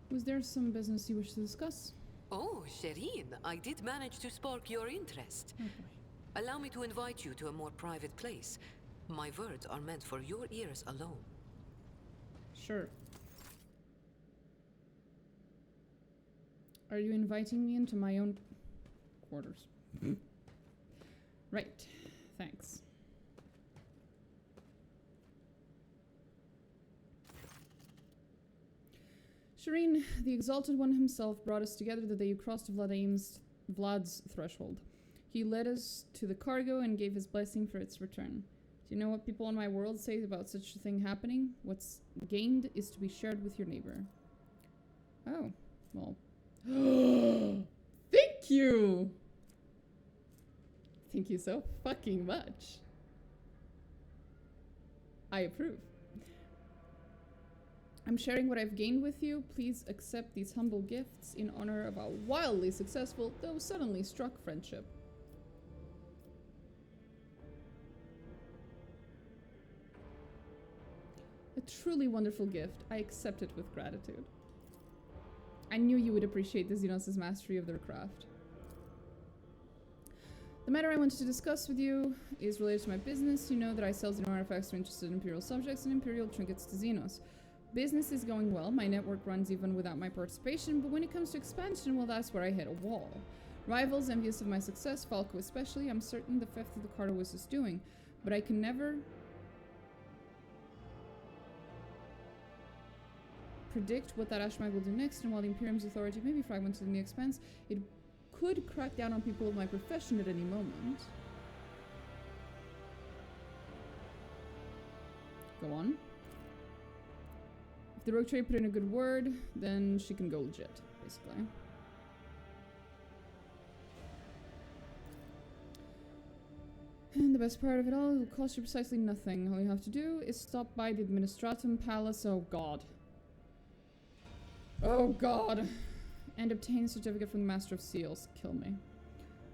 Was there some business you wish to discuss? Oh, Shireen, I did manage to spark your interest. Oh boy. Allow me to invite you to a more private place. My words are meant for your ears alone. Sure. Are you inviting me into my own quarters? Right. Thanks. Shireen, the Exalted One himself, brought us together the day you crossed Vlad's threshold. He led us to the cargo and gave his blessing for its return. Do you know what people in my world say about such a thing happening? What's gained is to be shared with your neighbor. Oh, well. Thank you! Thank you so fucking much. I approve. I'm sharing what I've gained with you. Please accept these humble gifts in honor of our wildly successful, though suddenly struck friendship. A truly wonderful gift. I accept it with gratitude. I knew you would appreciate the Xenos' mastery of their craft. The matter I wanted to discuss with you is related to my business. You know that I sell Xeno artifacts to interested Imperial subjects and Imperial trinkets to Xenos. Business is going well, my network runs even without my participation, but when it comes to expansion, well, that's where I hit a wall. Rivals envious of my success, Falco especially, I'm certain the theft of the cargo was his doing, but I can never predict what that Ashmag will do next, and while the Imperium's authority may be fragmented in the Expanse, it could crack down on people of my profession at any moment. Go on. If the rogue trader put in a good word, then she can go legit, basically. And the best part of it all, it will cost you precisely nothing. All you have to do is stop by the Administratum Palace, oh god. Oh god. And obtain a certificate from the Master of Seals. Kill me.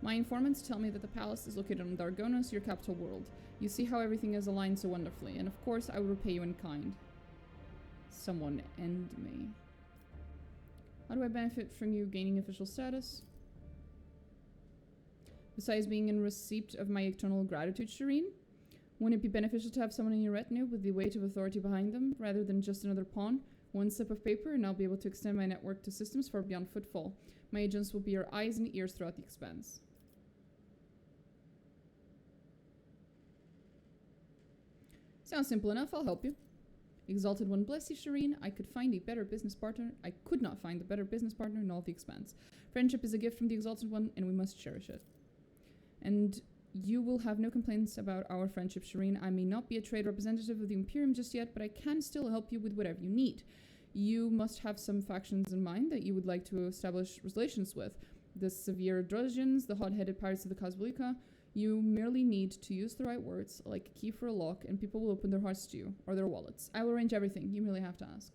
My informants tell me that the palace is located on Dargonos, your capital world. You see how everything is aligned so wonderfully, and of course I will repay you in kind. Someone end me. How do I benefit from you gaining official status? Besides being in receipt of my eternal gratitude, Shireen? Wouldn't it be beneficial to have someone in your retinue with the weight of authority behind them, rather than just another pawn? One slip of paper and I'll be able to extend my network to systems far beyond footfall. My agents will be your eyes and ears throughout the expanse. Sounds simple enough, I'll help you. Exalted One bless you, Shireen. I could not find a better business partner in all the expanse. Friendship is a gift from the Exalted One, and we must cherish it. And you will have no complaints about our friendship, Shireen. I may not be a trade representative of the Imperium just yet, but I can still help you with whatever you need. You must have some factions in mind that you would like to establish relations with. The Severe Drudgeons, the hot-headed pirates of the Kazbalika. You merely need to use the right words, like a key for a lock, and people will open their hearts to you, or their wallets. I will arrange everything. You merely have to ask.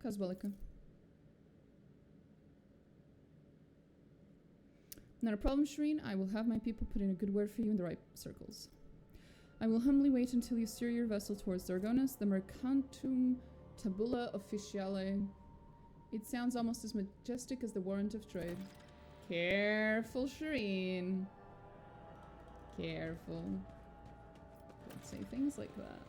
Kazbalika. Not a problem, Shireen. I will have my people put in a good word for you in the right circles. I will humbly wait until you steer your vessel towards Zargonis, the Mercantum Tabula Officiale. It sounds almost as majestic as the warrant of trade. Careful, Shireen. Careful. Don't say things like that.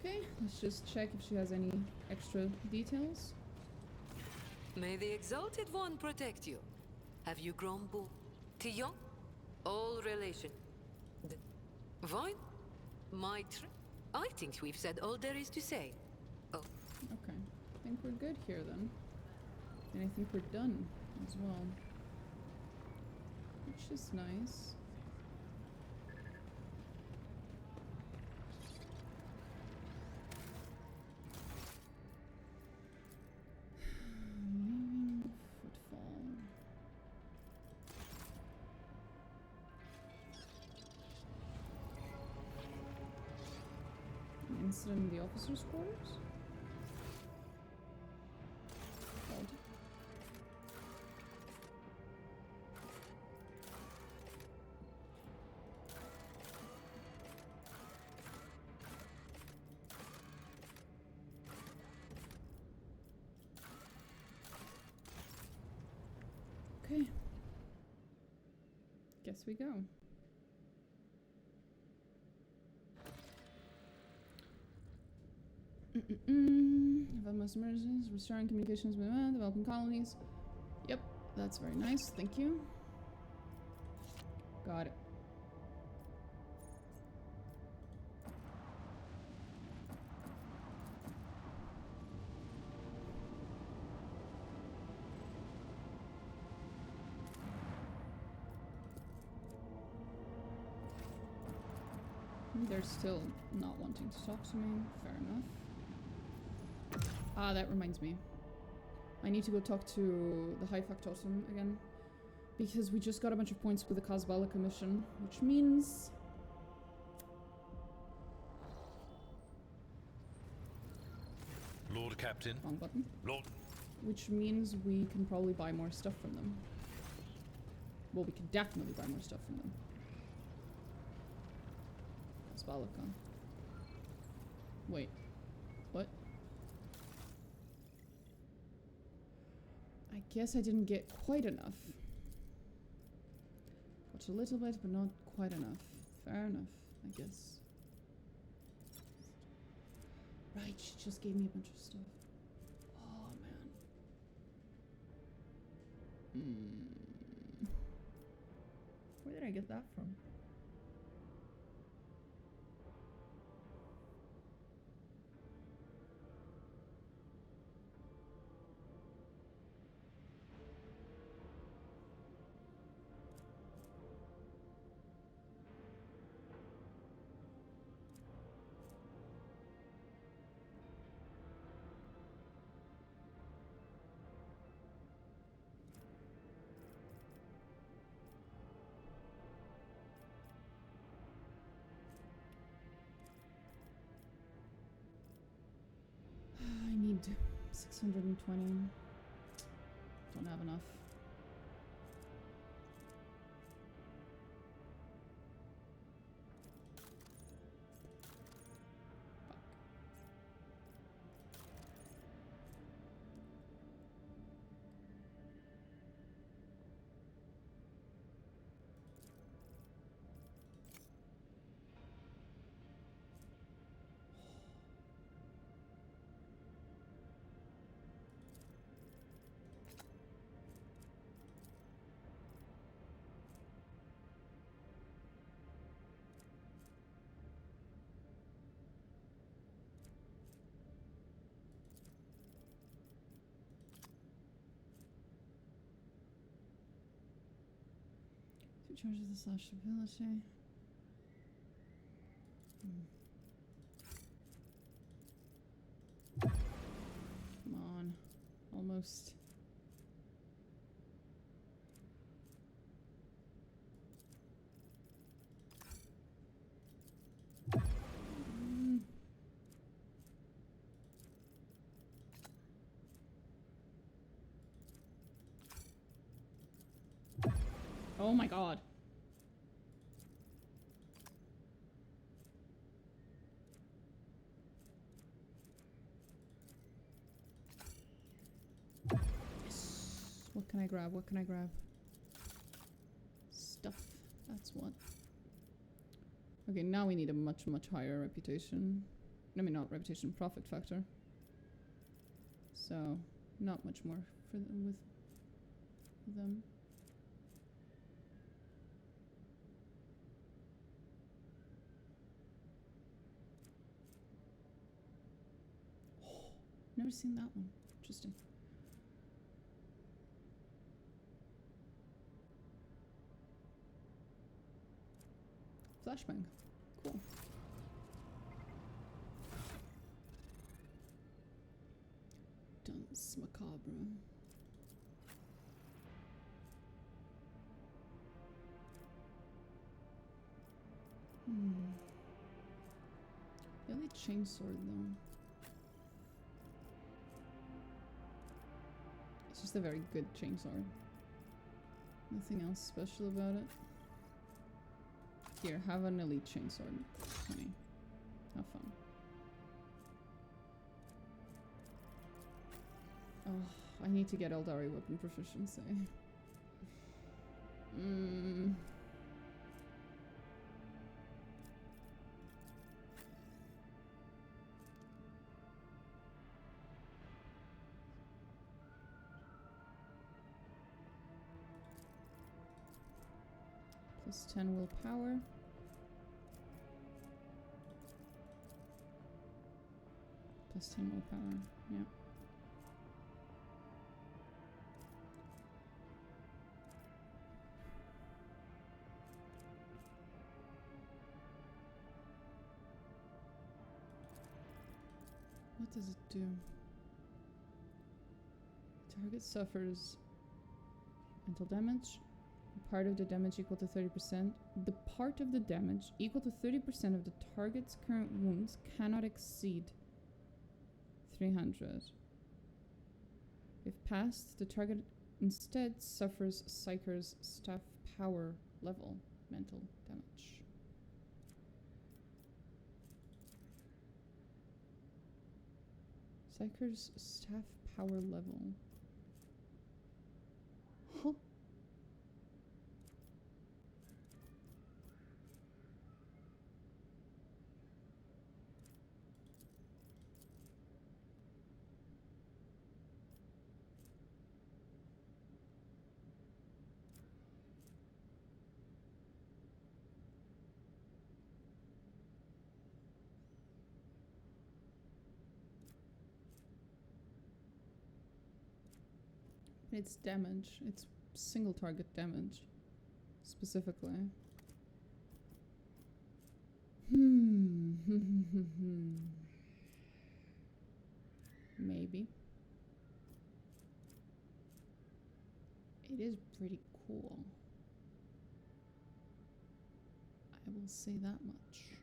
Okay, let's just check if she has any extra details. May the Exalted One protect you. Have you grown Tillon? All relation. Vine? I think we've said all there is to say. Oh. Okay, I think we're good here then. And I think we're done as well. Which is nice. Incident in the officers' quarters? Odd. Okay. Guess we go. Most emergencies, restoring communications with developing colonies. Yep, that's very nice. Thank you. Got it. They're still not wanting to talk to me. Fair enough. Ah, that reminds me. I need to go talk to the High Factotum again. Because we just got a bunch of points with the Kazbalika mission. Which means... Lord Captain. Wrong button. Lord. Which means we can probably buy more stuff from them. Well, we can definitely buy more stuff from them. Kazbalika. Wait. What? I guess I didn't get quite enough. Got a little bit, but not quite enough. Fair enough, I guess. Right, she just gave me a bunch of stuff. Oh, man. Where did I get that from? I need 620. Don't have enough. Two charges of the slash ability. Come on. Almost. Oh my god. Yes. What can I grab? What can I grab? Stuff. That's what. Okay, now we need a much higher reputation. I mean, not reputation, profit factor. So, not much more for with them. Never seen that one. Interesting. Flashbang. Cool. Dance macabre. The only chainsword though. It's just a very good chainsword. Nothing else special about it. Here, have an elite chainsword, honey. Have fun. Oh, I need to get Eldari weapon proficiency. Plus 10 willpower. Plus 10 willpower, yeah. What does it do? Target suffers mental damage. Part of the damage equal to 30%. The part of the damage equal to 30% of the target's current wounds cannot exceed 300. If passed, the target instead suffers Psyker's staff power level mental damage. Psyker's staff power level. Huh. It's damage. It's single target damage. Specifically. Maybe. It is pretty cool. I will say that much.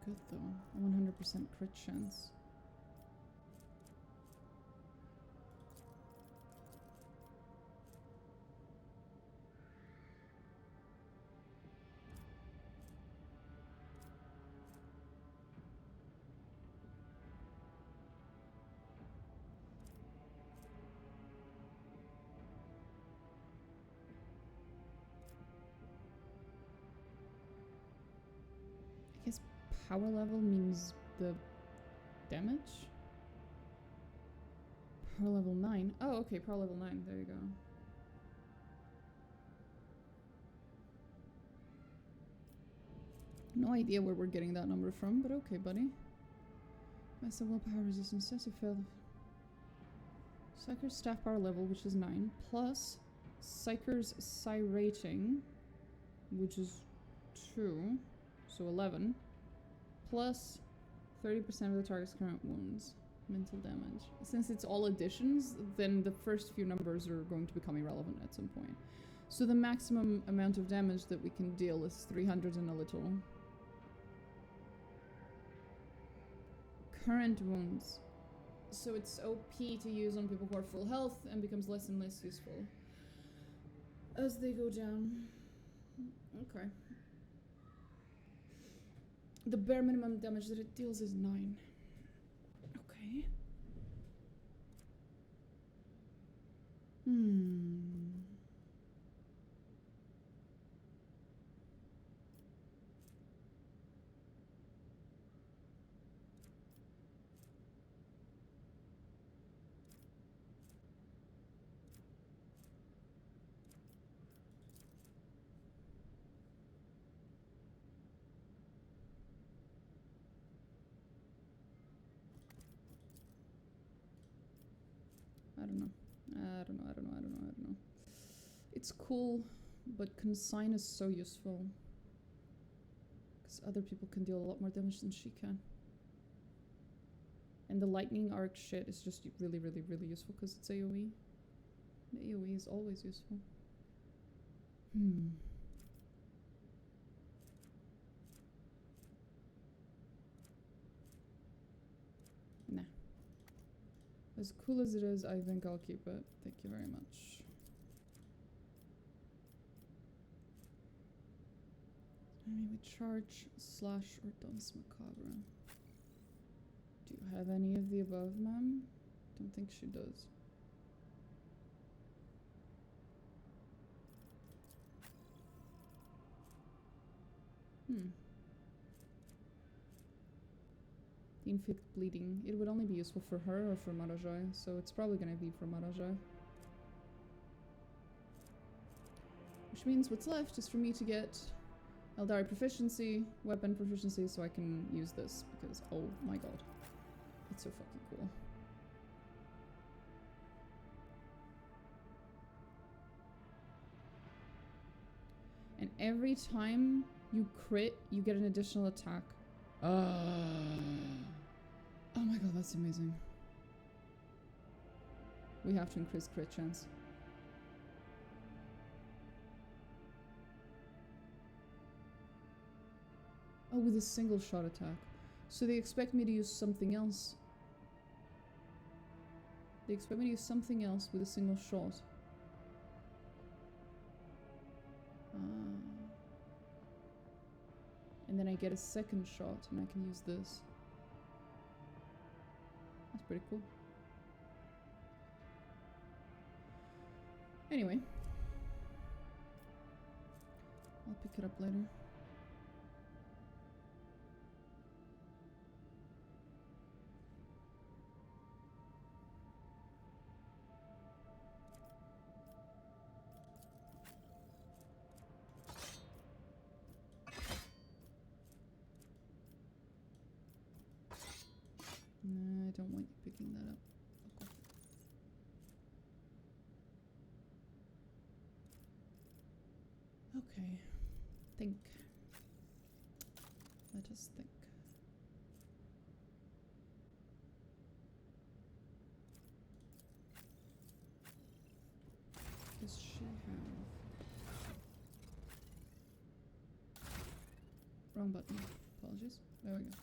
good though. A 100% crit chance. I guess power level means the damage? Power level 9. Oh, okay, power level 9. There you go. No idea where we're getting that number from, but okay, buddy. Master willpower resistance test to fail. Psyker's staff power level, which is 9, plus Psyker's psi rating, which is 2. So 11, plus 30% of the target's current wounds, mental damage. Since it's all additions, then the first few numbers are going to become irrelevant at some point. So the maximum amount of damage that we can deal is 300 and a little. Current wounds. So it's OP to use on people who are full health and becomes less and less useful as they go down. Okay. The bare minimum damage that it deals is 9. Okay. I don't know. It's cool, but Consign is so useful. Because other people can deal a lot more damage than she can. And the lightning arc shit is just really, really, really useful because it's AoE. And AoE is always useful. Nah. As cool as it is, I think I'll keep it. Thank you very much. Maybe charge, slash, or dance macabre. Do you have any of the above, ma'am? Don't think she does. The inflict bleeding. It would only be useful for her or for Marajai, so it's probably gonna be for Marajai. Which means what's left is for me to get Eldari proficiency, weapon proficiency, so I can use this, because oh my god. It's so fucking cool. And every time you crit, you get an additional attack. Oh my god, that's amazing. We have to increase crit chance. Oh, with a single shot attack. So they expect me to use something else. They expect me to use something else with a single shot. And then I get a second shot and I can use this. That's pretty cool. Anyway. I'll pick it up later. No, I don't want you picking that up. Okay. Think. Let us think. Does she have... Wrong button. Apologies. There we go.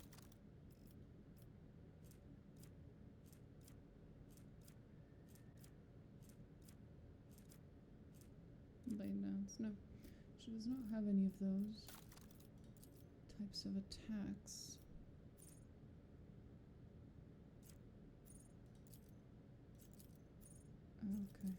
No, she does not have any of those types of attacks. Okay.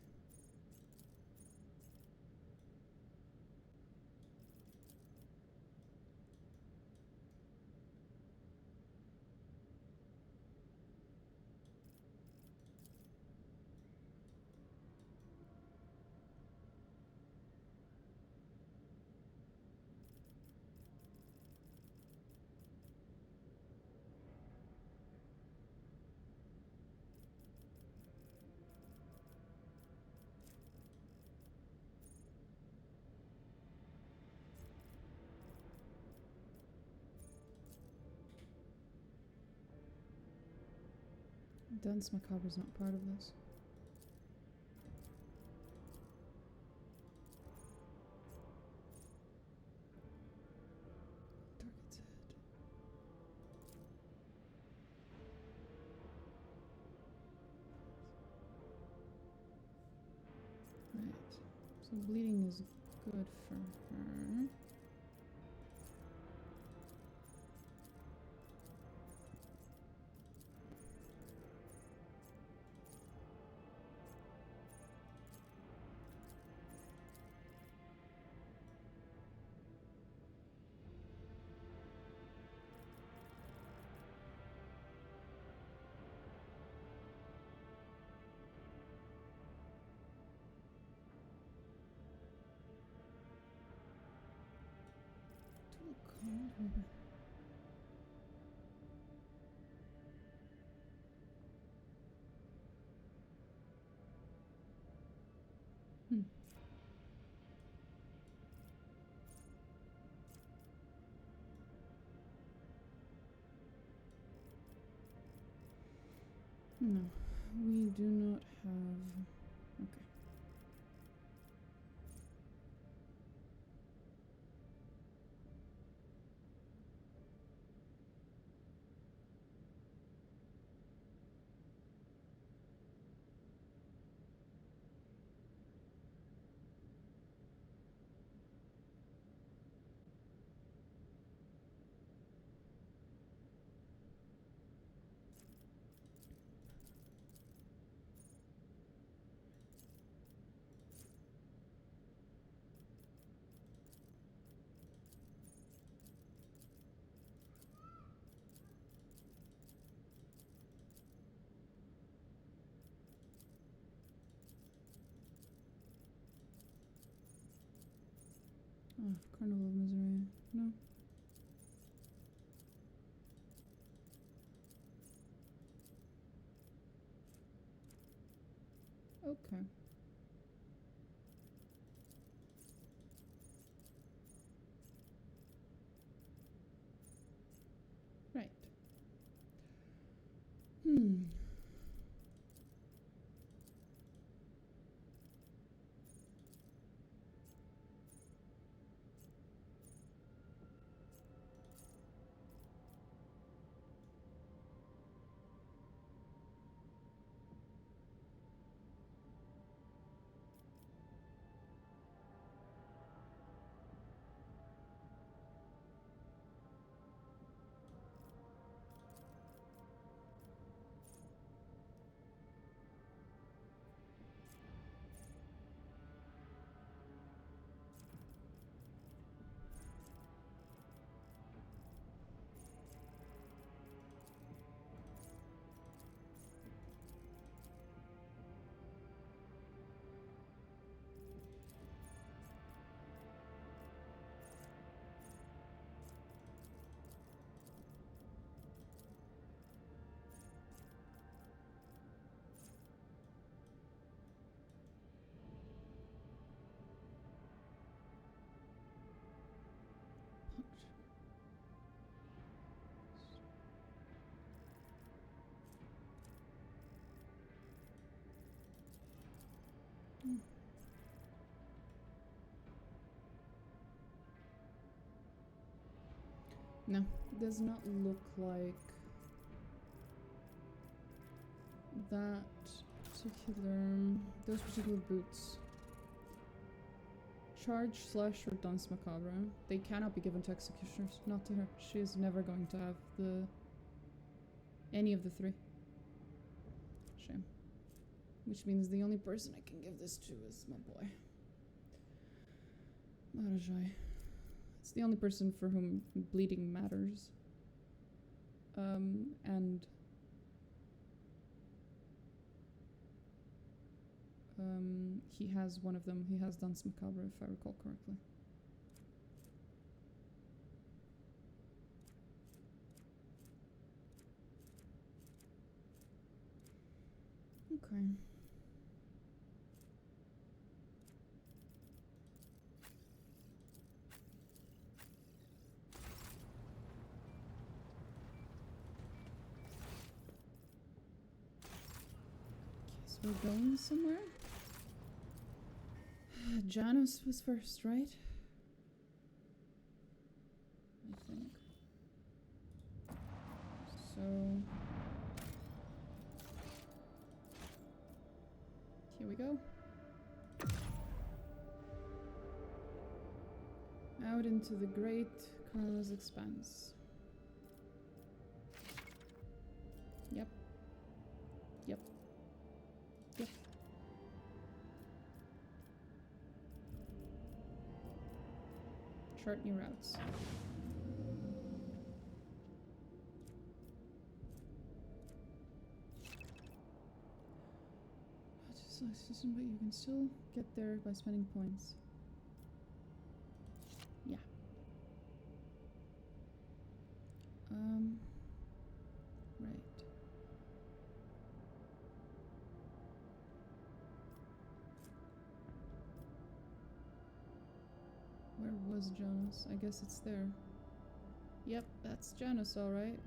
Dance Macabre is not part of this. Target's head. Right. So bleeding is good for her. Maybe. No, we do not have. Okay. Oh, Carnival of Misery. No. Okay. Right. No, does not look like that particular, those particular boots charge slash or Danse Macabre. They cannot be given to executioners. Not to her. She is never going to have the any of the three. Shame. Which means the only person I can give this to is my boy. Marajai. It's the only person for whom bleeding matters. And he has one of them. He has Danse Macabre, if I recall correctly. Okay. So we're going somewhere? Janus was first, right? I think. So... here we go. Out into the great Carla's expanse. Yep. Yep. Yep. Chart new routes. System, but you can still get there by spending points. Yeah. Right. Where was Janus? I guess it's there. Yep, that's Janus, alright.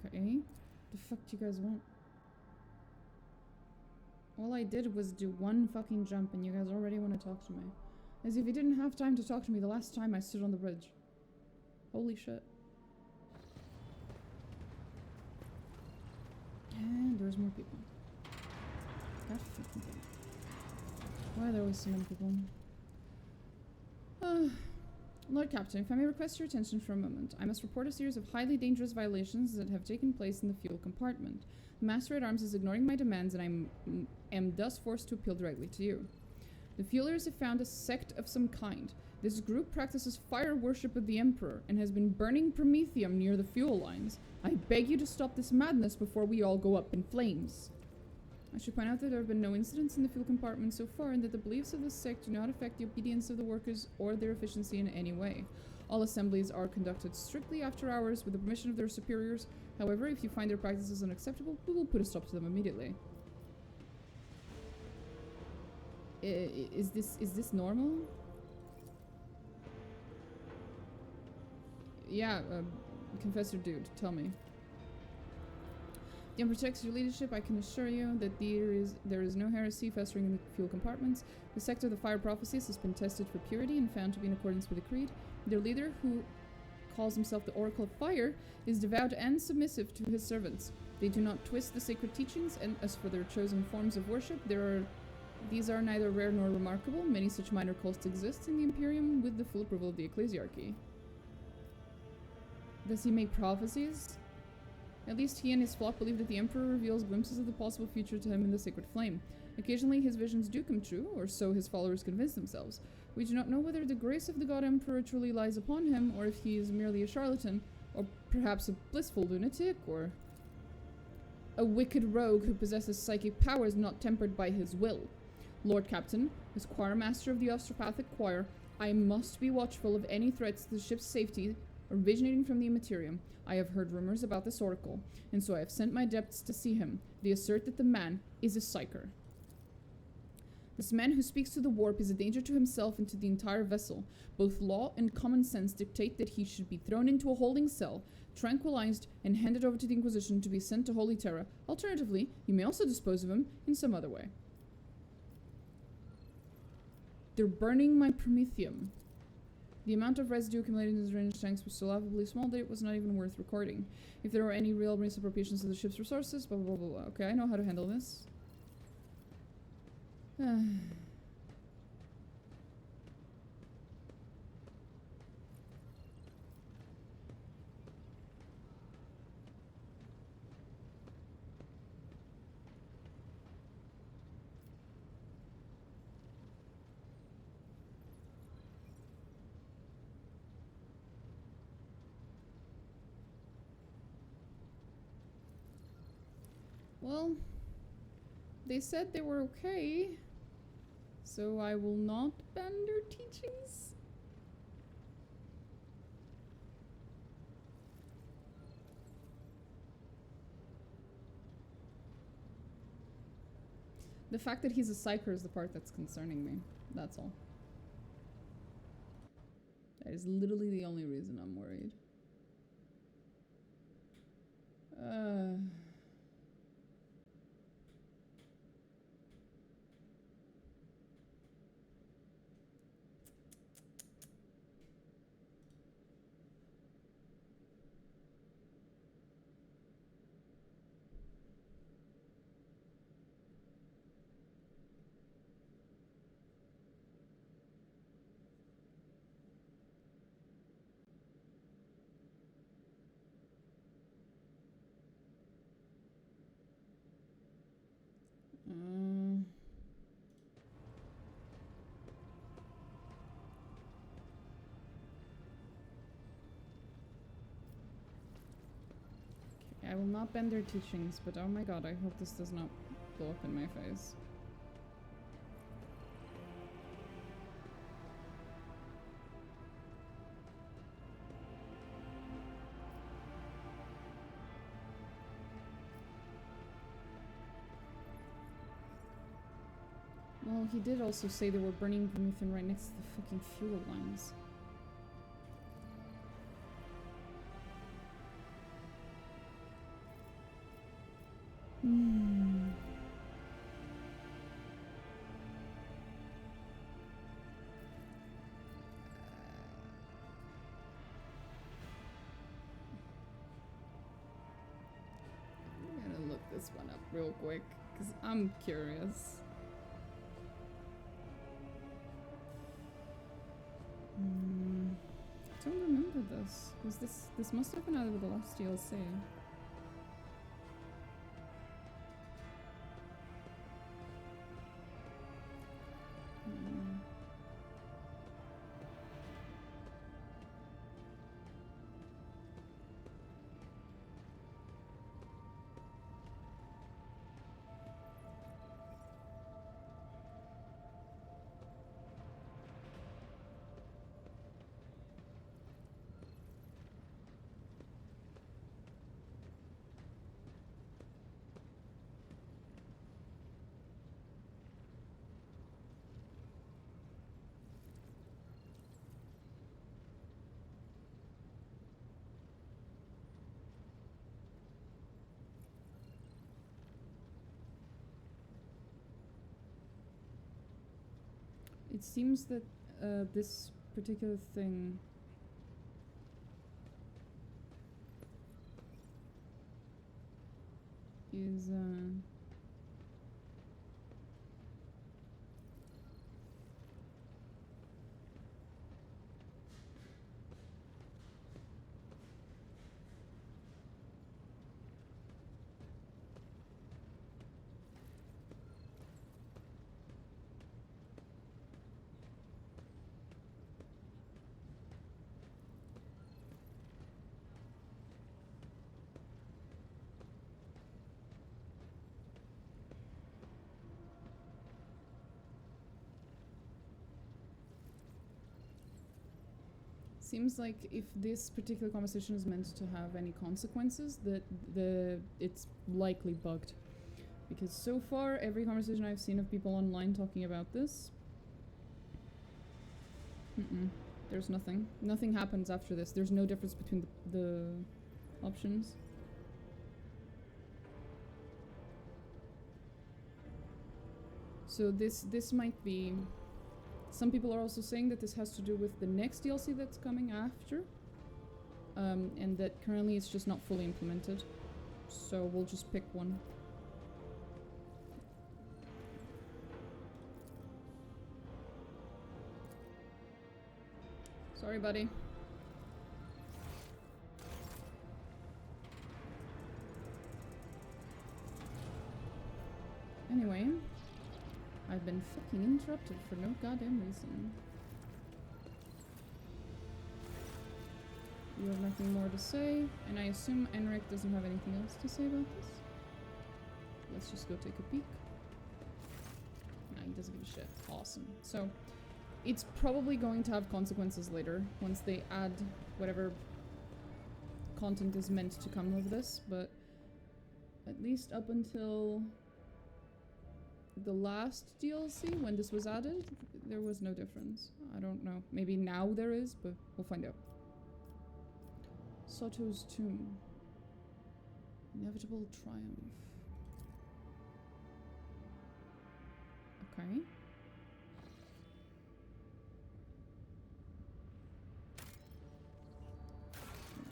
Okay. The fuck do you guys want? All I did was do one fucking jump and you guys already want to talk to me. As if you didn't have time to talk to me the last time I stood on the bridge. Holy shit. And there's more people. God fucking damn. Why are there always so many people? Lord Captain, if I may request your attention for a moment, I must report a series of highly dangerous violations that have taken place in the fuel compartment. The Master-at-Arms is ignoring my demands and I am thus forced to appeal directly to you. The fuelers have found a sect of some kind. This group practices fire worship of the Emperor and has been burning promethium near the fuel lines. I beg you to stop this madness before we all go up in flames. I should point out that there have been no incidents in the fuel compartment so far and that the beliefs of this sect do not affect the obedience of the workers or their efficiency in any way. All assemblies are conducted strictly after hours with the permission of their superiors. However, if you find their practices unacceptable, we will put a stop to them immediately. Is this normal? Yeah, Confessor Dude, tell me. The Emperor protects your leadership. I can assure you that there is no heresy festering in the fuel compartments. The sect of the Fire Prophecies has been tested for purity and found to be in accordance with the creed. Their leader, who calls himself the Oracle of Fire, is devout and submissive to his servants. They do not twist the sacred teachings, and as for their chosen forms of worship, these are neither rare nor remarkable. Many such minor cults exist in the Imperium with the full approval of the Ecclesiarchy. Does he make prophecies? At least he and his flock believe that the Emperor reveals glimpses of the possible future to him in the sacred flame. Occasionally his visions do come true, or so his followers convince themselves. We do not know whether the grace of the God Emperor truly lies upon him, or if he is merely a charlatan, or perhaps a blissful lunatic, or a wicked rogue who possesses psychic powers not tempered by his will. Lord Captain, as choir master of the Ostropathic Choir, I must be watchful of any threats to the ship's safety originating from the Immaterium. I have heard rumors about this oracle, and so I have sent my adepts to see him. They assert that the man is a psyker. This man who speaks to the warp is a danger to himself and to the entire vessel. Both law and common sense dictate that he should be thrown into a holding cell, tranquilized, and handed over to the Inquisition to be sent to Holy Terra. Alternatively, you may also dispose of him in some other way. They're burning my promethium. The amount of residue accumulated in the drainage tanks was so laughably small that it was not even worth recording. If there were any real misappropriations of the ship's resources, blah blah blah blah. Okay, I know how to handle this. Well, they said they were okay, so I will not bend their teachings. The fact that he's a psyker is the part that's concerning me. That's all. That is literally the only reason I'm worried. I will not bend their teachings, but oh my god, I hope this does not blow up in my face. Well, he did also say they were burning Promethean right next to the fucking fuel lines. I'm gonna look this one up real quick, because I'm curious. I don't remember this. Was this must have been out of the last DLC. It seems that this particular thing is seems like if this particular conversation is meant to have any consequences, that it's likely bugged. Because so far, every conversation I've seen of people online talking about this, there's nothing. Nothing happens after this. There's no difference between the options. So this might be Some people are also saying that this has to do with the next DLC that's coming after. And that currently it's just not fully implemented. So we'll just pick one. Sorry, buddy. Anyway, I've been fucking interrupted for no goddamn reason. You have nothing more to say, and I assume Enric doesn't have anything else to say about this. Let's just go take a peek. Nah, he doesn't give a shit. Awesome. So, it's probably going to have consequences later, once they add whatever content is meant to come of this, but at least up until the last DLC, when this was added, there was no difference. I don't know. Maybe now there is, but we'll find out. Soto's tomb. Inevitable triumph. Okay.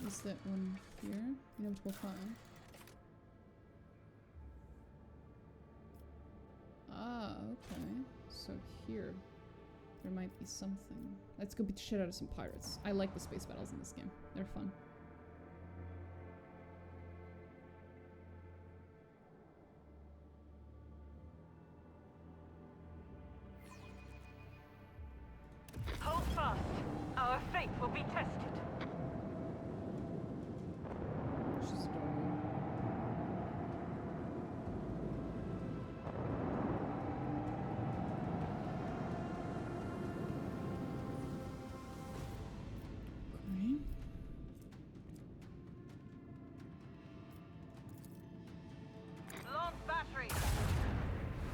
Is that one here? Inevitable triumph. Ah, okay. So here, there might be something. Let's go beat the shit out of some pirates. I like the space battles in this game. They're fun. Hold fast. Our faith will be tested. She's adorable. Okay. Launch battery.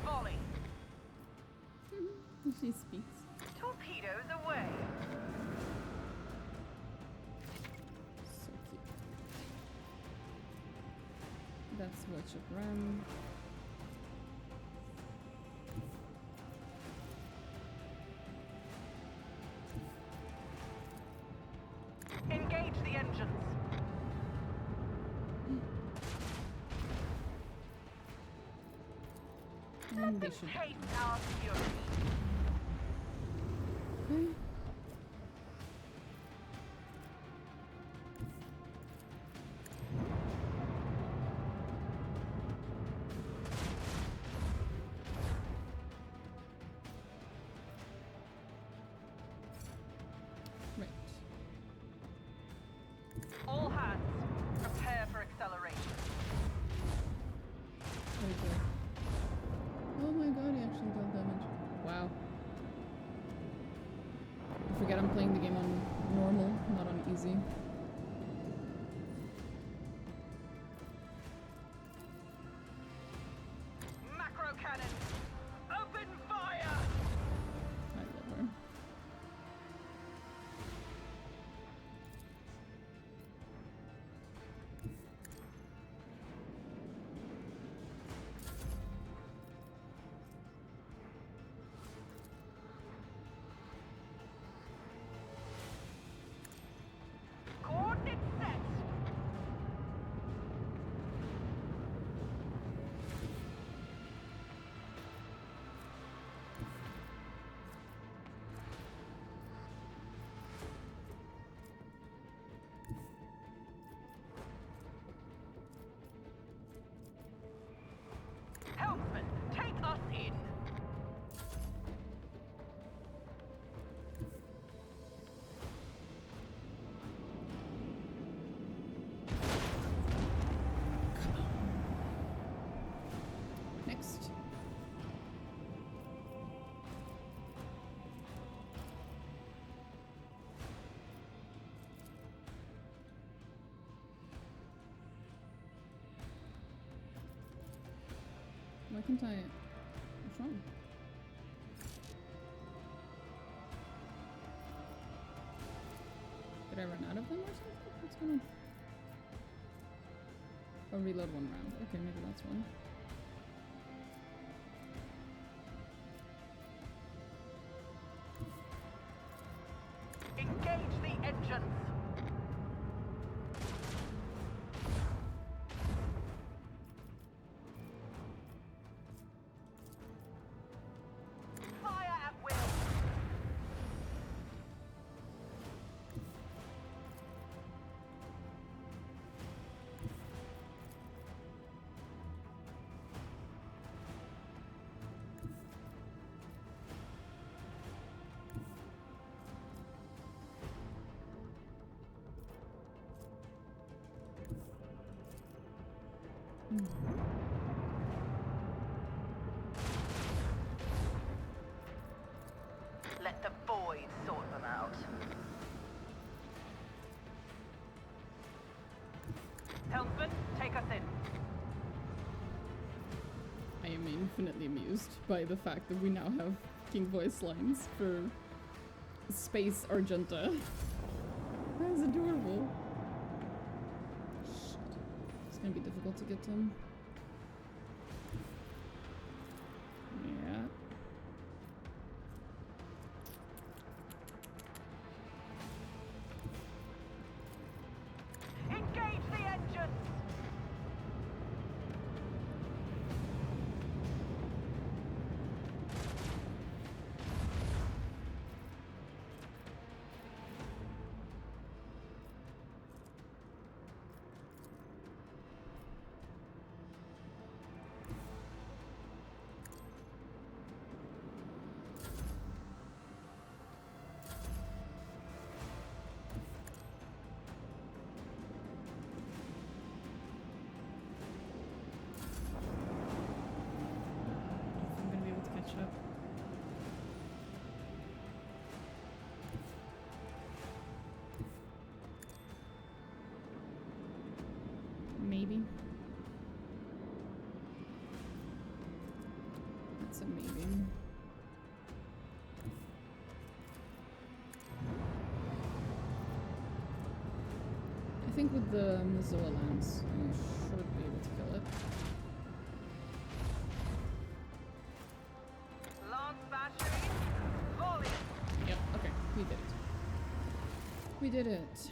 Volley. She speaks. Torpedoes away. So cute. That's what should run. Engage the engines. And they should. Hate our fury. Okay. Right. All hands, prepare for acceleration. Very good. Oh my god, he actually dealt damage. Wow. I forget I'm playing the game on normal, not on easy. Macro cannon. Open fire. I love her. Coordinates set. Helmsman, take us in. Next. Why can't I? What's wrong? Did I run out of them or something? What's going on? Oh, reload one round. Okay, maybe that's one. Let the boys sort them out. Helmsman, take us in. I am infinitely amused by the fact that we now have King voice lines for Space Argenta. That is adorable. Shit. It's gonna be difficult to get to him. Yeah. Engage the engines! I'm gonna be able to catch up. Maybe. That's a maybe. I think with the Missoula lance, I should be able to kill it. Lance batteries, volley! Yep, okay, we did it. We did it.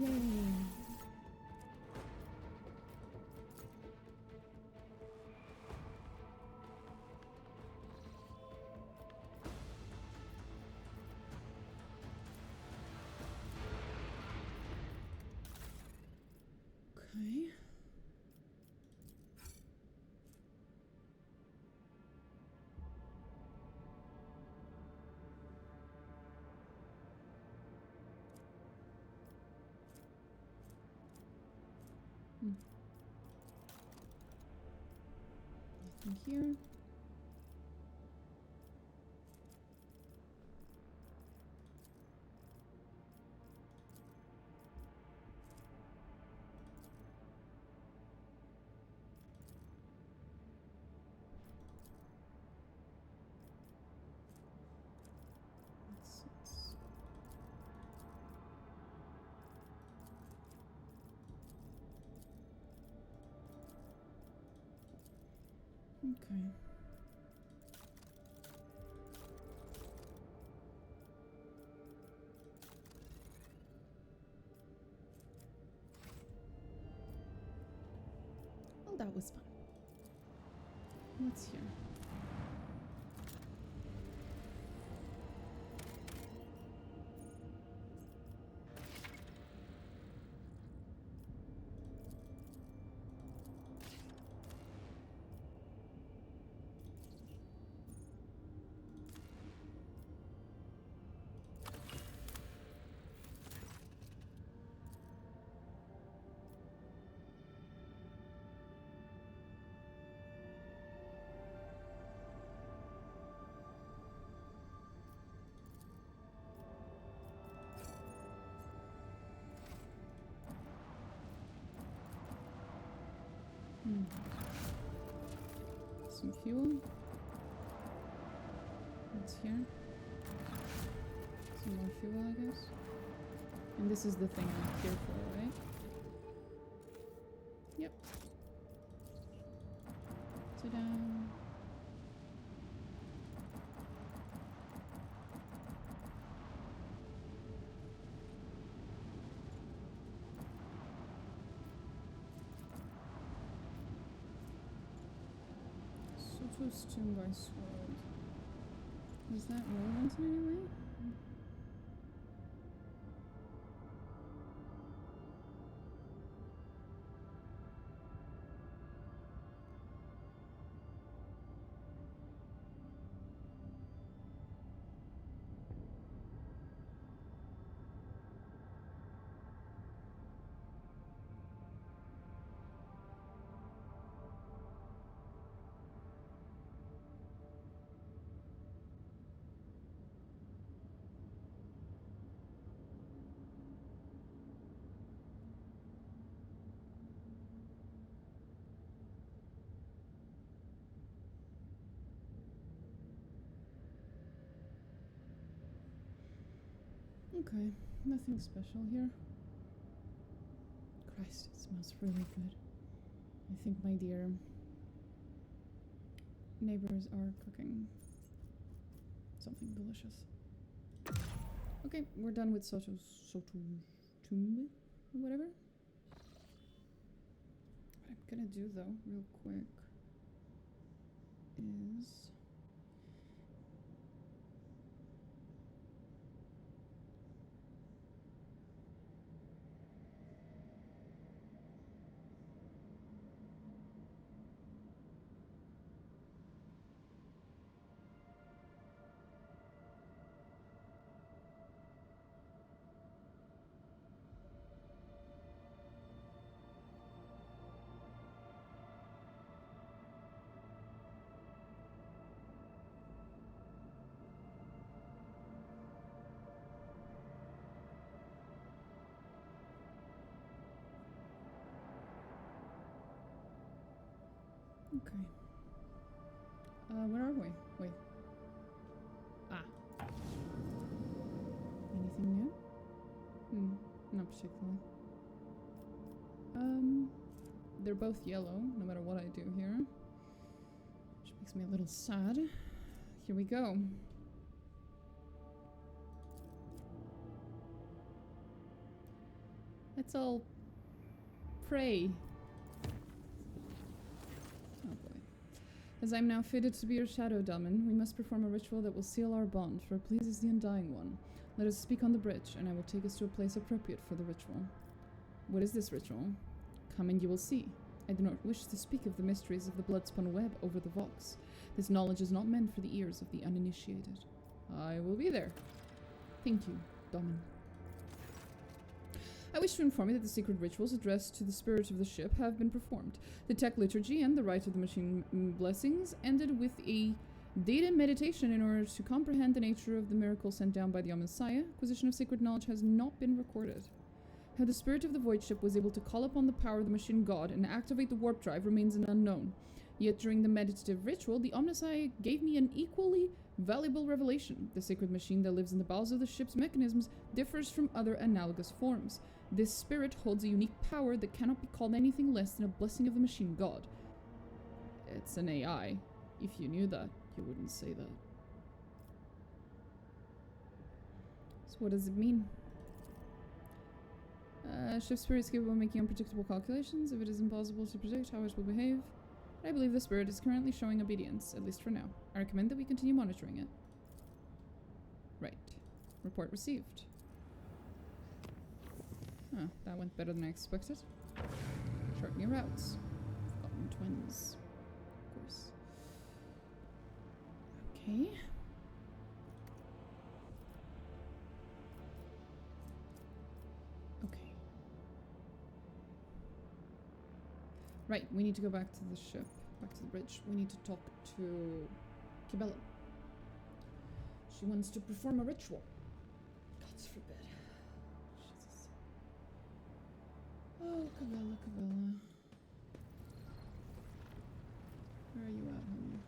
Yay. Okay. Nothing here. Let's- Okay. Well, that was fun. What's here? Some fuel. What's here? Some more fuel, I guess. And this is the thing I'm here for, right? Yep. Ta-da! Soto's tomb by sword. Is that relevant in any way? Okay, nothing special here. Christ, it smells really good. I think my dear neighbors are cooking something delicious. Okay, we're done with Sotumbe or whatever. What I'm gonna do though, real quick, is okay. Where are we? Wait. Ah. Anything new? Not particularly. They're both yellow, no matter what I do here. Which makes me a little sad. Here we go. Let's all pray. Oh boy. As I am now fitted to be your shadow, Daman, we must perform a ritual that will seal our bond, for it pleases the Undying One. Let us speak on the bridge, and I will take us to a place appropriate for the ritual. What is this ritual? Come and you will see. I do not wish to speak of the mysteries of the blood-spun web over the Vox. This knowledge is not meant for the ears of the uninitiated. I will be there. Thank you, Daman. I wish to inform you that the secret rituals addressed to the spirit of the ship have been performed. The tech liturgy and the rite of the machine blessings ended with a data meditation in order to comprehend the nature of the miracle sent down by the Messiah. Acquisition of secret knowledge has not been recorded. How the spirit of the void ship was able to call upon the power of the machine god and activate the warp drive remains an unknown. Yet during the meditative ritual, the Omnissiah gave me an equally valuable revelation. The sacred machine that lives in the bowels of the ship's mechanisms differs from other analogous forms. This spirit holds a unique power that cannot be called anything less than a blessing of the machine god. It's an AI. If you knew that, you wouldn't say that. So what does it mean? Ship spirit is capable of making unpredictable calculations. If it is impossible to predict how it will behave, I believe the spirit is currently showing obedience, at least for now. I recommend that we continue monitoring it. Right. Report received. Oh, that went better than I expected. Chart new routes. Forgotten twins. Of course. Okay. Okay. Right, we need to go back to the ship. Back to the bridge. We need to talk to Kiava. She wants to perform a ritual. Gods forbid. Jesus. Oh, Kiava. Where are you at, honey?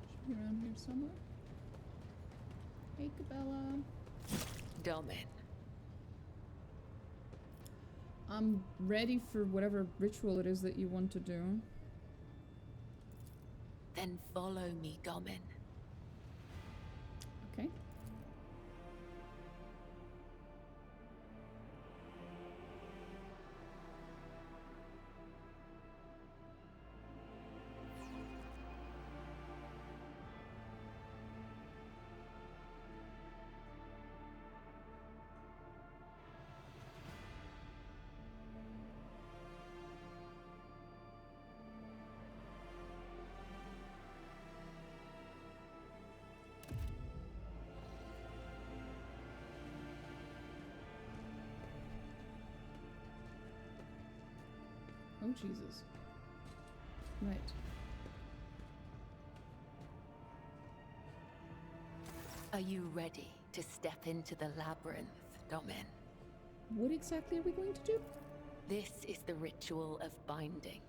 Should be around here somewhere. Hey, Kiava. Daman. I'm ready for whatever ritual it is that you want to do. Then follow me, Daman. Okay. Oh, Jesus. Right. Are you ready to step into the labyrinth, Daman? What exactly are we going to do? This is the ritual of binding.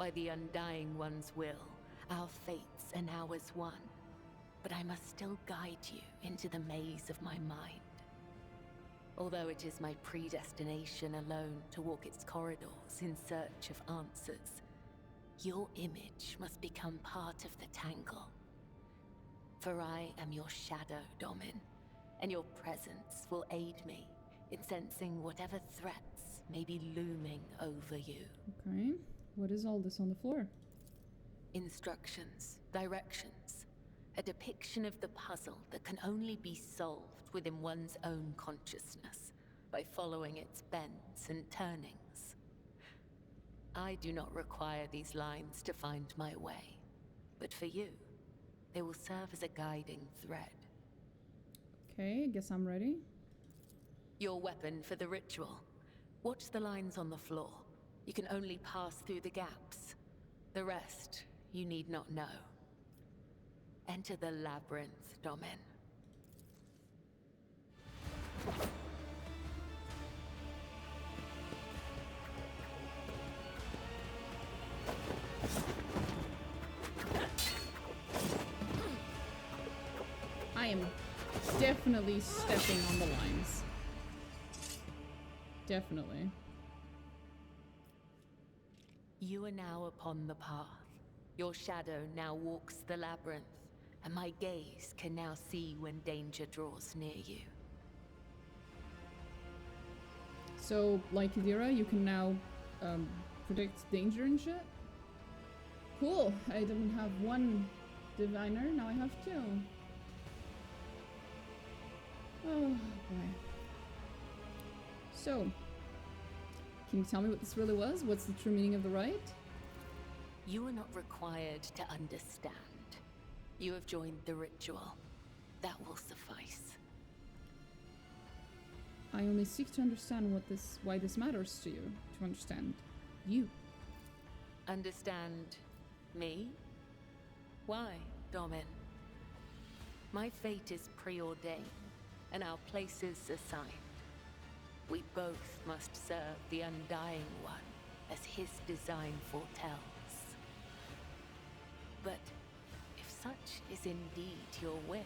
by the Undying One's will. Our fates are now as one. But I must still guide you into the maze of my mind. Although it is my predestination alone to walk its corridors in search of answers, your image must become part of the tangle. For I am your shadow, Domin, and your presence will aid me in sensing whatever threats may be looming over you. Okay. What is all this on the floor? Instructions, directions, a depiction of the puzzle that can only be solved within one's own consciousness by following its bends and turnings. I do not require these lines to find my way, but for you, they will serve as a guiding thread. Okay, I guess I'm ready. Your weapon for the ritual. Watch the lines on the floor. You can only pass through the gaps. The rest, you need not know. Enter the labyrinth, Domin. I am definitely stepping on the lines. Definitely. You are now upon the path. Your shadow now walks the labyrinth, and my gaze can now see when danger draws near you. So, like Idira, you can now predict danger and shit? Cool. I didn't have one diviner, now I have two. Oh boy. So, can you tell me what this really was? What's the true meaning of the rite? You are not required to understand. You have joined the ritual. That will suffice. I only seek to understand why this matters to you. To understand you. Understand me? Why, Domin? My fate is preordained, and our places assigned. We both must serve the Undying One, as his design foretells. But if such is indeed your wish,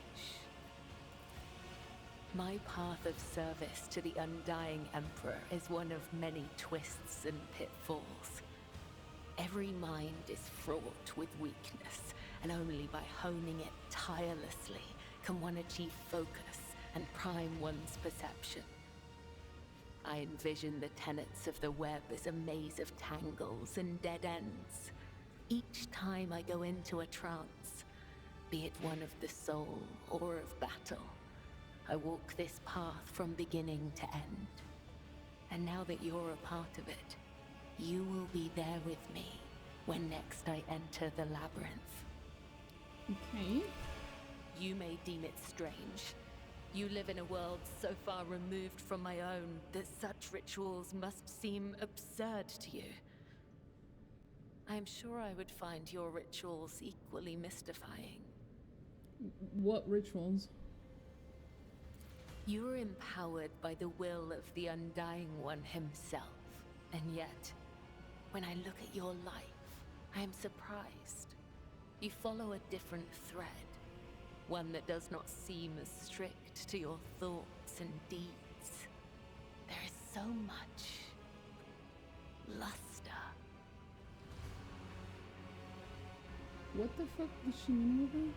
my path of service to the Undying Emperor is one of many twists and pitfalls. Every mind is fraught with weakness, and only by honing it tirelessly can one achieve focus and prime one's perception. I envision the tenets of the web as a maze of tangles and dead ends. Each time I go into a trance, be it one of the soul or of battle, I walk this path from beginning to end. And now that you're a part of it, you will be there with me when next I enter the labyrinth. Okay. You may deem it strange. You live in a world so far removed from my own that such rituals must seem absurd to you. I am sure I would find your rituals equally mystifying. What rituals? You are empowered by the will of the Undying One himself. And yet, when I look at your life, I am surprised. You follow a different thread. One that does not seem as strict to your thoughts and deeds. There is so much luster. What the fuck does she mean with that?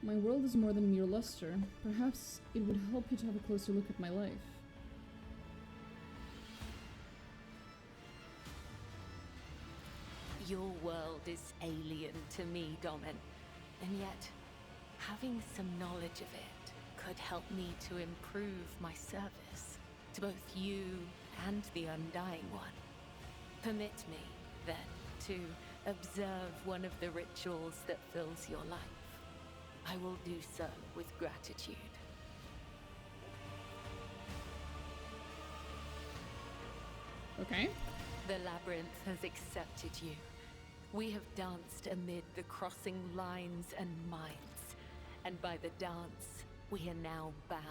My world is more than mere luster. Perhaps it would help you to have a closer look at my life. Your world is alien to me, Domin. And yet, having some knowledge of it could help me to improve my service to both you and the Undying One. Permit me, then, to observe one of the rituals that fills your life. I will do so with gratitude. Okay. The labyrinth has accepted you. We have danced amid the crossing lines and minds, And by the dance, we are now bound.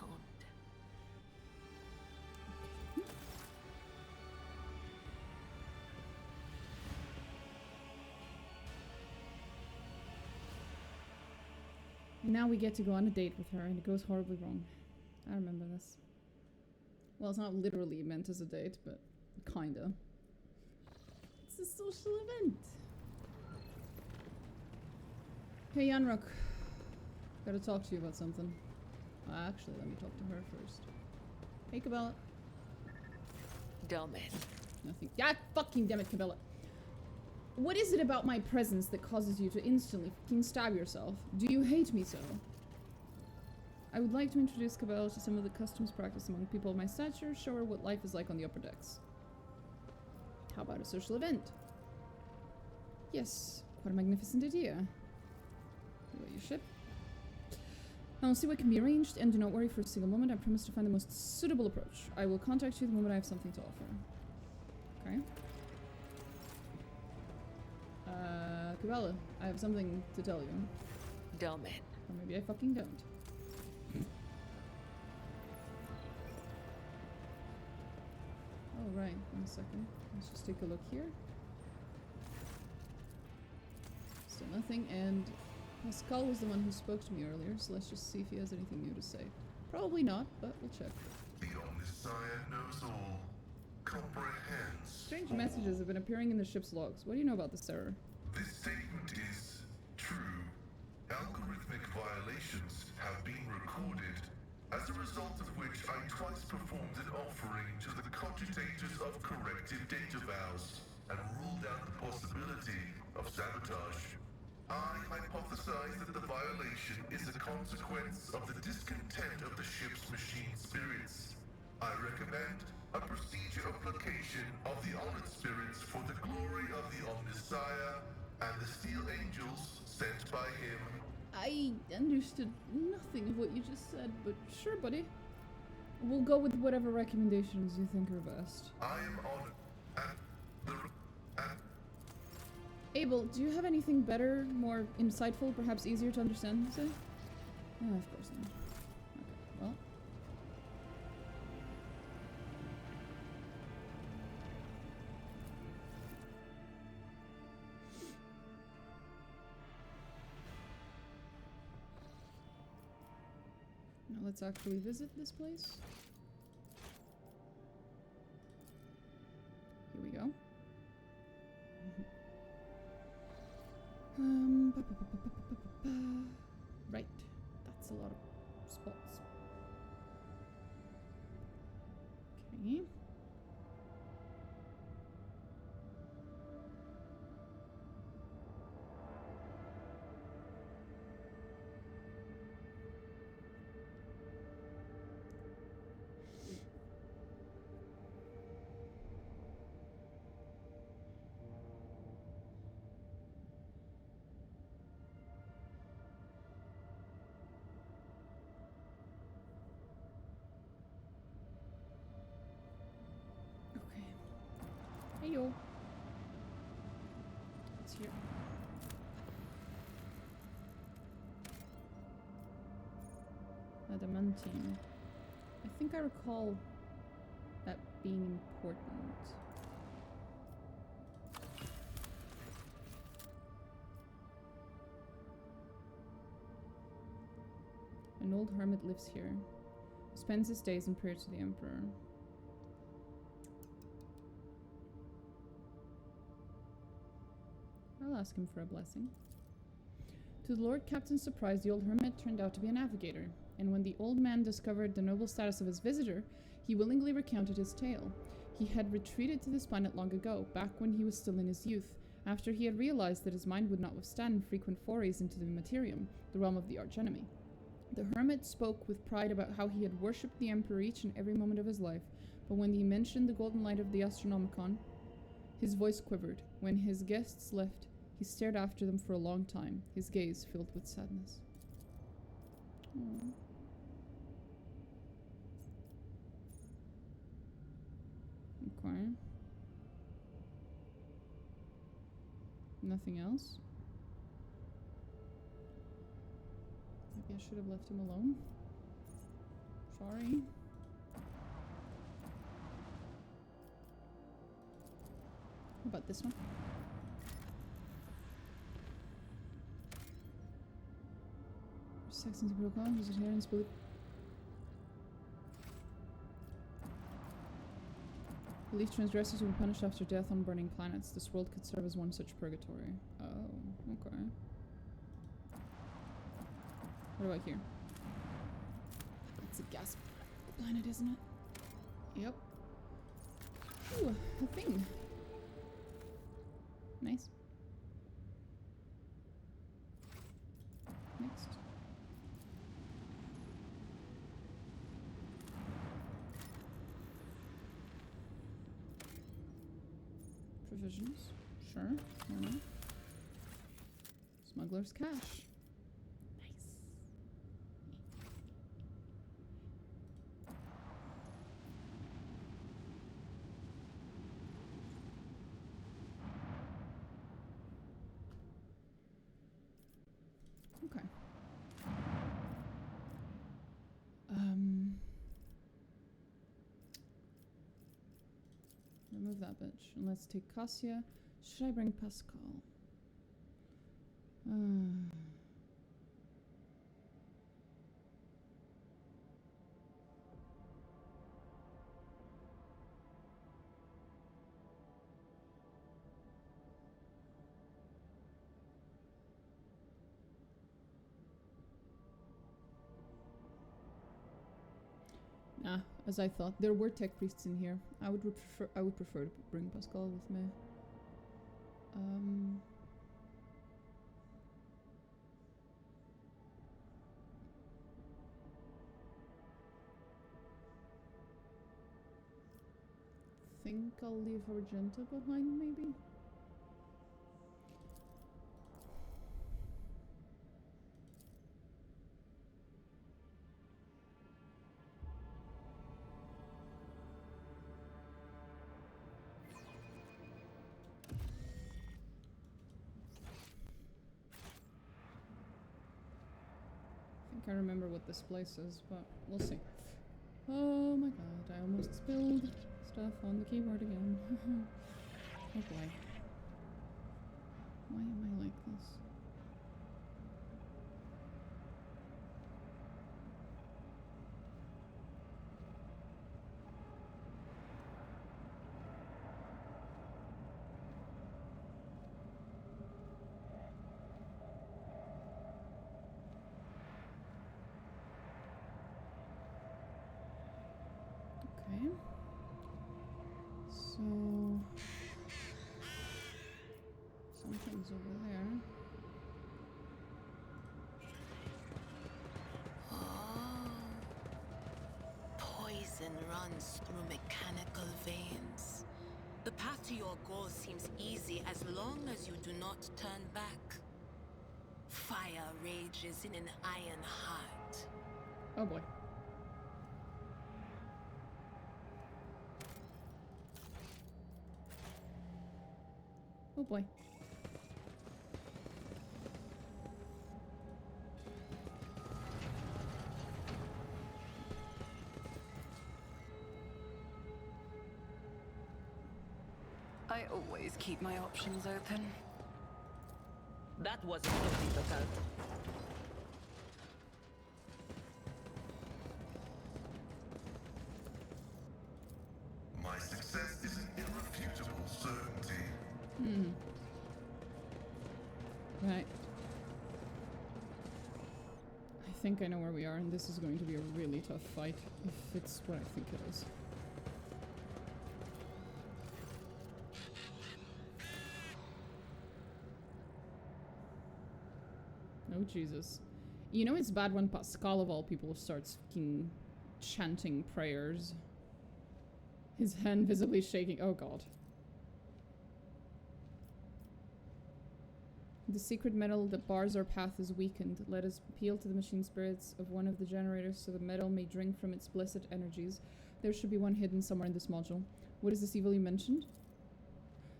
Now we get to go on a date with her, and it goes horribly wrong. I remember this. Well, it's not literally meant as a date, but kinda. It's a social event. Hey, Yanrock. Gotta talk to you about something. Actually, let me talk to her first. Hey, Cabela. Dumb it. Nothing. God fucking damn it, Cabela. What is it about my presence that causes you to instantly fucking stab yourself? Do you hate me so? I would like to introduce Cabela to some of the customs practiced among people of my stature, show her what life is like on the upper decks. How about a social event? Yes, quite a magnificent idea. What about your ship? I'll see what can be arranged, and do not worry for a single moment. I promise to find the most suitable approach. I will contact you the moment I have something to offer. Okay. Cabela, I have something to tell you. Dumb it. Or maybe I fucking don't. Alright, 1 second. Let's just take a look here. Still nothing, and Pascal was the one who spoke to me earlier, so let's just see if he has anything new to say. Probably not, but we'll check. The Omnissiah knows all, comprehends. Strange messages have been appearing in the ship's logs. What do you know about this error? This statement is true. Algorithmic violations have been recorded, as a result of which I twice performed an offering to the cogitators of corrective data vows and ruled out the possibility of sabotage. I hypothesize that the violation is a consequence of the discontent of the ship's machine spirits. I recommend a procedure of placation of the honored spirits for the glory of the Omnissiah and the steel angels sent by him. I understood nothing of what you just said, but sure, buddy. We'll go with whatever recommendations you think are best. I am honored. Abel, do you have anything better, more insightful, perhaps easier to understand to say? Oh, of course not. Okay, well. Now let's actually visit this place. Here we go. Right, that's a lot of spots. Okay. Hey yo. It's here. Adamantine. I think I recall that being important. An old hermit lives here. He spends his days in prayer to the Emperor. I'll ask him for a blessing. To the Lord Captain's surprise, the old hermit turned out to be a navigator, and when the old man discovered the noble status of his visitor, he willingly recounted his tale. He had retreated to this planet long ago, back when he was still in his youth, after he had realized that his mind would not withstand frequent forays into the Materium, the realm of the archenemy. The hermit spoke with pride about how he had worshipped the Emperor each and every moment of his life, but when he mentioned the golden light of the Astronomicon, his voice quivered. When his guests left, he stared after them for a long time, his gaze filled with sadness. Aww. Okay. Nothing else? Maybe I should have left him alone. Sorry. How about this one? Saxons protocol, vegetarians believe. Believe transgressors will be punished after death on burning planets. This world could serve as one such purgatory. Oh, okay. What about here? It's a gas planet, isn't it? Yep. Ooh, a thing. Nice. Next. Provisions. Sure. Why not? Smuggler's cash. Nice. Okay. Remove that bitch. And let's take Cassia. Should I bring Pascal? Nah, as I thought. There were tech priests in here. I would prefer to bring Pascal with me. Think I'll leave Argenta behind, maybe? I remember what this place is, but we'll see. Oh my god, I almost spilled stuff on the keyboard again. Oh boy. Why am I like this? Okay. So something's over there. Oh. Poison runs through mechanical veins. The path to your goal seems easy as long as you do not turn back. Fire rages in an iron heart. Oh boy. Oh boy. I always keep my options open. That wasn't so difficult. My success is an irrefutable certainty. Right. I think I know where we are, and this is going to be a really tough fight, if it's what I think it is. Oh, Jesus. You know it's bad when Pascal, of all people, starts fucking chanting prayers. His hand visibly shaking. Oh, God. The secret metal that bars our path is weakened. Let us appeal to the machine spirits of one of the generators so the metal may drink from its blessed energies. There should be one hidden somewhere in this module. What is this evil you mentioned?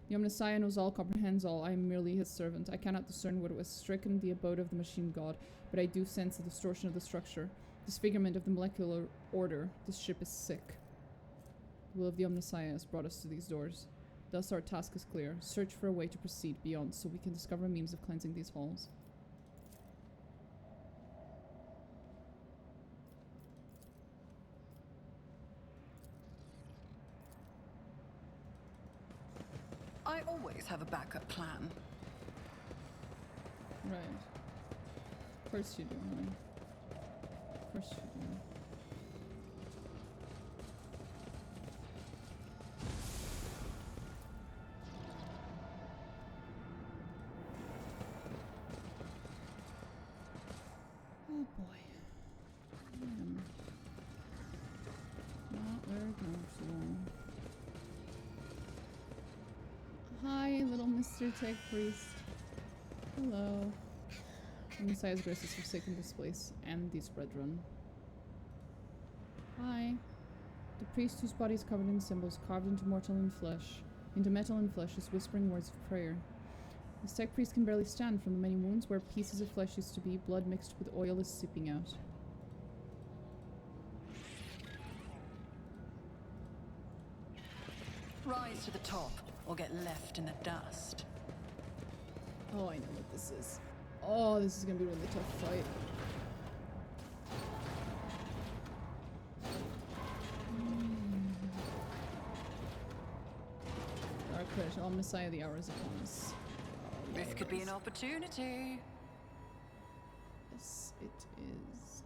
The Omnissiah knows all, comprehends all. I am merely his servant. I cannot discern what was stricken the abode of the machine god, but I do sense the distortion of the structure, disfigurement of the molecular order. This ship is sick. The will of the Omnissiah has brought us to these doors. Thus our task is clear. Search for a way to proceed beyond so we can discover a means of cleansing these halls. I always have a backup plan. Right. Of course you do, honey. Of course you do. Oh boy. Not very comfortable. Hi, little Mr. Tech Priest. Hello. The Messiah's grace has forsaken this place and these brethren. Hi. The priest whose body is covered in symbols carved into metal and flesh is whispering words of prayer. This tech priest can barely stand from the many wounds where pieces of flesh used to be. Blood mixed with oil is seeping out. Rise to the top, or get left in the dust. Oh, I know what this is. Oh, this is gonna be a really tough fight. Dark Crash, all Messiah, the hour is upon us. Oh, This could be an opportunity. Yes, it is.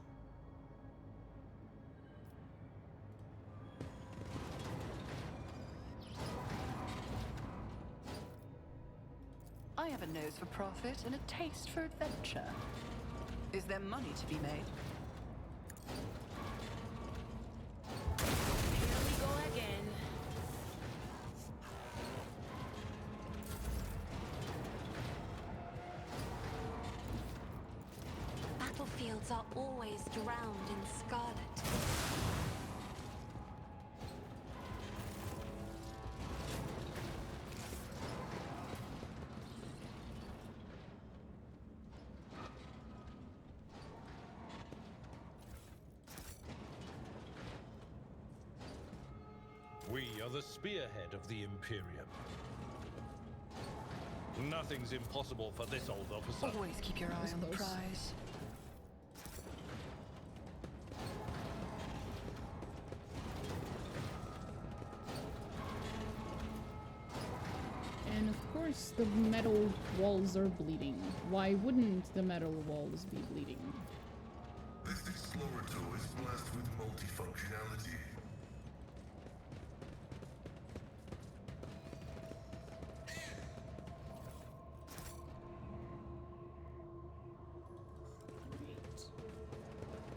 I have a nose for profit and a taste for adventure. Is there money to be made? Here we go again. Battlefields are always drowned in scarlet. We are the spearhead of the Imperium. Nothing's impossible for this old officer. Always keep your eye on the prize. And of course, the metal walls are bleeding. Why wouldn't the metal walls be bleeding? This explorator is blessed with multifunctionality.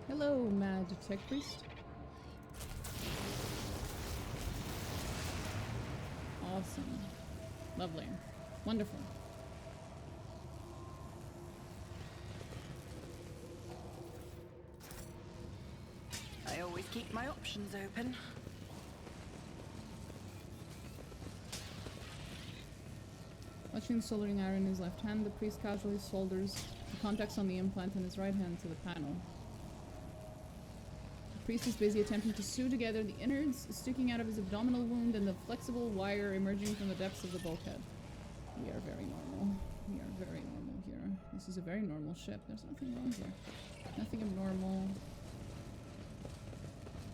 Hello, Mad Tech Priest. Awesome. Lovely. Wonderful. I always keep my options open. Watching the soldering iron in his left hand, the priest casually solders the contacts on the implant in his right hand to the panel. The priest is busy attempting to sew together the innards sticking out of his abdominal wound and the flexible wire emerging from the depths of the bulkhead. We are very normal. We are very normal here. This is a very normal ship. There's nothing wrong here. Nothing abnormal.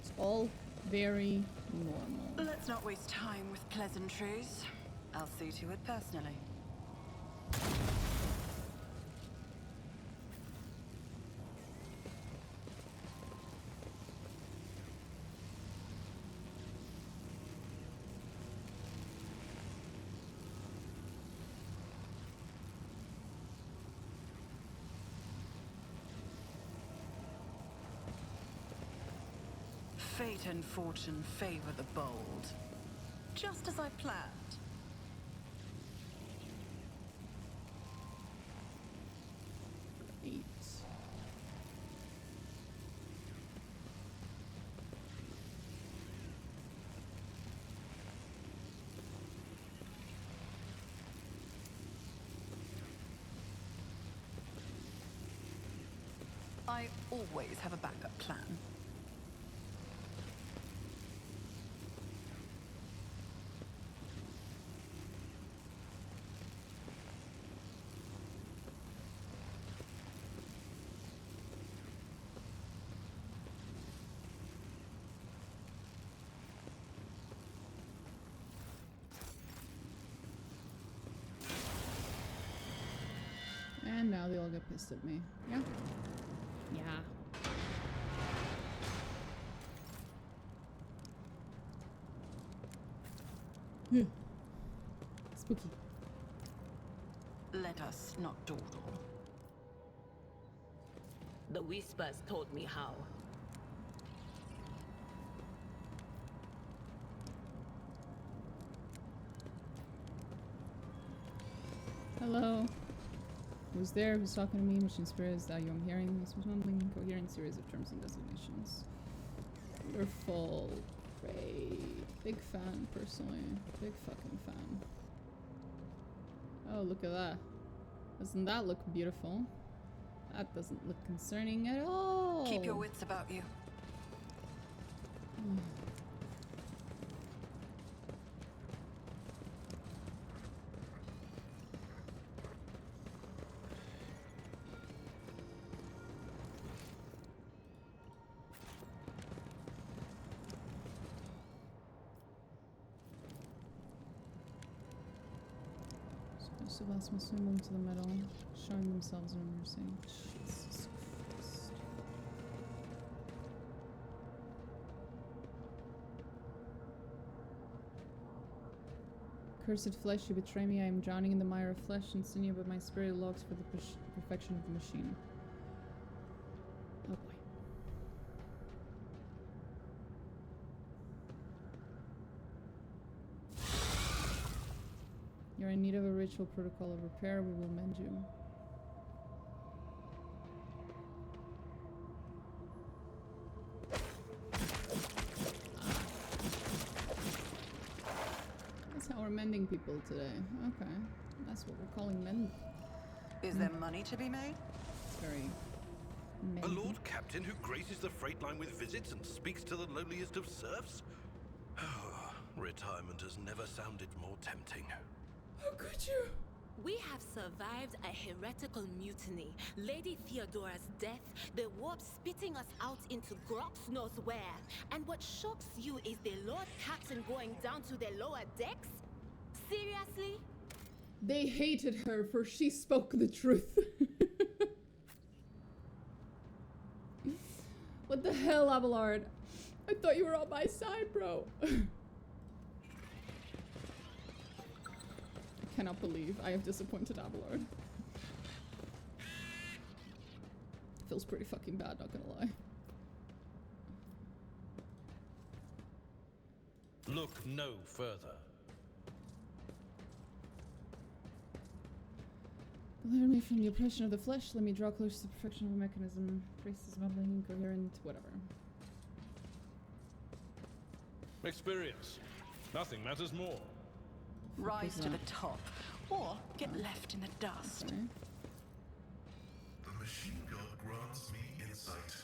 It's all very normal. Let's not waste time with pleasantries. I'll see to it personally. Fate and fortune favor the bold. Just as I planned. Great. I always have a backup plan. And now they all get pissed at me. Yeah? Yeah. Yeah. Spooky. Let us not dawdle. The whispers told me how. Hello. Who's there? Who's talking to me? Mission spirit is that you I'm hearing. This was one coherent series of terms and designations. Wonderful. Great. Big fan, personally. Big fucking fan. Oh, look at that. Doesn't that look beautiful? That doesn't look concerning at all. Keep your wits about you. Subas must swim into the metal, showing themselves in mercy. Jesus Christ. Cursed flesh, you betray me. I am drowning in the mire of flesh and sinew, but my spirit longs for the perfection of the machine. Oh boy. You're in need of a ritual protocol of repair. We will mend you. That's how we're mending people today. Okay. That's what we're calling mend. Is there money to be made? It's very A Lord Captain who graces the freight line with visits and speaks to the lowliest of serfs? Retirement has never sounded more tempting. How could you? We have survived a heretical mutiny, Lady Theodora's death, the warp spitting us out into Grox knows where. And what shocks you is the Lord Captain going down to the lower decks? Seriously? They hated her for she spoke the truth. What the hell, Abelard? I thought you were on my side, bro. I cannot believe I have disappointed Abelard. Feels pretty fucking bad, not gonna lie. Look no further. Deliver me from the oppression of the flesh. Let me draw close to the perfection of the mechanism. Traces mumbling, incoherent, whatever. Experience. Nothing matters more. Rise to the top, or get left in the dust. Okay. The machine god grants me insight.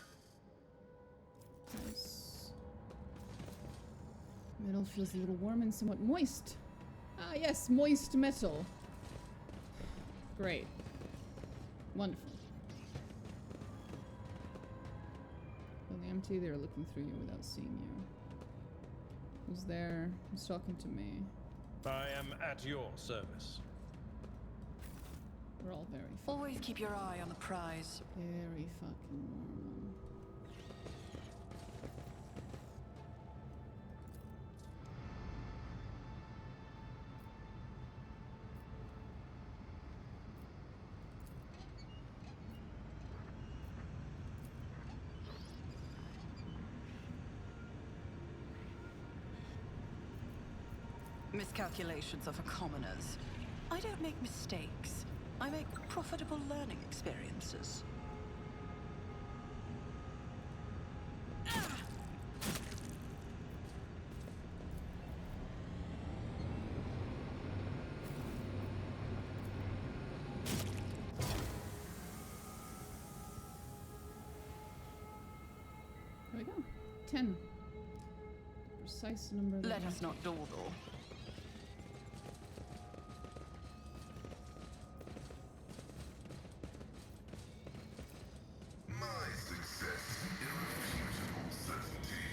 Nice. Metal feels a little warm and somewhat moist. Ah, yes, moist metal. Great. Wonderful. Really empty, they're looking through you without seeing you. Who's there? Who's talking to me? I am at your service. We're all very Always keep your eye on the prize. very fucking normal. Miscalculations are for commoners. I don't make mistakes. I make profitable learning experiences. 10. Precise number. Let us not dawdle. My success is an irrefutable certainty.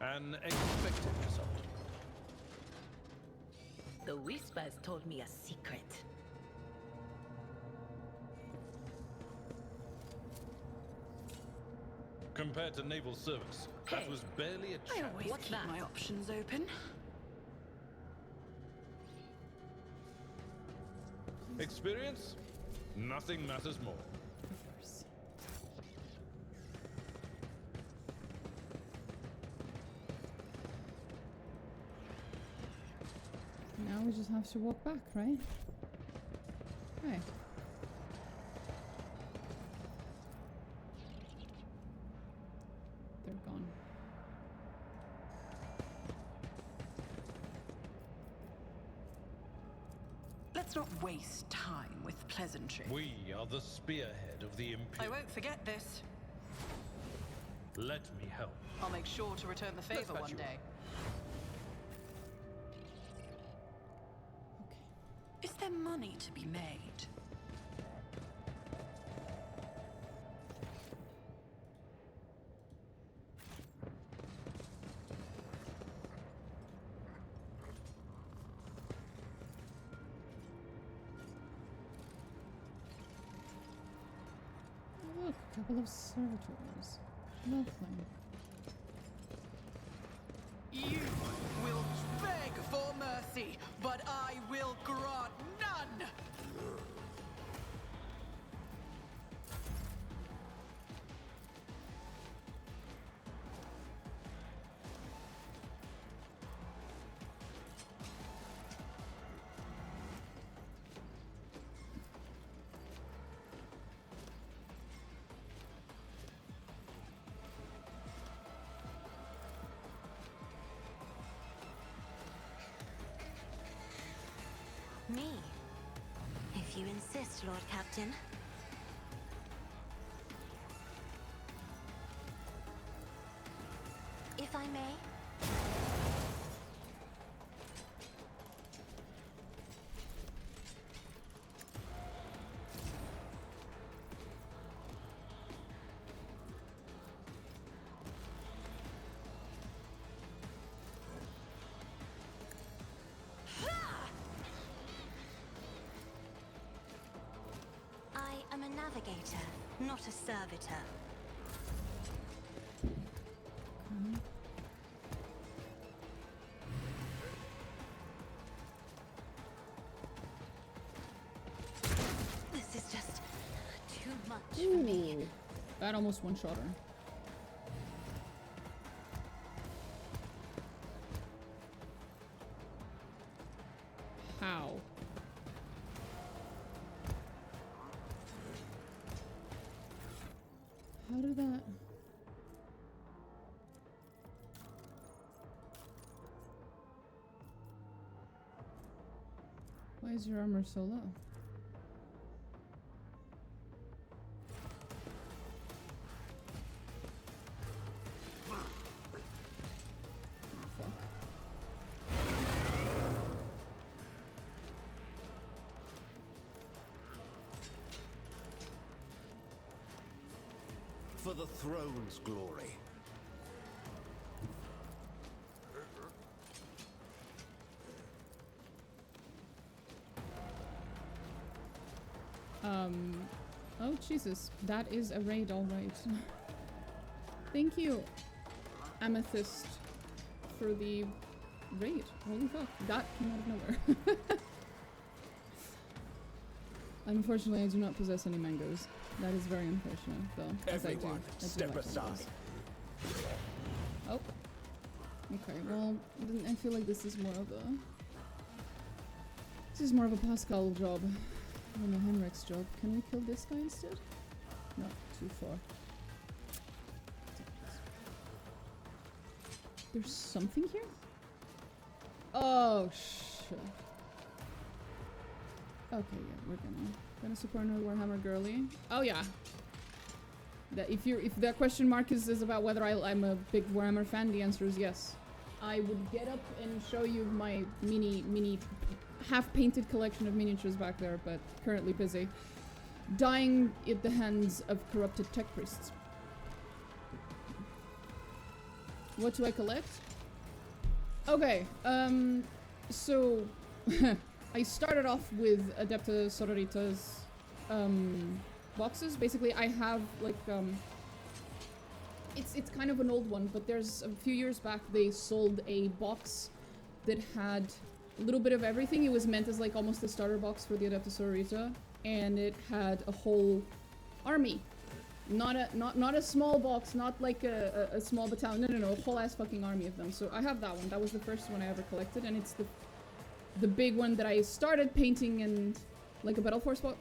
An expected result. The whispers told me a secret. Compared to naval service, that was barely a I chance. always keep my options open. Experience? Nothing matters more. Of course. Now we just have to walk back, right? Right. They're gone. Let's not waste time with pleasantry. We are the spearhead of the I Imperium. won't forget this. Let me help. I'll make sure to return the favor patch one you day. Okay. Is there money to be made? Oh, look, a couple of servitors. Lovely. You will beg for mercy, but I will grant none! Me? If you insist, Lord Captain. If I may? I am a navigator, not a servitor. This is just too much for me. Ooh, that almost one-shot her. How? How did that... Why is your armor so low? For the throne's glory. Oh Jesus, that is a raid, alright. Thank you, Amethyst, for the raid. Holy fuck, that came out of nowhere. Unfortunately, I do not possess any mangoes. That is very unfortunate, though. Everyone, step like aside. mangoes. Oh. Okay, well, then I feel like this is more of a This is more of a Pascal job than a Henrik's job. Can we kill this guy instead? No, too far. There's something here? Oh, shit. Okay, yeah, we're gonna support another Warhammer girly. Oh yeah. That if that question mark is about whether I'm a big Warhammer fan, the answer is yes. I would get up and show you my mini half-painted collection of miniatures back there, but currently busy. Dying at the hands of corrupted tech priests. What do I collect? Okay, so I started off with Adepta Sororita's boxes. Basically, I have like it's kind of an old one, but there's a few years back they sold a box that had a little bit of everything. It was meant as like almost a starter box for the Adepta Sororita, and it had a whole army. Not a small box, not like a small battalion. No, a whole ass fucking army of them. So I have that one. That was the first one I ever collected, and it's the big one that I started painting in like a Battle Force box.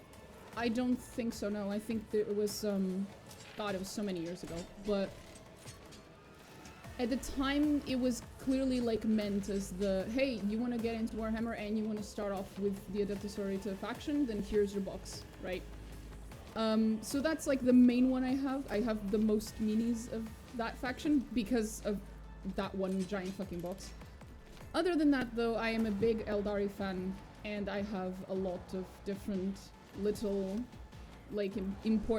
I don't think so. No, I think that it was God, it was so many years ago. But at the time, it was clearly like meant as the hey, you want to get into Warhammer and you want to start off with the Adepta Sororita faction, then here's your box, right? So that's like the main one I have. I have the most minis of that faction because of that one giant fucking box. Other than that though, I am a big Eldari fan and I have a lot of different little like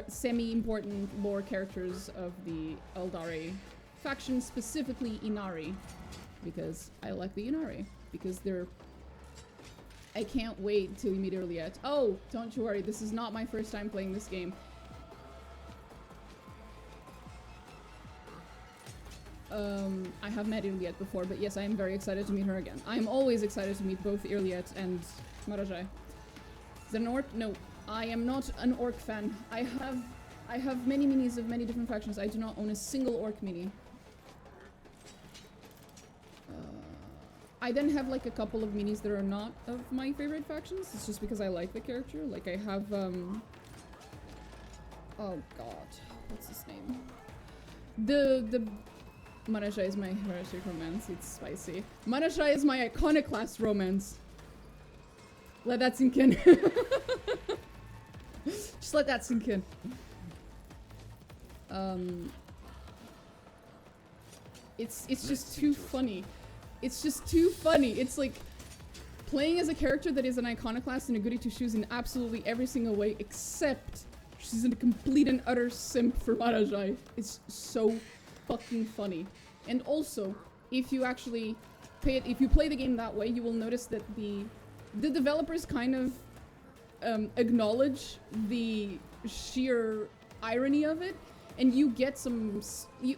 semi-important lore characters of the Eldari faction, specifically Inari, because I like the Inari, because they're I can't wait till you meet Earliet. Oh, don't you worry, this is not my first time playing this game. I have met Earliet before, but yes, I am very excited to meet her again. I am always excited to meet both Earliet and Marajai. Is that an orc? No, I am not an orc fan. I have many minis of many different factions. I do not own a single orc mini. I then have like a couple of minis that are not of my favorite factions. It's just because I like the character. Like I have oh god, what's his name? The Marajai is my heretic romance. It's spicy. Marajai is my iconoclast romance. Let that sink in. Just let that sink in. It's just too funny. It's just too funny. It's like playing as a character that is an iconoclast and a goody two shoes in absolutely every single way, except she's a complete and utter simp for Marajai. It's so fucking funny. And also, if you actually if you play the game that way, you will notice that the developers kind of acknowledge the sheer irony of it, and you get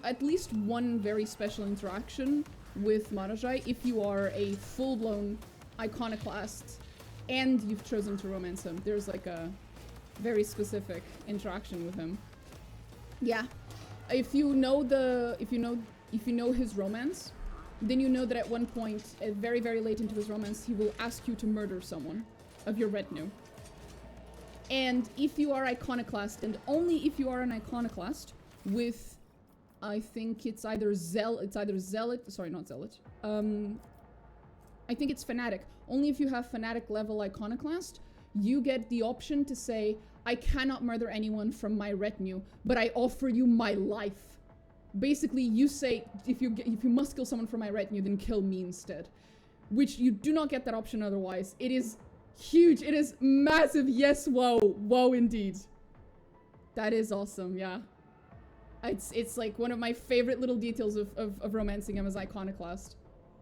at least one very special interaction with Marajai if you are a full-blown iconoclast and you've chosen to romance him. There's like a very specific interaction with him. Yeah, if you know his romance, then you know that at one point, very very late into his romance, he will ask you to murder someone of your retinue. And if you are iconoclast, and only if you are an iconoclast with, I think it's either zealot, sorry, not zealot. I think it's fanatic. Only if you have fanatic level iconoclast, you get the option to say, I cannot murder anyone from my retinue, but I offer you my life. Basically, you say, if you must kill someone from my retinue, then kill me instead. Which you do not get that option otherwise. It is huge. It is massive. Yes, whoa. Whoa, indeed. That is awesome, yeah. It's like one of my favorite little details of romancing him as iconoclast.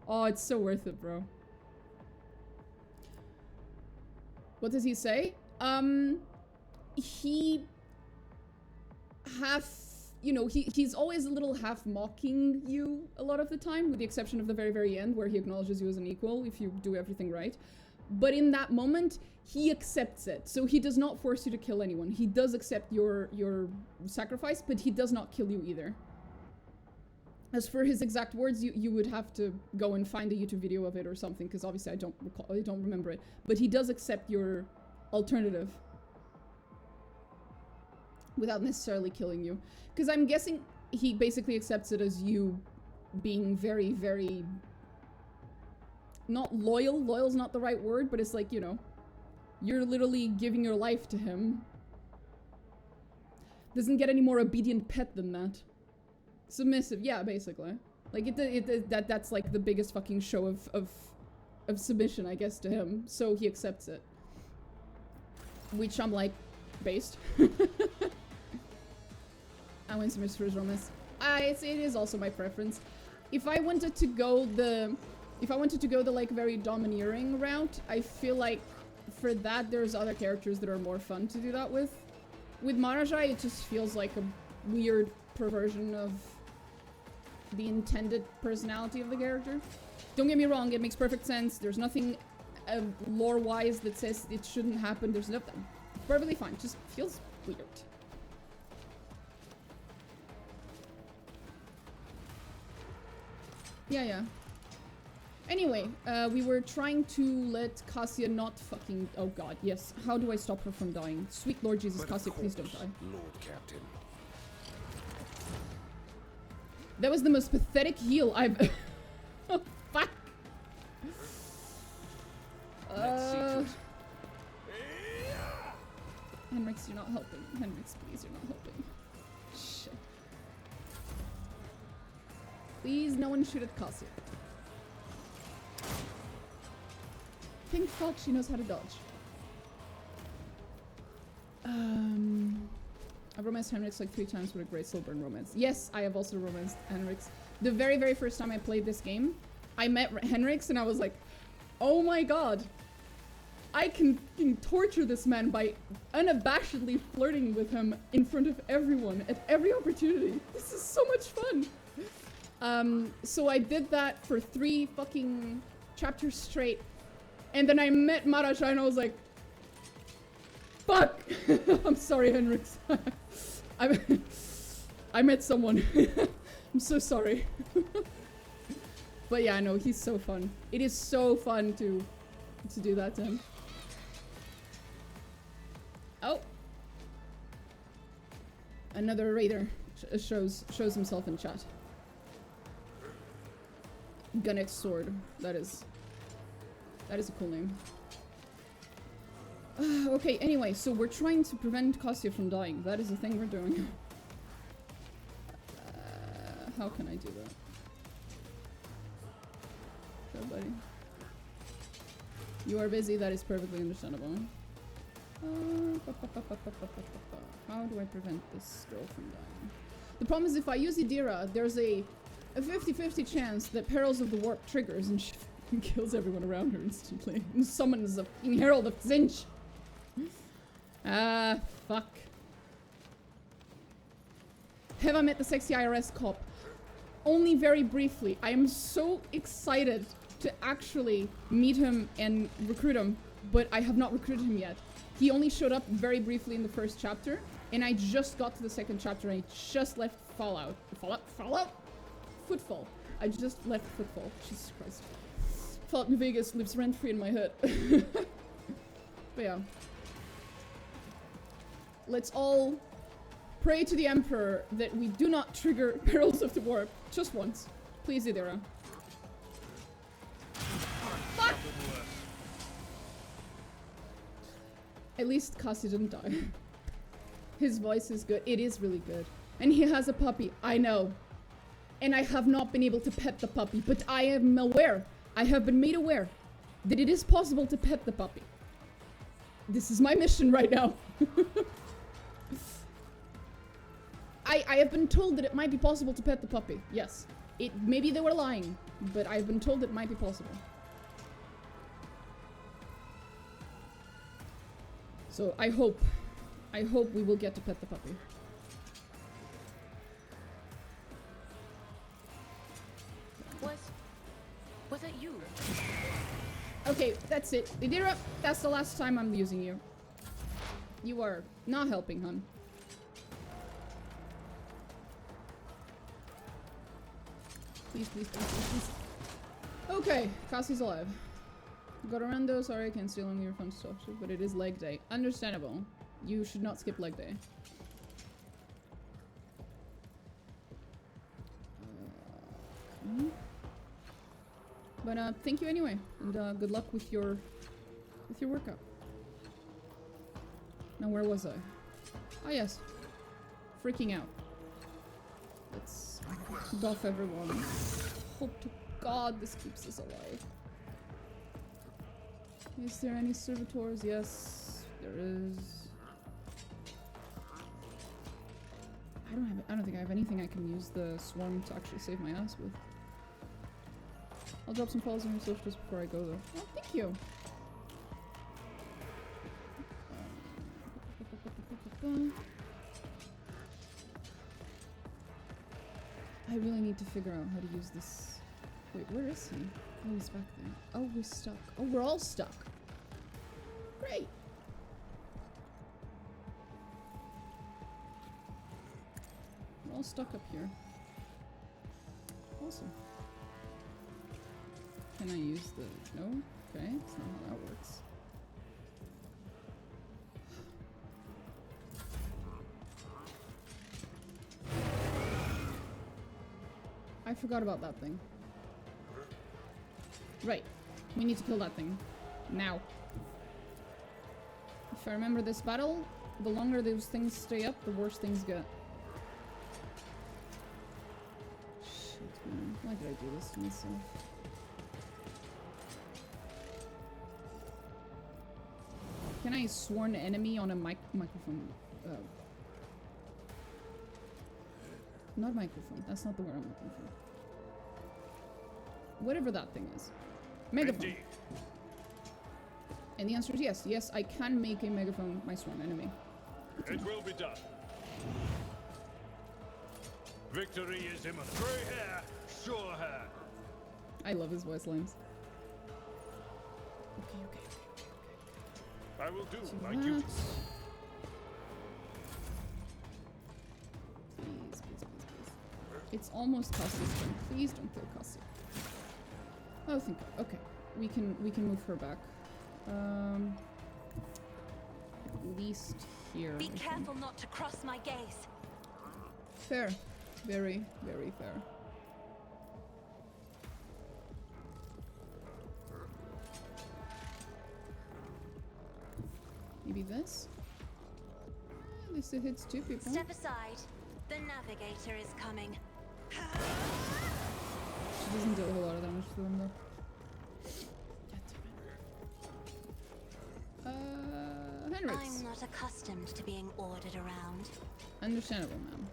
Oh, it's so worth it, bro. What does he say? He he's always a little half mocking you a lot of the time, with the exception of the very, very end where he acknowledges you as an equal if you do everything right. But in that moment, he accepts it. So he does not force you to kill anyone. He does accept your sacrifice, but he does not kill you either. As for his exact words, you would have to go and find a YouTube video of it or something, because obviously I don't remember it. But he does accept your alternative without necessarily killing you. Because I'm guessing he basically accepts it as you being very, very... not loyal. Loyal's not the right word, but it's like, you know, you're literally giving your life to him. Doesn't get any more obedient pet than that. Submissive, yeah, basically. Like, that's like the biggest fucking show of submission, I guess, to him. So he accepts it. Which I'm like, based. I went to Mr. Romance. It is also my preference. If I wanted to go the like very domineering route, I feel like for that there's other characters that are more fun to do that with. With Marajai, it just feels like a weird perversion of the intended personality of the character. Don't get me wrong, it makes perfect sense. There's nothing lore-wise that says it shouldn't happen. There's nothing. Perfectly fine. Just feels weird. Yeah. Anyway, we were trying to let Cassia not fucking... Oh god, yes. How do I stop her from dying? Sweet Lord Jesus, Cassia, please don't die. Lord Captain. That was the most pathetic heal I've... Oh, fuck! Henrix, you're not helping. Henrix, please, you're not helping. Shit. Please, no one shoot at Cassia. Thank fuck she knows how to dodge. I've romanced Henrix like 3 times with a great slow burn romance. Yes, I have also romanced Henrix. The very, very first time I played this game, I met Henrix and I was like, oh my god. I can torture this man by unabashedly flirting with him in front of everyone at every opportunity. This is so much fun. So I did that for 3 fucking chapters straight. And then I met Marajai and I was like, fuck! I'm sorry, Henrix. I met someone. I'm so sorry. But yeah, no, he's so fun. It is so fun to do that to him. Oh! Another raider shows himself in chat. Gunnex Sword. That is a cool name. Okay, anyway, so we're trying to prevent Cassia from dying. That is the thing we're doing. How can I do that? Sure, buddy. You are busy, that is perfectly understandable. How do I prevent this girl from dying? The problem is if I use Idira, there's a 50-50 chance that Perils of the Warp triggers and she kills everyone around her instantly. And summons a fucking Herald of Zinch. Fuck. Have I met the sexy IRS cop? Only very briefly. I am so excited to actually meet him and recruit him, but I have not recruited him yet. He only showed up very briefly in the first chapter, and I just got to the second chapter and I just left Fallout. Footfall. I just left Footfall. Jesus Christ. Fallout New Vegas lives rent-free in my head. But yeah. Let's all pray to the Emperor that we do not trigger Perils of the Warp. Just once. Please, Idira. Fuck! At least Cassia didn't die. His voice is good. It is really good. And he has a puppy. I know. And I have not been able to pet the puppy, but I am aware. I have been made aware that it is possible to pet the puppy. This is my mission right now. I have been told that it might be possible to pet the puppy. Yes. Maybe they were lying, but I've been told it might be possible. So I hope we will get to pet the puppy. Was it you? Okay, that's it. Idira, that's the last time I'm using you. You are not helping, hun. Please, please, please, please, please. Okay, Cassie's alive. Gororando, sorry I can't steal any of your fun stuff, but it is leg day. Understandable. You should not skip leg day. Okay. But thank you anyway, and good luck with your workout. Now where was I? Oh yes, freaking out. Let's buff everyone. Hope to God this keeps us alive. Is there any servitors? Yes, there is. I don't think I have anything I can use the swarm to actually save my ass with. I'll drop some follows on yourself just before I go though. Oh, thank you. I really need to figure out how to use this. Wait, where is he? Oh, he's back there. Oh, we're stuck. Oh, we're all stuck. Great. We're all stuck up here. Awesome. Can I use the... No? Okay, that's not how that works. I forgot about that thing. Right. We need to kill that thing. Now. If I remember this battle, the longer those things stay up, the worse things get. Shit, man. Why did I do this to myself? Can I sworn enemy on a microphone? Not microphone. That's not the word I'm looking for. Whatever that thing is. Megaphone. Indeed. And the answer is yes. Yes, I can make a megaphone my sworn enemy. It will be done. Victory is imminent. Grey hair, sure hair. I love his voice lines. Okay. I will do So my duty. Please. It's almost Cassie's turn. Please don't kill Cassie. Oh, thank God. Okay. We can move her back. At least here. Be careful not to cross my gaze. Fair. Very, very fair. Maybe this? At least it hits two people. Step aside. The navigator is coming. She doesn't do a whole lot of damage to them though. Henrix. I'm not accustomed to being ordered around. Understandable, ma'am.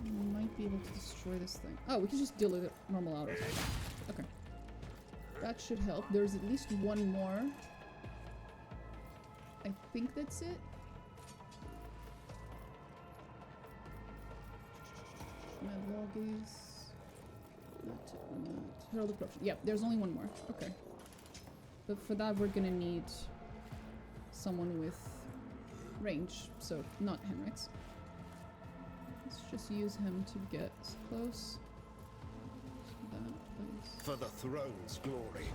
We might be able to destroy this thing. Oh, we can just deal with it normal auto. Okay. That should help. There's at least one more. I think that's it. Madloggies. Herald of Corruption. Yeah, there's only one more. Okay. But for that, we're gonna need someone with range, so not Henrix. Let's just use him to get close. That, please. For the throne's glory.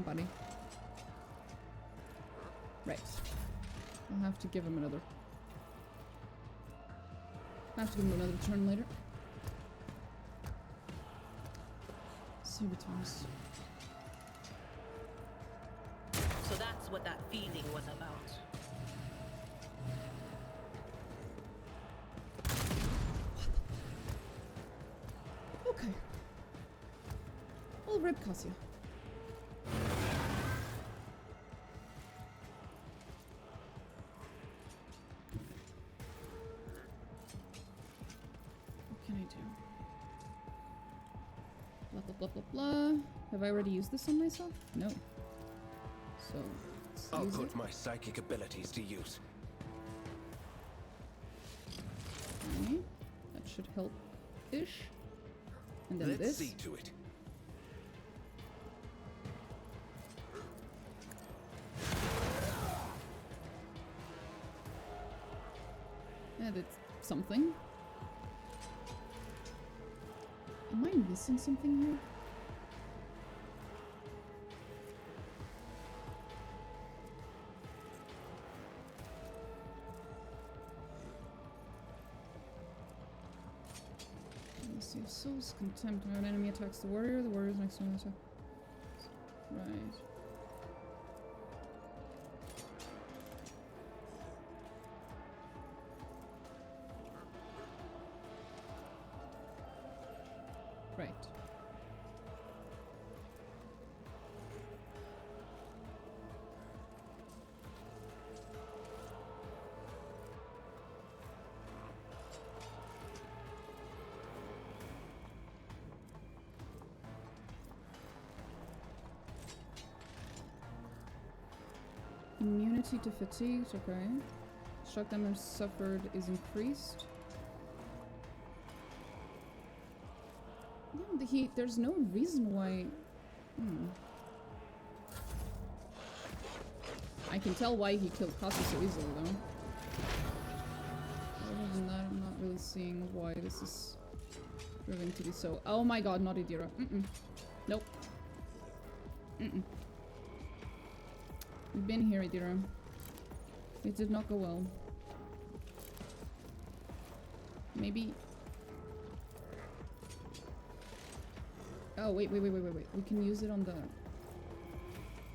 Buddy. Right. I'll have to give him another. Turn later. Servitors. So that's what that feeling was about. Okay. All right, Cassia. What can I do? Blah, blah, blah, blah, blah. Have I already used this on myself? No. So, let's I'll use put it. my psychic abilities to use. Okay. That should help-ish. And then Let's this. see to it. Yeah, that's something. Am I missing something here? Let's see. Soul's Contempt. When an enemy attacks the warrior is next to an attack. Right. Right. Immunity to fatigue, okay. Shock damage suffered is increased. Yeah, there's no reason why... I can tell why he killed Casa so easily, though. Other than that, I'm not really seeing why this is proving to be so. Oh my god, not Idira. Nope. We've been here, Idira. It did not go well. Maybe... Oh, wait. We can use it on the...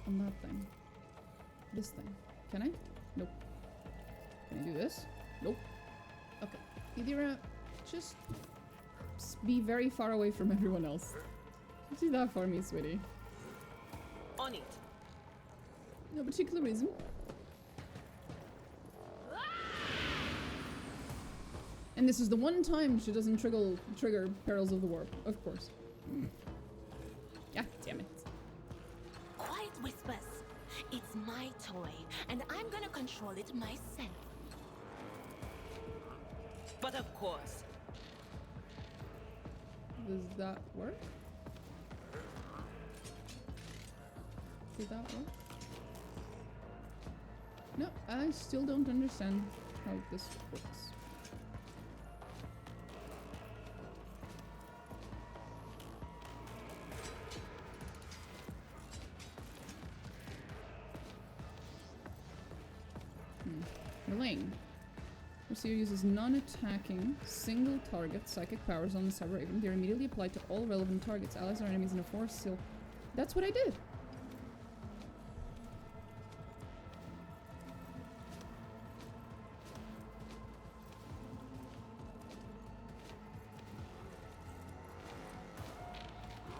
on that thing. This thing. Can I? Nope. Can I do this? Nope. Okay. Idira, just be very far away from everyone else. Do that for me, sweetie. On it. No particular reason. And this is the one time she doesn't trigger Perils of the Warp, of course. Yeah, damn it. Quiet whispers. It's my toy, and I'm gonna control it myself. But of course. Does that work? Did that work? No, I still don't understand how this works. Relaying. Receiver uses non-attacking, single target psychic powers on the Cyber Raven. They're immediately applied to all relevant targets, allies or enemies in a force seal. That's what I did!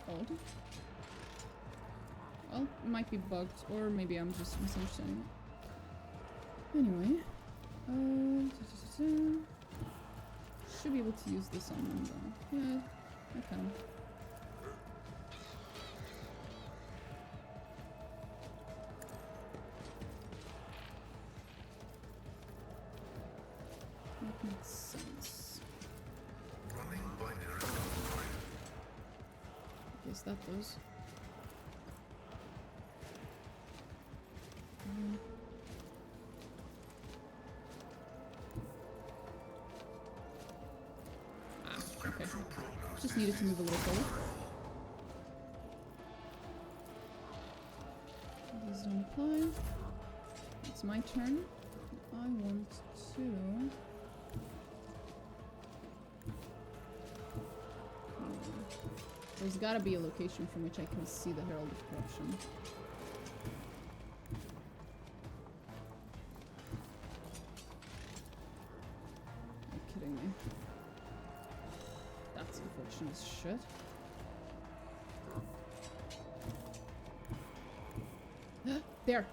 Odd. Well, it might be bugged, or maybe I'm just misunderstanding it. Anyway. Should be able to use this on them though. Yeah, I can. That makes sense. Guess that does. Okay. Just needed to move a little forward. These don't apply. It's my turn. I want to... There's gotta be a location from which I can see the Herald of Corruption. Are you kidding me? That's unfortunate as shit. There!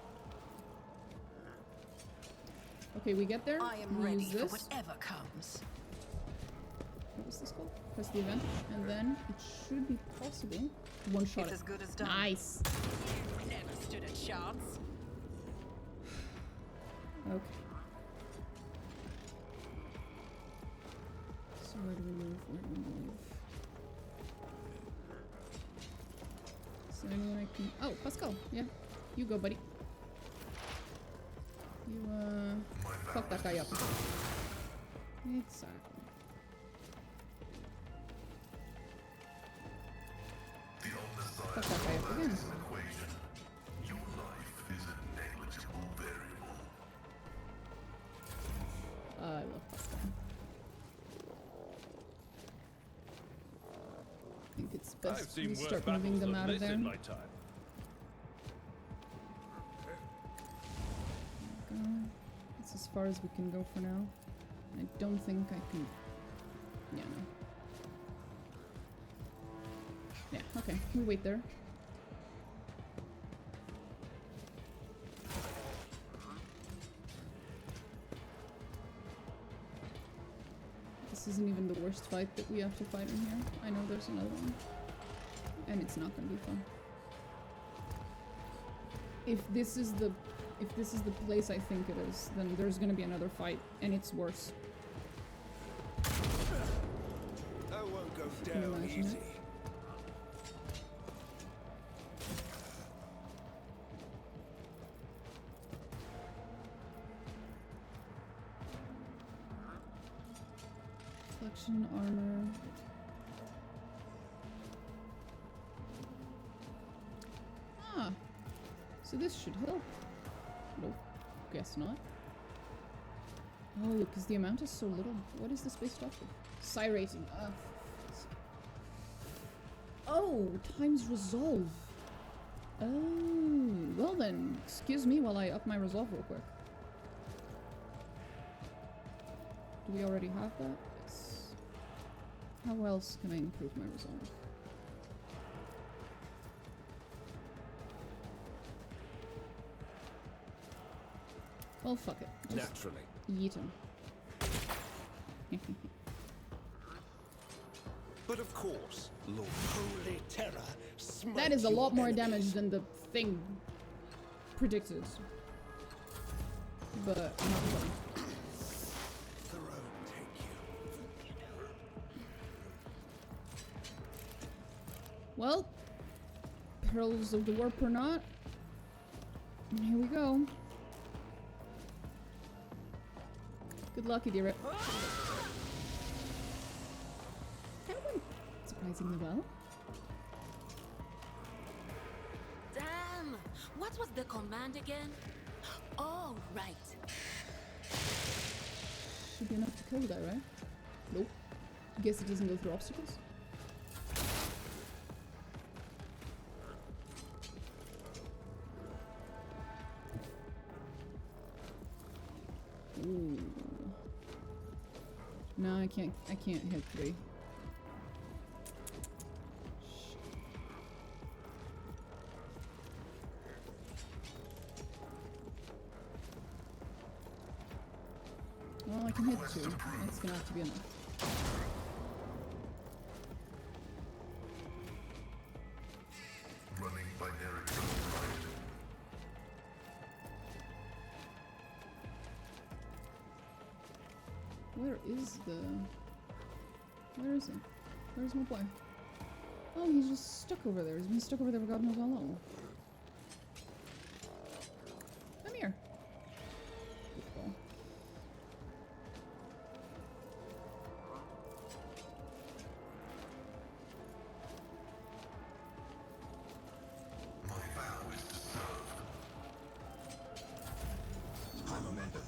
Okay, we get there. I am ready for whatever comes. What was this called? Press the event, and then it should be possible to one-shot it. As good as done. Nice! Never stood a chance. Okay. So where do we move? Where do we move? Is there anyone I can... Oh, Pascal! Yeah. You go, buddy. You, fuck that guy up. Exactly. Fuck that guy up again. Your life is a negligible variable. I love that guy. I think it's I've best seen we worse start moving battles them than out of this there. in my time. That's as far as we can go for now. I don't think I can... Yeah, no. Yeah, okay. We wait there. This isn't even the worst fight that we have to fight in here. I know there's another one. And it's not gonna be fun. If this is the place I think it is, then there's gonna be another fight, and it's worse. I won't go Can you down imagine easy. it? Flexion armor. Ah, so this should help. Nope, guess not. Oh, because the amount is so little. What is this based off of? Psi rating. Oh, times resolve. Oh, well then, excuse me while I up my resolve real quick. Do we already have that? Yes. How else can I improve my resolve? Well, fuck it. Just Naturally. yeet him. But of course, Lord Holy Terror smites That is a lot your more enemies. damage than the thing predicted. But not funny. Well, perils of the warp or not. Here we go. Good luck, dear. That went surprisingly well. Damn! What was the command again? Oh, right. Should be enough to kill that, right? Nope. Guess it doesn't go through obstacles. Ooh. No, I can't hit 3. Well, I can hit 2. That's gonna have to be enough. Running binary code. Where is the... Where is he? Where's my boy? Oh, he's just stuck over there. He's been stuck over there for God knows how long. Come here. Good ball. My vow is to serve. My momentum.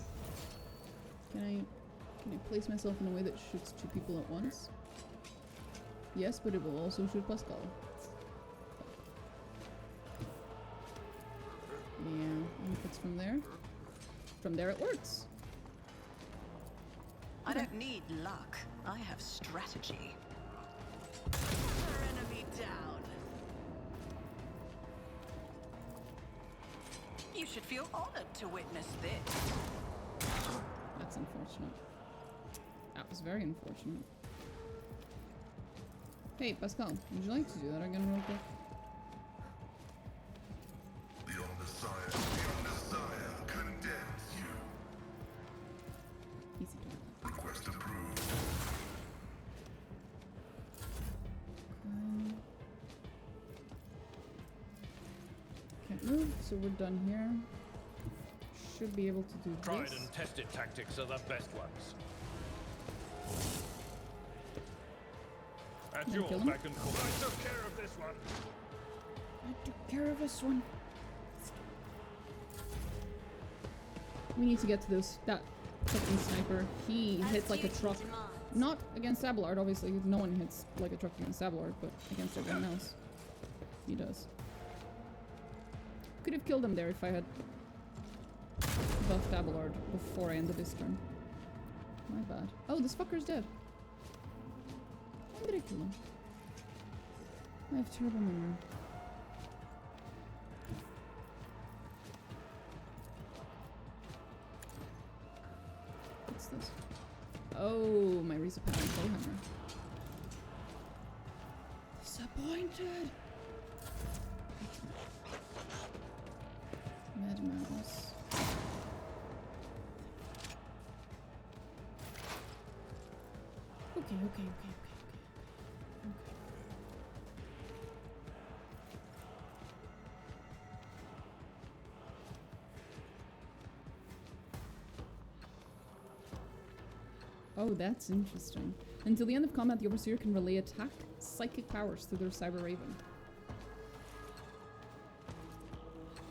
Can I place myself in a way that shoots 2 people at once? Yes, but it will also shoot Pascal. Yeah, and if it's from there it works. I don't need luck. I have strategy. Another enemy down. You should feel honored to witness this. That's unfortunate. That was very unfortunate. Hey, Pascal, would you like to do that again real quick? The Omnissiah condemns you. Easy to Request approved. Can't move, so we're done here. Should be able to do Tried this. and tested tactics are the best ones. At Can I your kill him? beck and call. I took care of this one. took care of this one. We need to get to that fucking sniper. He hits like a truck. Not against Abelard, obviously. No one hits like a truck against Abelard, but against everyone else, he does. Could have killed him there if I had buffed Abelard before I ended this turn. My bad. Oh, this fucker's dead. When did I kill him? I have terrible memory. What's this? Oh, my Resupply Playhammer. Disappointed! Mad Mouse. Okay. Oh, that's interesting. Until the end of combat, the Overseer can relay attack psychic powers through their Cyber Raven.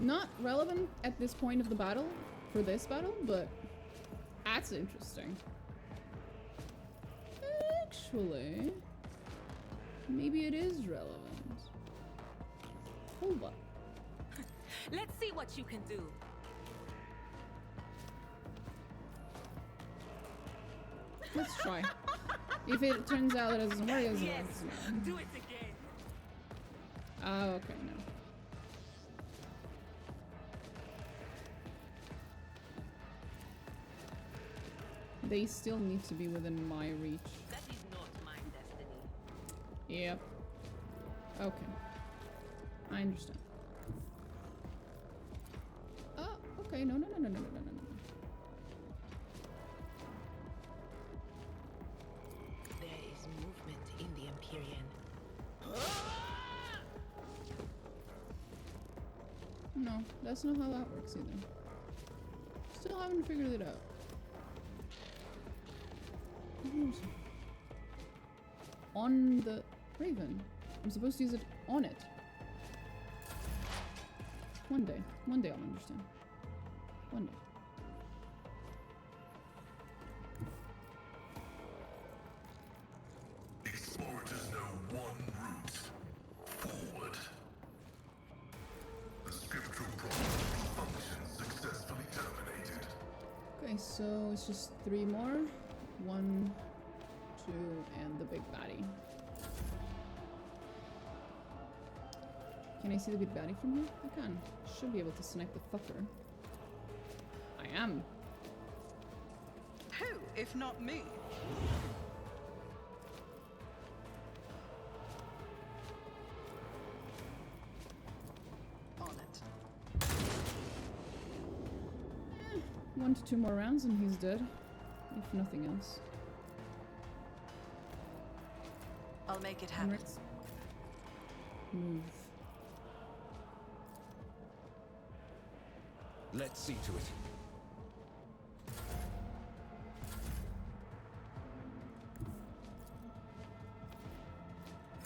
Not relevant at this point of the battle, for this battle, but that's interesting. Actually, maybe it is relevant. Hold up. Let's see what you can do. Let's try. If it turns out that it doesn't work, it doesn't work. Do it again. Oh, okay, no. They still need to be within my reach. That is not my destiny. Yep. Okay. I understand. Oh, okay. No. There is movement in the Empyrean. No, that's not how that works either. Still haven't figured it out. On the Raven. I'm supposed to use it on it. One day I'll understand. One day. Explorers know one route. Forward. The scriptural function successfully terminated. Okay, so it's just 3 more. 1, 2, and the big baddie. Can I see the big baddie from here? I can. Should be able to snipe the fucker. I am. Who, if not me? On it. 1 to 2 more rounds and he's dead. If nothing else. I'll make it happen. Henrik's. Move. Let's see to it.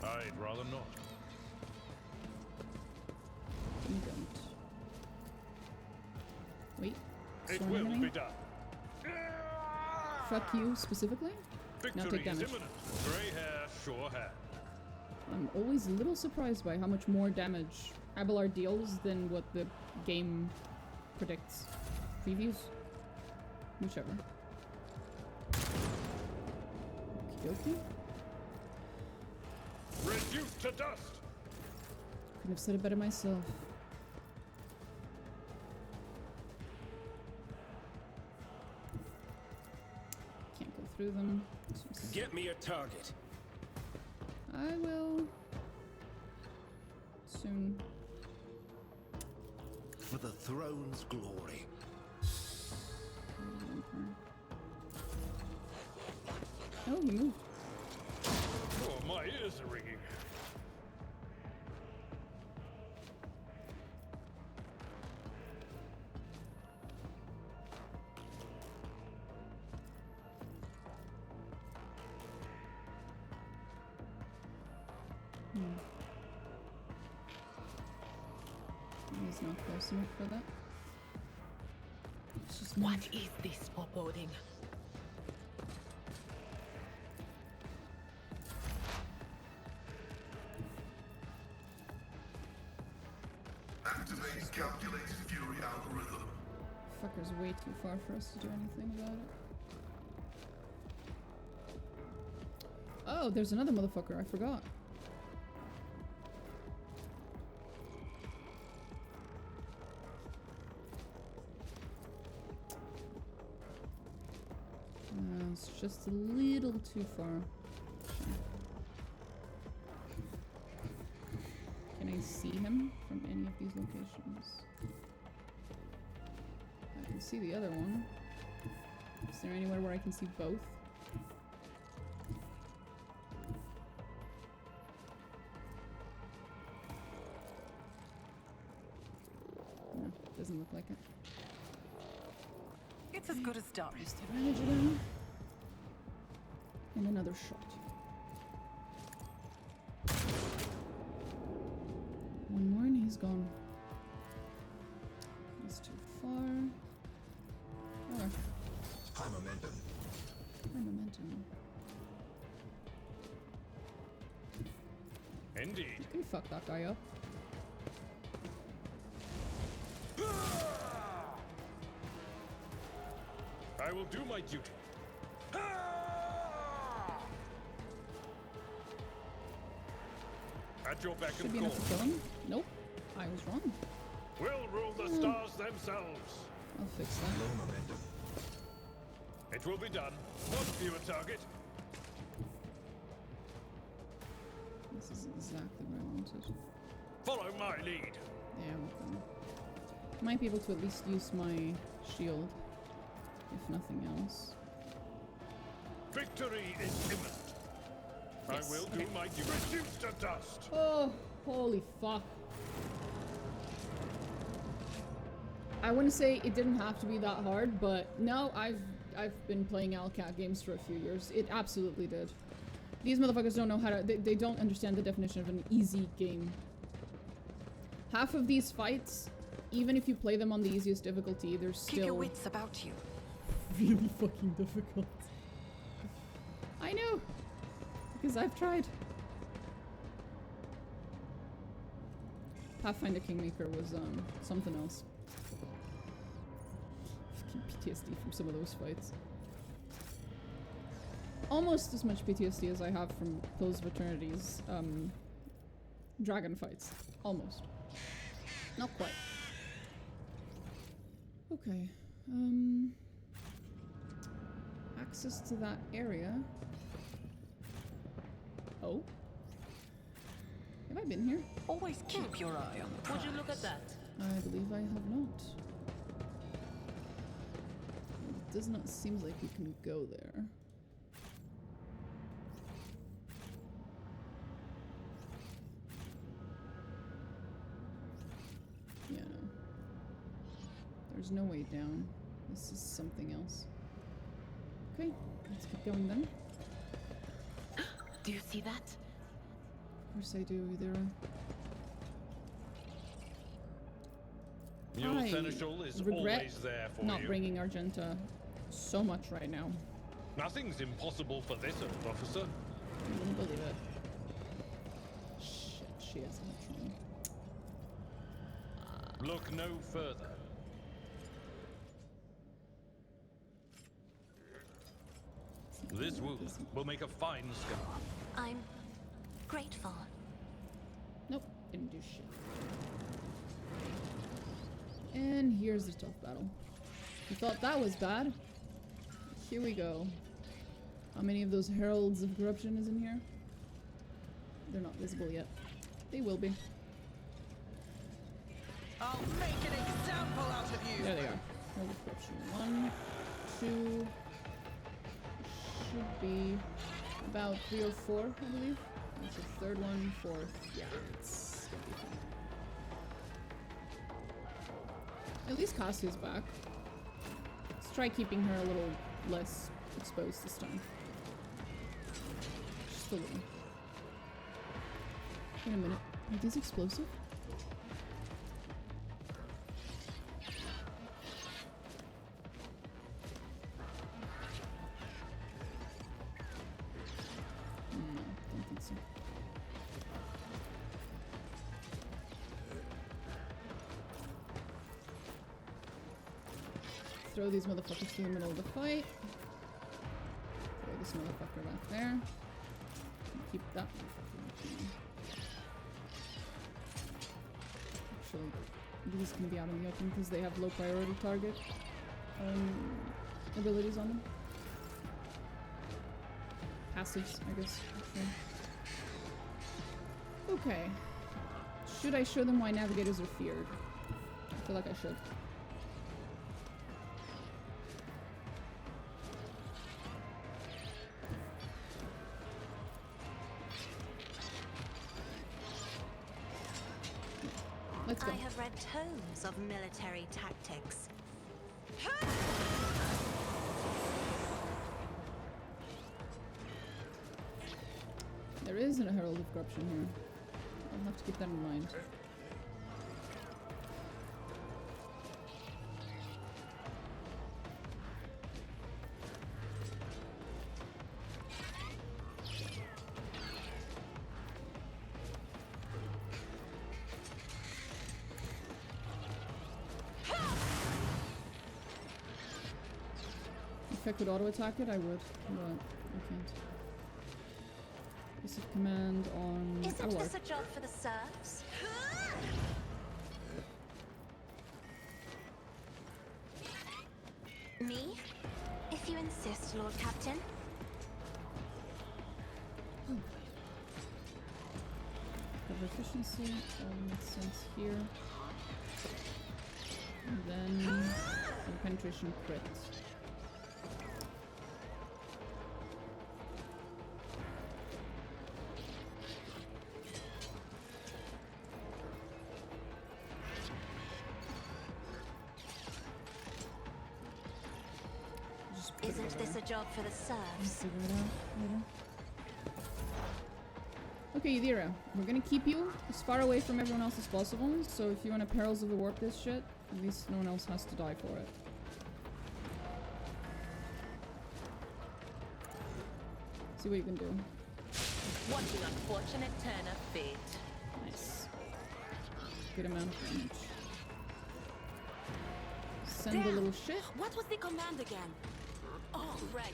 I'd rather not. You don't. Wait. It storm will enemy? be done. Fuck you specifically? Now take Victory is damage. imminent. Grey hair, sure hand. I'm always a little surprised by how much more damage Abelard deals than what the game predicts. Previews? Whichever. Okey-dokey. Reduced to dust. Couldn't have said it better myself. Can't go through them. Get me a target. I will soon. For the throne's glory. Oh, he moved. Oh, my ears are ringing. He's not close enough for that. It's just What is this foreboding? Activate calculated fury algorithm. Fucker's way too far for us to do anything about it. Oh, there's another motherfucker, I forgot. It's just a little too far. Can I see him from any of these locations? I can see the other one. Is there anywhere where I can see both? No, doesn't look like it. It's as good as done. Just advantage again. And another shot. One more and he's gone. He's too far. Oh. High momentum. High momentum. Indeed. You can fuck that guy up. I will do my duty. At your beck Should and be call. enough to kill him. Nope. I was wrong. We'll rule the stars themselves. I'll fix that. Low momentum. It will be done. One fewer target. This is exactly where I wanted. Follow my lead. Yeah, okay. Might be able to at least use my shield, if nothing else. Victory is imminent. Yes, I will okay. do my duty. Reduced to dust. Oh, holy fuck. I wouldn't say it didn't have to be that hard, but no, I've been playing owlcat games for a few years. It absolutely did. These motherfuckers don't know how to... They don't understand the definition of an easy game. Half of these fights, even if you play them on the easiest difficulty, they're still... Keep your wits about you. Really fucking difficult. I know! Because I've tried. Pathfinder Kingmaker was, something else. Fucking PTSD from some of those fights. Almost as much PTSD as I have from Pillars of Eternity's, dragon fights. Almost. Not quite. Okay. Access to that area. Oh? Have I been here? Always keep your eye on the prize. Would you look at that? I believe I have not. It does not seem like you can go there. Yeah, no. There's no way down. This is something else. Okay, let's keep going then. Do you see that? Of course I do, either. Your I seneschal is regret always there for not you. bringing Argenta so much right now. Nothing's impossible for this old officer. I wouldn't believe it. Shit, she has a Look no further. This wound will make a fine scar. I'm grateful. Nope, didn't do shit. And here's the tough battle. You thought that was bad? Here we go. How many of those heralds of corruption is in here? They're not visible yet. They will be. I'll make an example out of you. There they are. Herald of corruption. 1, 2. Should be about 3 or 4, I believe. That's the third one, fourth. Yeah, it's gonna be fun. At least Cassia's back. Let's try keeping her a little less exposed this time. Just a little. Wait a minute. Are these explosive? throw these motherfuckers to the middle of the fight. Throw this motherfucker back there. Keep that motherfucker. Actually, these can be out in the open because they have low priority target abilities on them. Passives, I guess. Okay. Should I show them why navigators are feared? I feel like I should. Let's go. I have read tomes of military tactics. There isn't a Herald of Corruption here. I'll have to keep that in mind. If I could auto-attack it, I would, but I can't. Passive command on Isn't Abelard. this a job for the serfs? Me? If you insist, Lord Captain. Cover efficiency, that makes sense here. And then penetration crit. Isn't this a job for the serfs? Figure it out later. Okay, Yadira, we're gonna keep you as far away from everyone else as possible, so if you want to Perils of the Warp this shit, at least no one else has to die for it. See what you can do. What an unfortunate turn of fate. Nice. Good amount of damage. Send the little shit. What was the command again? Oh, right.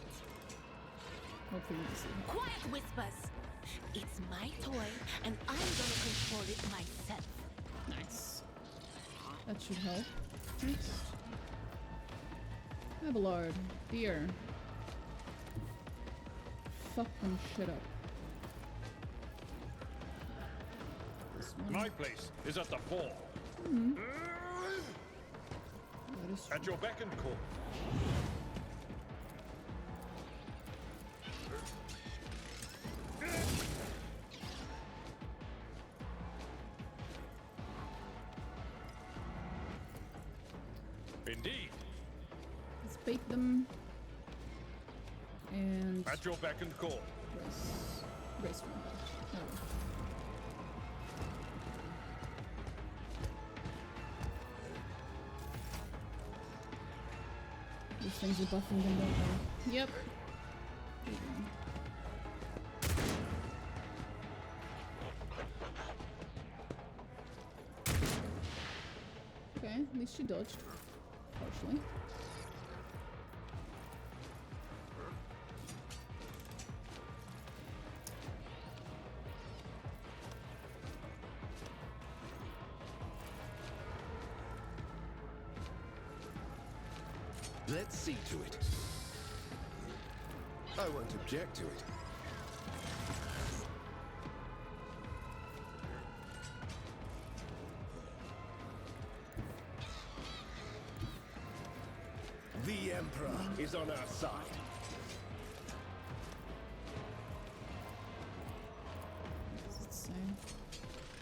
Hopefully we can see her. Quiet, Whispers. It's my toy, and I'm gonna control it myself. Nice. That should help. Next. Abelard. Deer. Fuck them shit up. This one. My place is at the fore. Mm-hmm. That is true. At your beck and call. Indeed. Let's bait them. And At your beck and call. brace from that. Oh. These things are buffing them, don't they? Yep. Okay, at least she dodged. Partially. Let's see to it. I won't object to it. The Emperor is on our side. What does it say?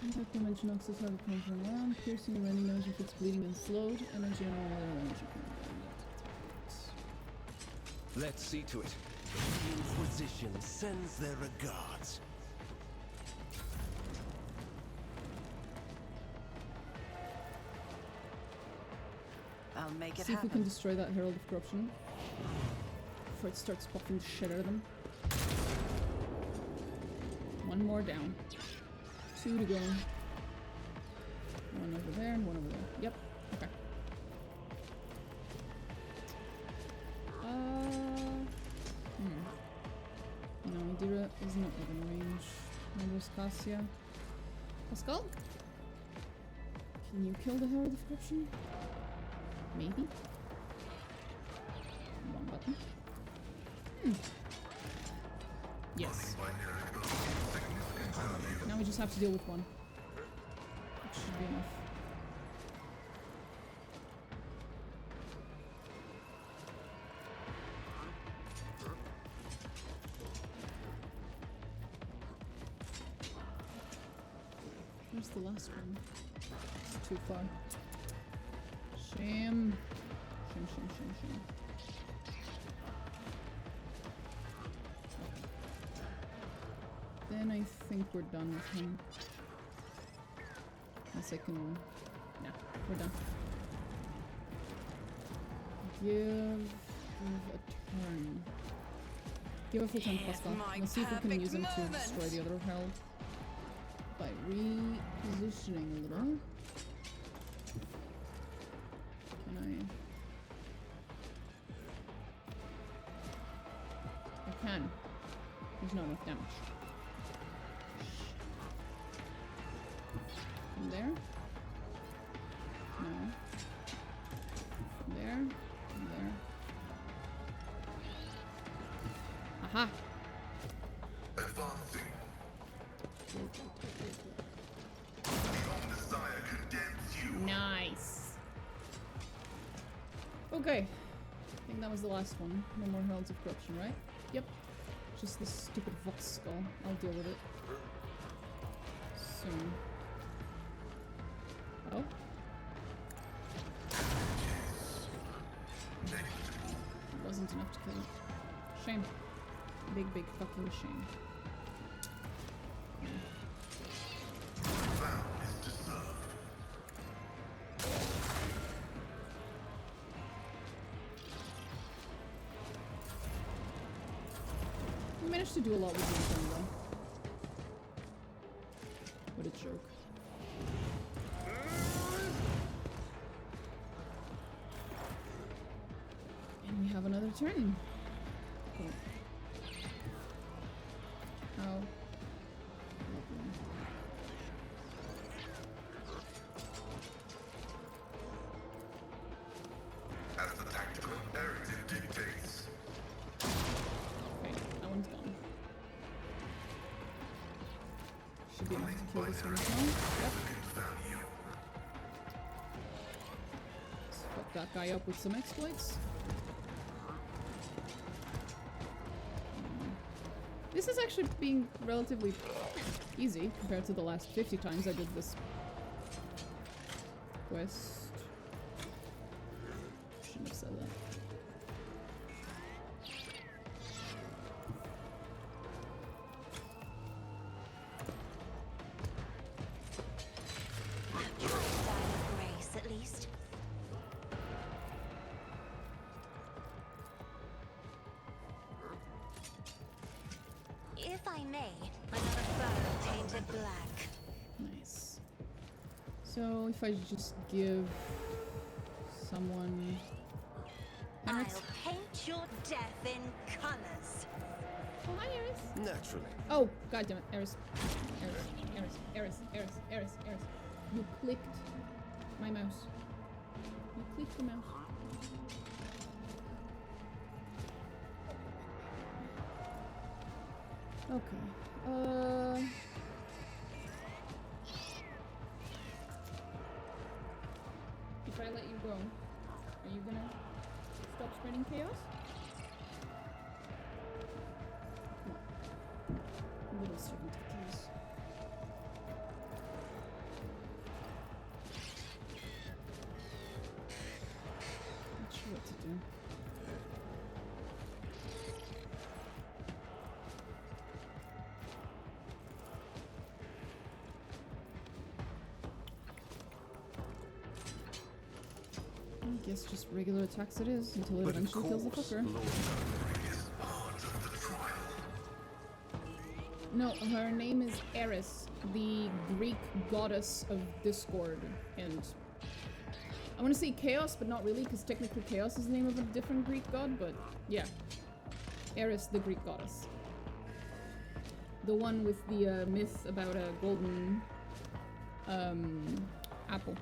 Impact dimension access have a come from around, piercing and rending damage if it's bleeding and slowed, energy and all other damage. Let's see to it. The Inquisition sends their regards. I'll make it See if we happen. can destroy that Herald of Corruption before it starts popping the shit out of them. One more down. 2 to go. One over there and one over there. Yep. Okay. Madeira is not within range. Members Cassia. Pascal? Can you kill the Herald of Corruption? Maybe? Wrong button. Yes. Now we just have to deal with one. Which should be enough. Where's the last one? It's too far. Shame. Shame, shame, shame, shame. Then I think we're done with him. Unless I can... Nah, we're done. Give a turn. Give a full turn to Pascal. Let's see if we can use him to destroy the other Herald. By repositioning a little. Can I can. There's not enough damage. From there? No. From there? From there? Aha! Advancing. Your desire condemns you. Nice. Okay. I think that was the last one. No more Heralds of Corruption, right? Yep. Just this stupid Vox skull. I'll deal with it. Soon. Oh? It wasn't enough to kill it. Shame. Big, big fucking shame. We managed to do a lot with this one though. What a joke. And we have another turn. Cool. How lovely. As the tactical imperative dictates. Okay, that one's gone. Should be enough to kill this one as well. Yep. Let's fuck that guy up with some exploits. This is actually being relatively easy compared to the last 50 times I did this quest. Shouldn't have said that. Grace, at least. If I may, another fur painted black. Nice. So if I just give someone I'll paint your death in colors. Oh, hi, Eris. Naturally. Oh, goddammit, Eris. Eris. You clicked my mouse. You clicked the mouse. Okay. If I let you go, are you gonna stop spreading chaos? Come on. Little servant of chaos. Not sure what to do. I guess just regular attacks it is until it eventually kills the fucker. No, her name is Eris, the Greek goddess of discord, and I want to say chaos, but not really, because technically chaos is the name of a different Greek god, but yeah. Eris, the Greek goddess. The one with the myth about a golden apple.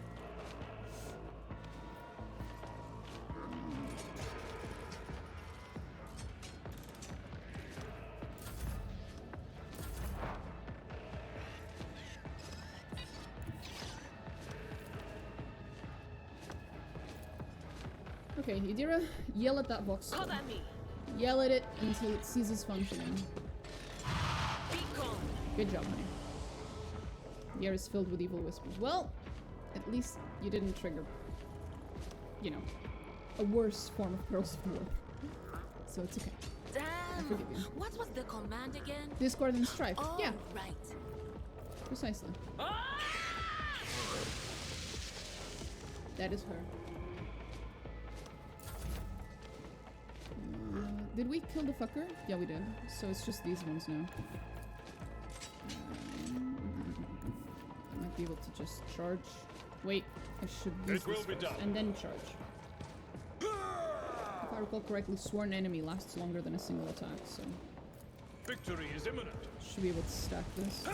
Okay, Yadira, yell at that vox. Cover me. Yell at it until it ceases functioning. Good job, honey. The air is filled with evil whispers. Well, at least you didn't trigger, you know, a worse form of Pearls of War. So it's okay. Damn! I forgive you. What was the command again? Discord and Strife. Oh, yeah. right. Precisely. That is her. Did we kill the fucker? Yeah, we did. So it's just these ones now. I might be able to just charge. Wait, I should use this first and then charge. If I recall correctly, sworn enemy lasts longer than a single attack, so... Victory is imminent. Should be able to stack this.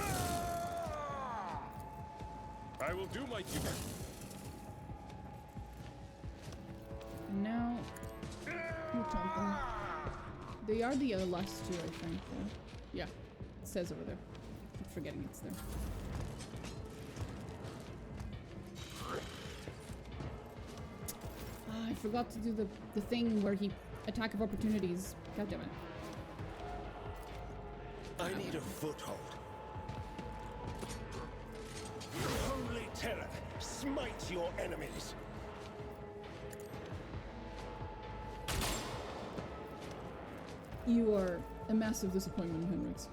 I will do my duty. And now... we'll taunt them. They are the last two, I think. Yeah, it says over there. I keep forgetting it's there. I forgot to do the thing where he attack of opportunities. God damn it. I need a foothold. Holy terror, smite your enemies. You are a massive disappointment, Henrix.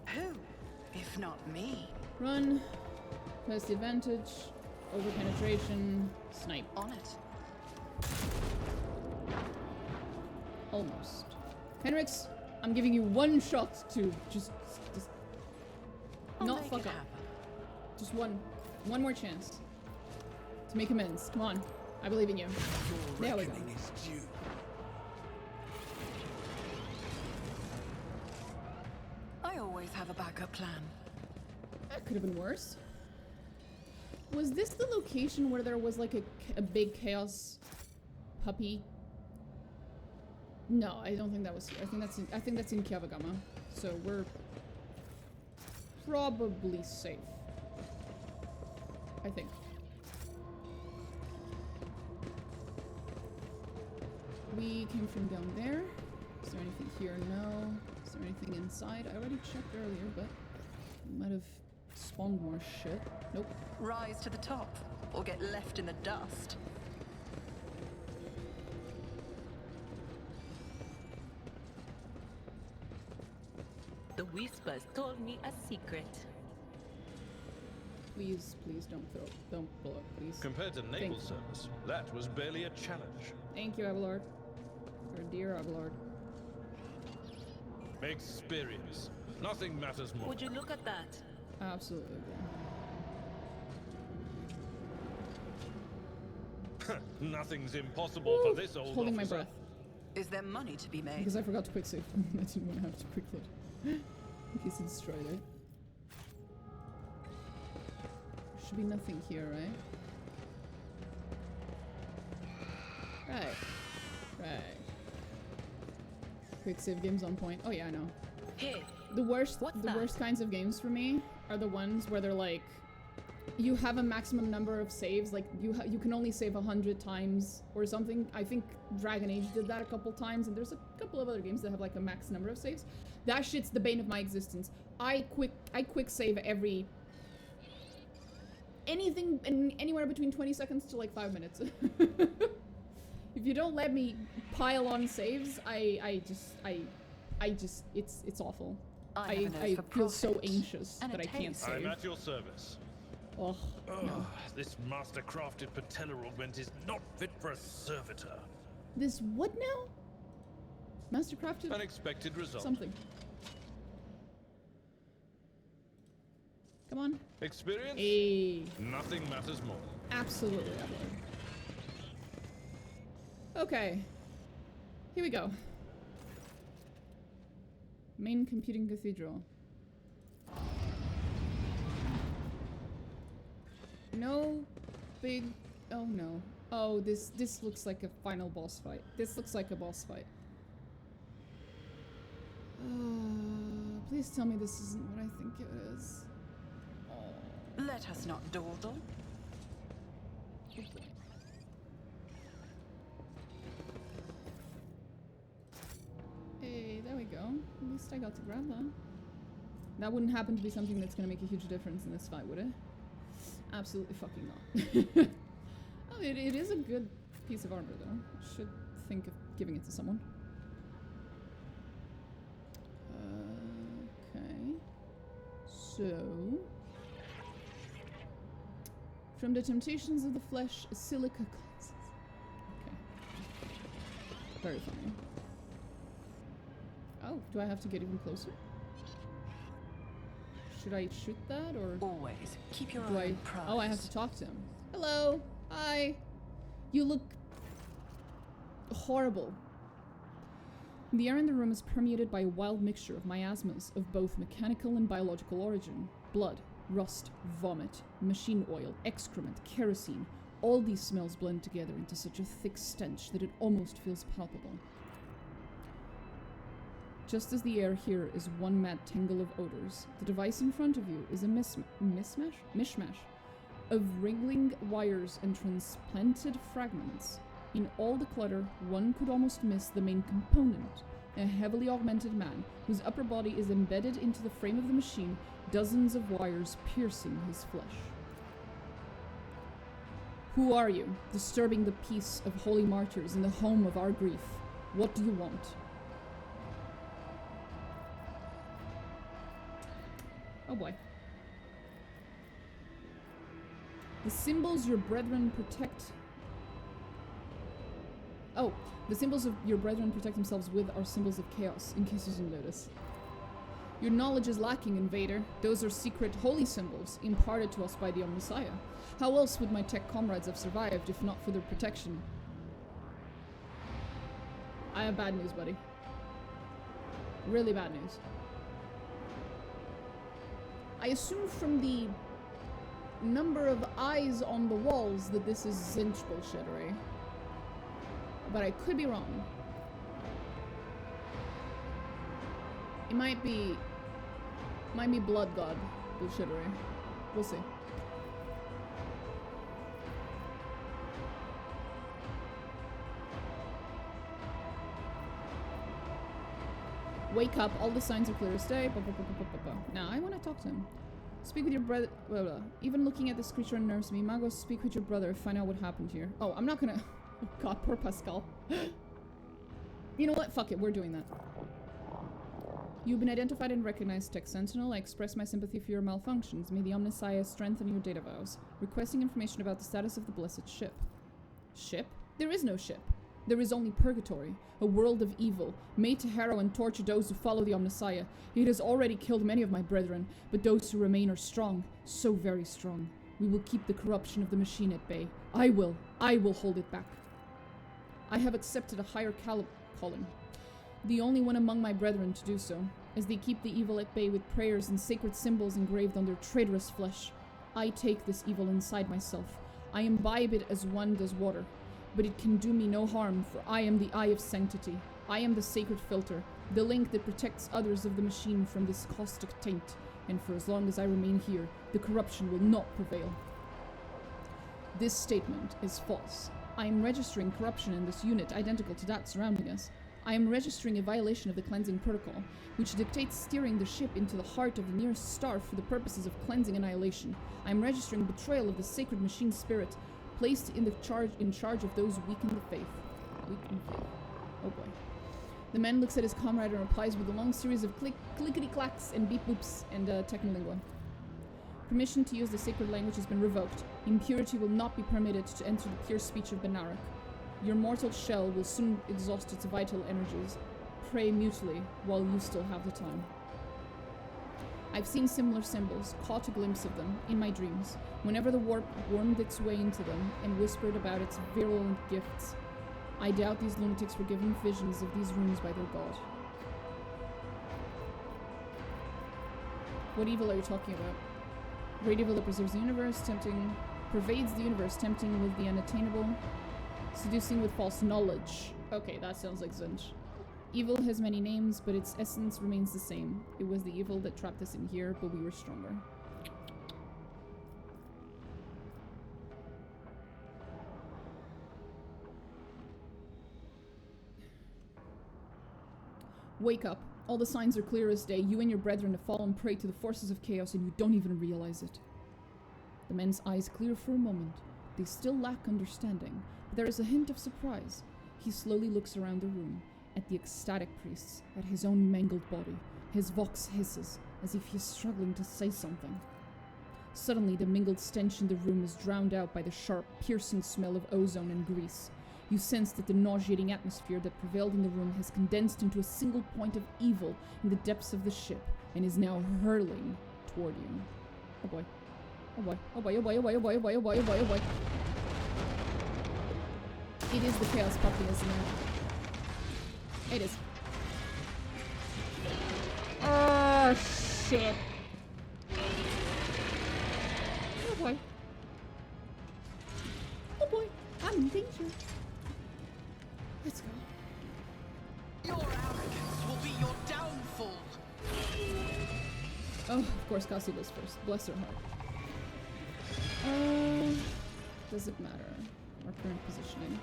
Who, if not me? Run. Press the advantage. Over penetration. Snipe. On it. Almost. Henrix, I'm giving you one shot to just not fuck up. Just one more chance. To make amends. Come on. I believe in you. There we go. I always have a backup plan. That could have been worse. Was this the location where there was like a big chaos puppy? No, I don't think that was here. I think that's in Kiava Gama. So we're probably safe. I think. We came from down there. Is there anything here? No. Is there anything inside? I already checked earlier, but might have spawned more shit. Nope. Rise to the top, or get left in the dust. The whispers told me a secret. Please, please don't blow up, please. Compared to naval service, that was barely a challenge. Thank you, Abelard. Or dear Abelard. Experience. Nothing matters more. Would you look at that? Absolutely. Nothing's impossible for this old Holding officer. my breath. Is there money to be made? Because I forgot to quick save. I didn't want to have to quick load. In case it destroyed it. Should be nothing here, right? Right. Quick save games on point. Oh yeah, I know. Hey, the worst kinds of games for me are the ones where they're like, you have a maximum number of saves, like you can only save 100 times or something. I think Dragon Age did that a couple times, and there's a couple of other games that have like a max number of saves. That shit's the bane of my existence. I quick save every anything anywhere between 20 seconds to like 5 minutes. If you don't let me pile on saves, I just it's awful. I feel so anxious that I can't save. I'm at your service. Oh, no. This master-crafted patella augment is not fit for a servitor. This what now? Master-crafted? Unexpected result. Something. Come on. Experience? Hey. Nothing matters more. Absolutely, Evelyn. Okay. Here we go. Main computing cathedral. No big... Oh no. Oh, this looks like a final boss fight. This looks like a boss fight. Please tell me this isn't what I think it is. Oh. Let us not dawdle. Hey, there we go. At least I got to grab that. That wouldn't happen to be something that's gonna make a huge difference in this fight, would it? Absolutely fucking not. Oh, it is a good piece of armor, though. Should think of giving it to someone. Okay. So... From the temptations of the flesh, silica cleanses. Okay. Very funny. Oh, do I have to get even closer? Should I shoot that, or... Always. Keep your eye on prize. Oh, I have to talk to him. Hello! Hi! You look... horrible. The air in the room is permeated by a wild mixture of miasmas of both mechanical and biological origin. Blood, rust, vomit, machine oil, excrement, kerosene. All these smells blend together into such a thick stench that it almost feels palpable. Just as the air here is one mad tangle of odors, the device in front of you is a mishmash of wriggling wires and transplanted fragments. In all the clutter, one could almost miss the main component, a heavily augmented man whose upper body is embedded into the frame of the machine, dozens of wires piercing his flesh. Who are you, disturbing the peace of holy martyrs in the home of our grief? What do you want? Oh boy. The symbols your brethren protect... Oh, the symbols of your brethren protect themselves with are symbols of chaos, in case you didn't notice. Your knowledge is lacking, Invader. Those are secret holy symbols, imparted to us by the Messiah. How else would my tech comrades have survived if not for their protection? I have bad news, buddy. Really bad news. I assume from the number of eyes on the walls that this is Zinch bullshit, right? But I could be wrong. It might be Blood God bullshittery. We'll see. Wake up, all the signs are clear as day. Now, I want to talk to him. Speak with your brother. Blah, blah. Even looking at this creature unnerves me. Magos, speak with your brother. Find out what happened here. Oh, I'm not gonna... Oh god, poor Pascal. You know what? Fuck it, we're doing that. You've been identified and recognized, Tech Sentinel. I express my sympathy for your malfunctions. May the Omnissiah strengthen your data vows. Requesting information about the status of the blessed ship. Ship? There is no ship. There is only purgatory, a world of evil, made to harrow and torture those who follow the Omnissiah. It has already killed many of my brethren, but those who remain are strong, so very strong. We will keep the corruption of the machine at bay. I will hold it back. I have accepted a higher calling, the only one among my brethren to do so, as they keep the evil at bay with prayers and sacred symbols engraved on their traitorous flesh. I take this evil inside myself. I imbibe it as one does water. But it can do me no harm, for I am the eye of sanctity. I am the sacred filter, the link that protects others of the machine from this caustic taint, and for as long as I remain here, the corruption will not prevail. This statement is false. I am registering corruption in this unit identical to that surrounding us. I am registering a violation of the cleansing protocol, which dictates steering the ship into the heart of the nearest star for the purposes of cleansing annihilation. I am registering betrayal of the sacred machine spirit, placed in charge of those weak in the faith. Weak in faith. Oh boy. The man looks at his comrade and replies with a long series of clickety-clacks and beep-boops and technolingua. Permission to use the sacred language has been revoked. Impurity will not be permitted to enter the pure speech of Benarak. Your mortal shell will soon exhaust its vital energies. Pray mutely while you still have the time. I've seen similar symbols, caught a glimpse of them, in my dreams, whenever the warp wormed its way into them and whispered about its virulent gifts. I doubt these lunatics were given visions of these runes by their god. What evil are you talking about? Great evil that pervades the universe, tempting with the unattainable, seducing with false knowledge. Okay, that sounds like Zinj. Evil has many names, but its essence remains the same. It was the evil that trapped us in here, but we were stronger. Wake up. All the signs are clear as day. You and your brethren have fallen prey to the forces of chaos and you don't even realize it. The men's eyes clear for a moment. They still lack understanding, but there is a hint of surprise. He slowly looks around the room, at the ecstatic priests, at his own mangled body. His vox hisses, as if he is struggling to say something. Suddenly, the mingled stench in the room is drowned out by the sharp, piercing smell of ozone and grease. You sense that the nauseating atmosphere that prevailed in the room has condensed into a single point of evil in the depths of the ship and is now hurling toward you. Oh boy. Oh boy. Oh boy, oh boy, oh boy, oh boy, oh boy, oh boy, oh boy, oh boy. It is the chaos puppy, isn't it? It is. Oh shit. Oh boy. Oh boy. I'm in danger. Let's go. Your arrogance will be your downfall. Oh, of course Cassie was first. Bless her heart. Does it matter? Our current positioning.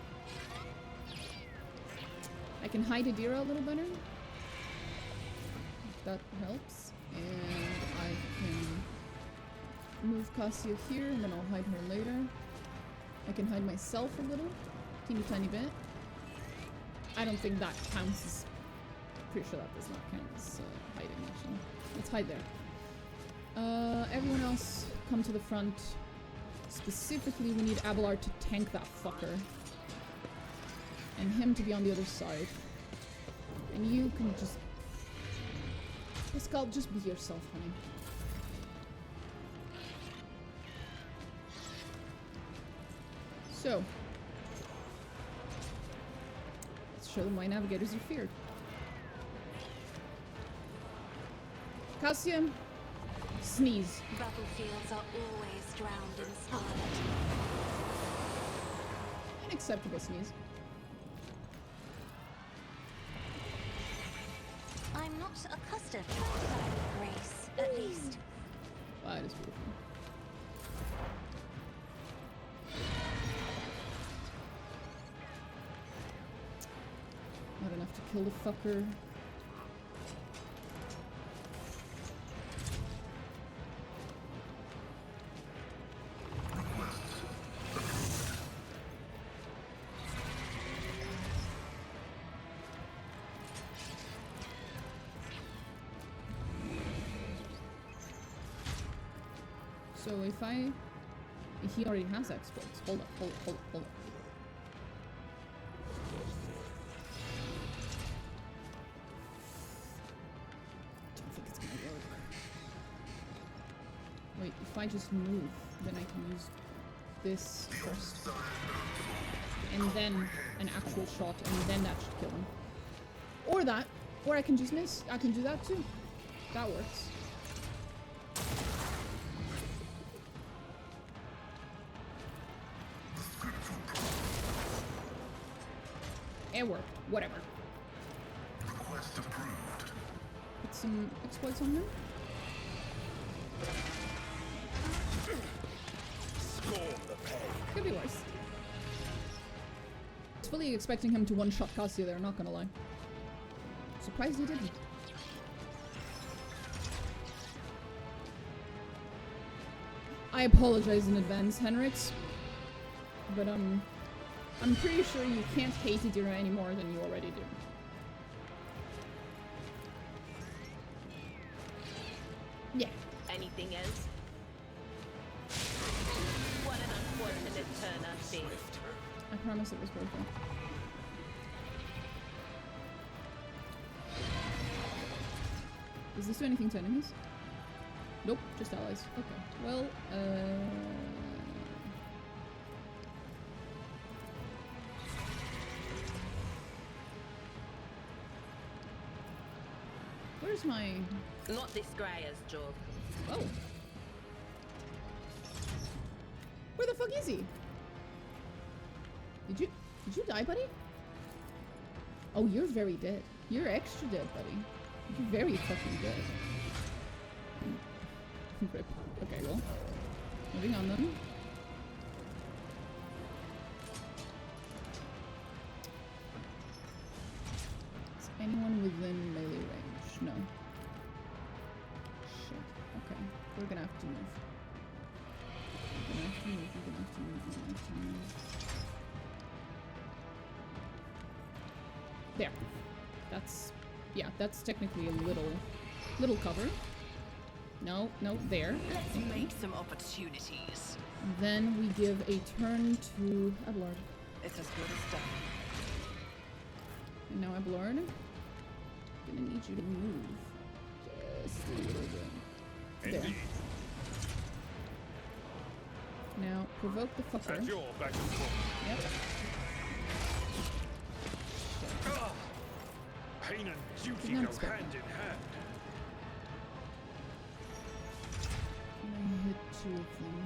I can hide Adira a little better. If that helps. And I can move Cassia here and then I'll hide her later. I can hide myself a little. Teeny tiny bit. I don't think that counts as... Pretty sure that does not count as hiding, actually. Let's hide there. Everyone else, come to the front. Specifically, we need Abelard to tank that fucker. And him to be on the other side. And you can just... Pascal, just be yourself, honey. So... show them why navigators are feared. Calcium, sneeze. Battlefields are always drowned in scarlet. An acceptable sneeze. I'm not accustomed to that grace, at least. That is beautiful. Not enough to kill the fucker. So he already has exploits. Hold up. Wait, if I just move, then I can use this first. And then an actual shot, and then that should kill him. Or that. Or I can just miss. I can do that too. That works. It worked. Whatever. Request approved. Put some exploits on him. Could be worse. I was fully expecting him to one-shot Cassia there, not gonna lie. Surprised he didn't. I apologize in advance, Henrix. But I'm pretty sure you can't hate Adira any more than you already do. Yeah. Anything else? What an unfortunate turn on fate. I promise it was worth it. Does this do anything to enemies? Nope, just allies. Okay. Well, Where's my... Not this Greyer's job. Oh. Where the fuck is he? Did you die, buddy? Oh, you're very dead. You're extra dead, buddy. You're very fucking dead. Rip. Okay, well. Moving on then. Is anyone within melee range? No. Shit. Okay. We're gonna have to move. We're gonna have to move. We're gonna have to move. We're gonna have to move. There. That's... yeah, that's technically a little cover. No, no, there. Let's make some opportunities. And then we give a turn to Abelard. It's as good as done. And now Abelard, gonna need you to move just a little bit. There. Now provoke the fucker. At your back and forth. Yep. Pain and duty Not go expecting. hand in hand. And I hit two of them.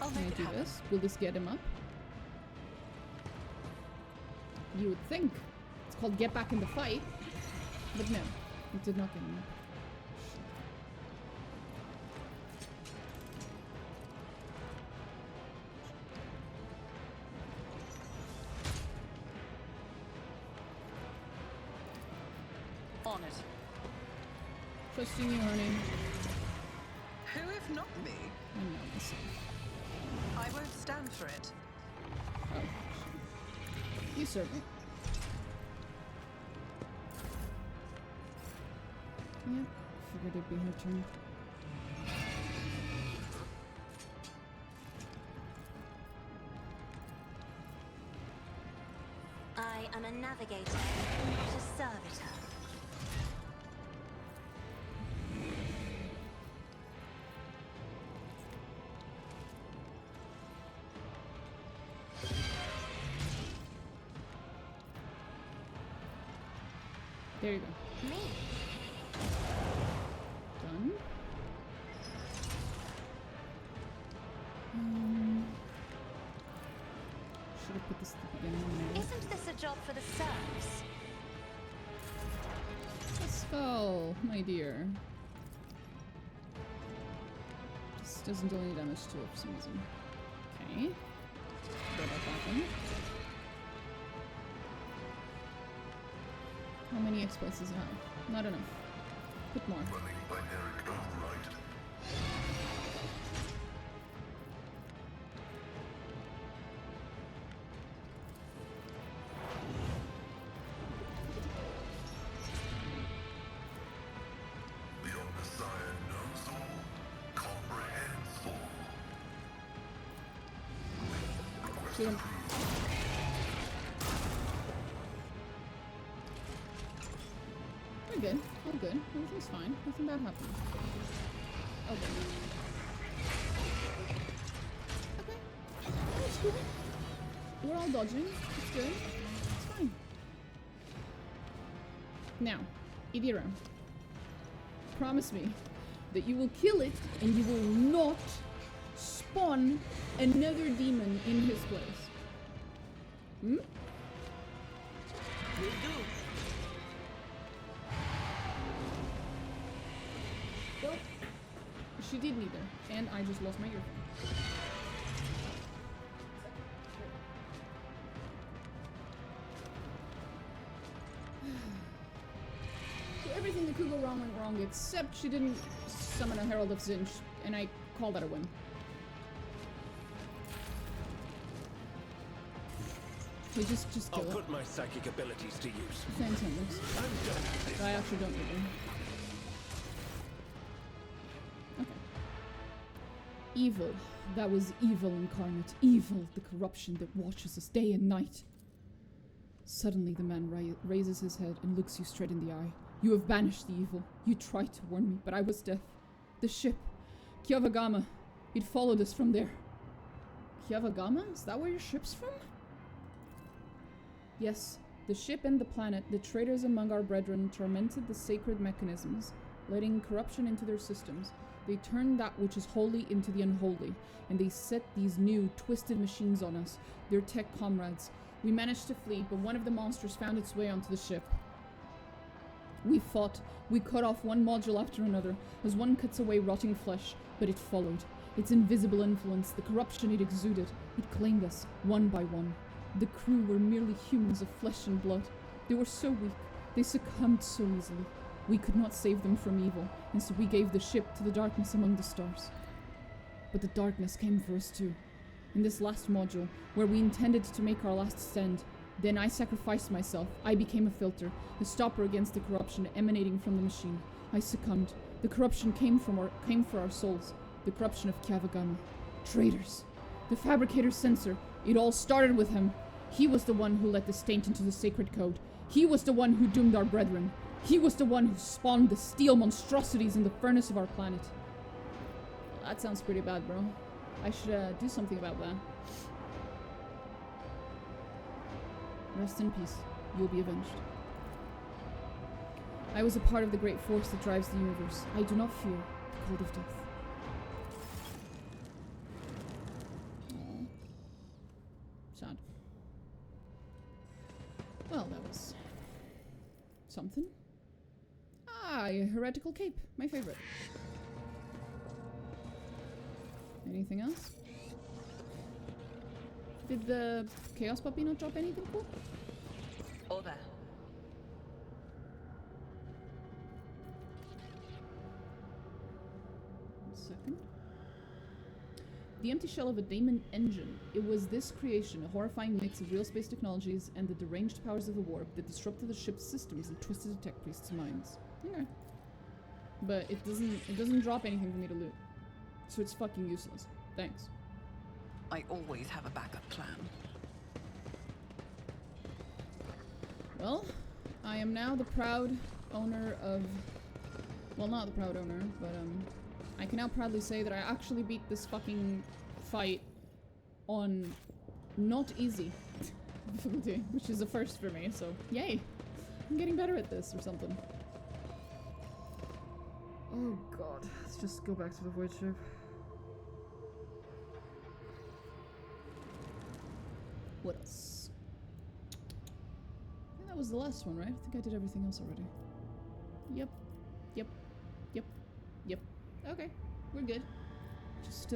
I'll Can I make it do happen. this? Will this get him up? You would think. It's called get back in the fight. But no, it did not get him up. On it. Trusting you, honey. Who if not me? I know myself. I won't stand for it. Oh. You serve me. Yep. Figured it'd be her turn. I am a navigator, not a servitor. There you go. Me? Done. Should have put this at the beginning. Isn't this a job for the serfs? A skull, my dear. This doesn't do any damage to it for some reason. Okay. Forgot about that one. How many exploits does it have? Not enough. Put more. Running binary override. The Omnissiah knows all, comprehends all. Request Shoot him. approved. We're good. All good. Everything's fine. Nothing bad happened. Okay. Okay. That's cool. We're all dodging. It's good. It's fine. Now, Idira, promise me that you will kill it and you will not spawn another demon in his place. Hmm? Will do. Well, she did neither, and I just lost my earphone. So everything that could go wrong went wrong, except she didn't summon a Herald of Zinch, and I call that a win. Okay, just I'll kill it. put my psychic abilities to use. Thanks, Hendrix. I'm done with this. I actually don't need them. Okay. Evil. That was evil incarnate. Evil, the corruption that watches us day and night. Suddenly the man raises his head and looks you straight in the eye. You have banished the evil. You tried to warn me, but I was deaf. The ship. Kiava Gama. It followed us from there. Kiava Gama? Is that where your ship's from? Yes, the ship and the planet, the traitors among our brethren, tormented the sacred mechanisms, letting corruption into their systems. They turned that which is holy into the unholy, and they set these new, twisted machines on us, their tech comrades. We managed to flee, but one of the monsters found its way onto the ship. We fought. We cut off one module after another, as one cuts away rotting flesh, but it followed. Its invisible influence, the corruption it exuded, it claimed us, one by one. The crew were merely humans of flesh and blood. They were so weak. They succumbed so easily. We could not save them from evil, and so we gave the ship to the darkness among the stars. But the darkness came for us too. In this last module, where we intended to make our last stand, then I sacrificed myself. I became a filter, a stopper against the corruption emanating from the machine. I succumbed. The corruption came for our souls. The corruption of Kiava Gama. Traitors. The fabricator's censor. It all started with him. He was the one who let the taint into the sacred code. He was the one who doomed our brethren. He was the one who spawned the steel monstrosities in the furnace of our planet. Well, that sounds pretty bad, bro. I should do something about that. Rest in peace. You'll be avenged. I was a part of the great force that drives the universe. I do not fear the cold of death. Aww. Sad. Well, that was something. Ah, a heretical cape. My favorite. Anything else? Did the Chaos Puppy not drop anything cool? Over. One second. The empty shell of a daemon engine. It was this creation, a horrifying mix of real space technologies and the deranged powers of the warp that disrupted the ship's systems and twisted the tech priests' minds. Okay. But it doesn't drop anything for me to loot. So it's fucking useless. Thanks. I always have a backup plan. Well, I am now the proud owner of... Well, not the proud owner, but I can now proudly say that I actually beat this fucking fight on not easy difficulty, which is a first for me, so yay! I'm getting better at this or something. Oh god, let's just go back to the void ship. What else? I think that was the last one, right? I think I did everything else already. Yep. Yep. Yep. Yep. Okay. We're good. Just,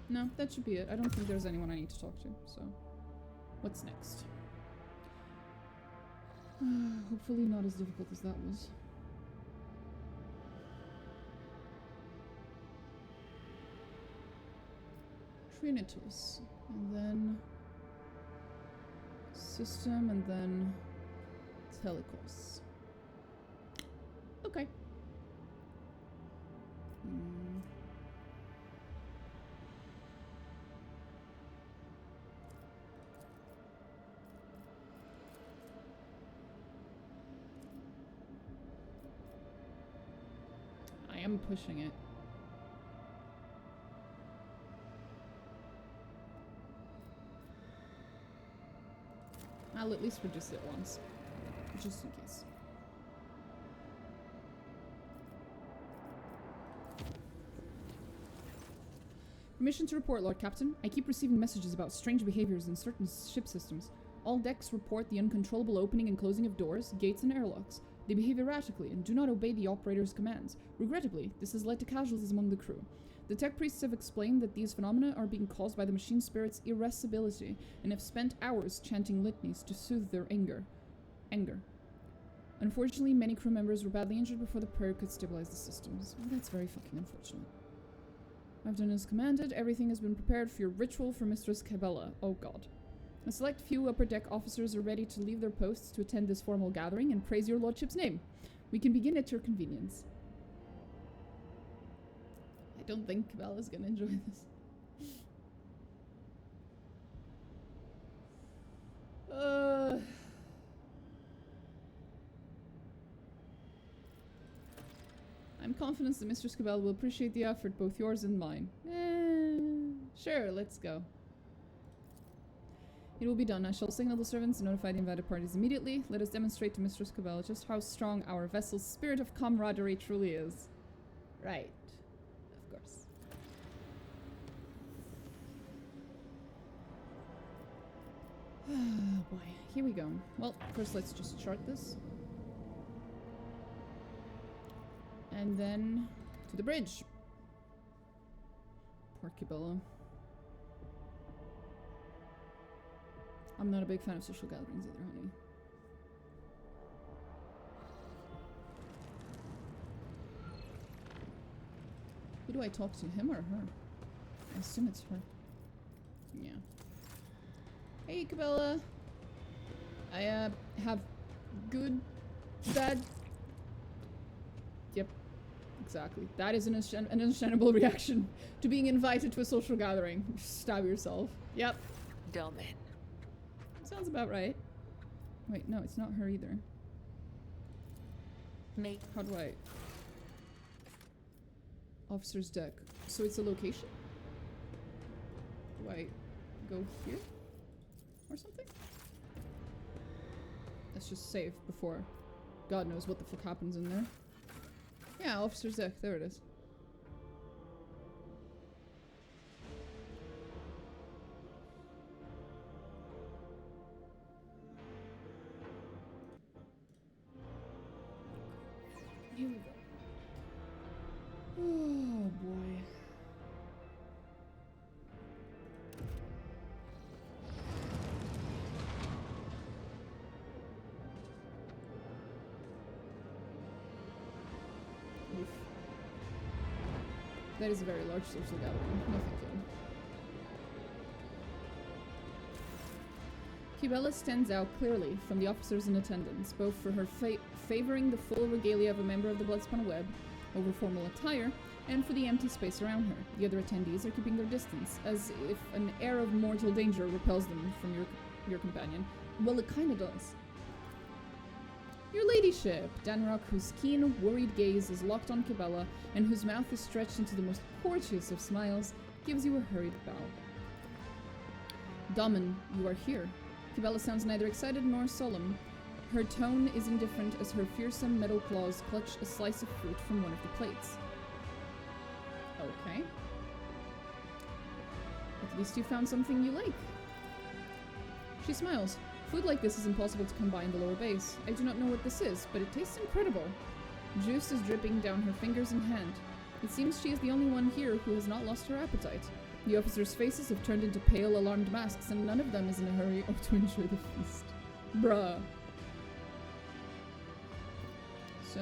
no, that should be it. I don't think there's anyone I need to talk to, so... What's next? Hopefully not as difficult as that was. Trinitus, and then system, and then Telecos. Okay. I am pushing it. I'll at least reduce it once, just in case. Permission to report, Lord Captain. I keep receiving messages about strange behaviors in certain ship systems. All decks report the uncontrollable opening and closing of doors, gates, and airlocks. They behave erratically and do not obey the operator's commands. Regrettably, this has led to casualties among the crew. The tech priests have explained that these phenomena are being caused by the machine spirit's irascibility and have spent hours chanting litanies to soothe their anger. Unfortunately, many crew members were badly injured before the prayer could stabilize the systems. Well, that's very fucking unfortunate. I've done as commanded. Everything has been prepared for your ritual for Mistress Cabela. Oh god. A select few upper deck officers are ready to leave their posts to attend this formal gathering and praise your lordship's name. We can begin at your convenience. I don't think Cabela's gonna enjoy this. I'm confident that Mistress Cabela will appreciate the effort, both yours and mine. Sure, let's go. It will be done. I shall signal the servants and notify the invited parties immediately. Let us demonstrate to Mistress Cabela just how strong our vessel's spirit of camaraderie truly is. Right. Of course. Oh boy. Here we go. Well, first let's just chart this. And then to the bridge. Poor Cabela. I'm not a big fan of social gatherings either, honey. Who do I talk to? Him or her? I assume it's her. Yeah. Hey, Cabela. I, have good, bad... Yep. Exactly. That is an understandable reaction to being invited to a social gathering. Stab yourself. Yep. Dumb man. Sounds about right. Wait, no, it's not her either. Mate. How do I... Officer's deck. So it's a location? Do I go here? Or something? Let's just save before God knows what the fuck happens in there. Yeah, officer's deck. There it is. Here we go. Oh boy. Oof. That is a very large social gathering. No thank you. Cabela stands out clearly from the officers in attendance, both for her favoring the full regalia of a member of the Bloodspun Web over formal attire, and for the empty space around her. The other attendees are keeping their distance, as if an air of mortal danger repels them from your companion. Well, it kinda does. Your ladyship, Danrock, whose keen, worried gaze is locked on Cabela, and whose mouth is stretched into the most courteous of smiles, gives you a hurried bow. Damen, you are here. Cabela sounds neither excited nor solemn. Her tone is indifferent as her fearsome metal claws clutch a slice of fruit from one of the plates. Okay. At least you found something you like. She smiles. Food like this is impossible to come by in the lower base. I do not know what this is, but it tastes incredible. Juice is dripping down her fingers and hand. It seems she is the only one here who has not lost her appetite. The officers' faces have turned into pale, alarmed masks, and none of them is in a hurry or to enjoy the feast. Bruh. So...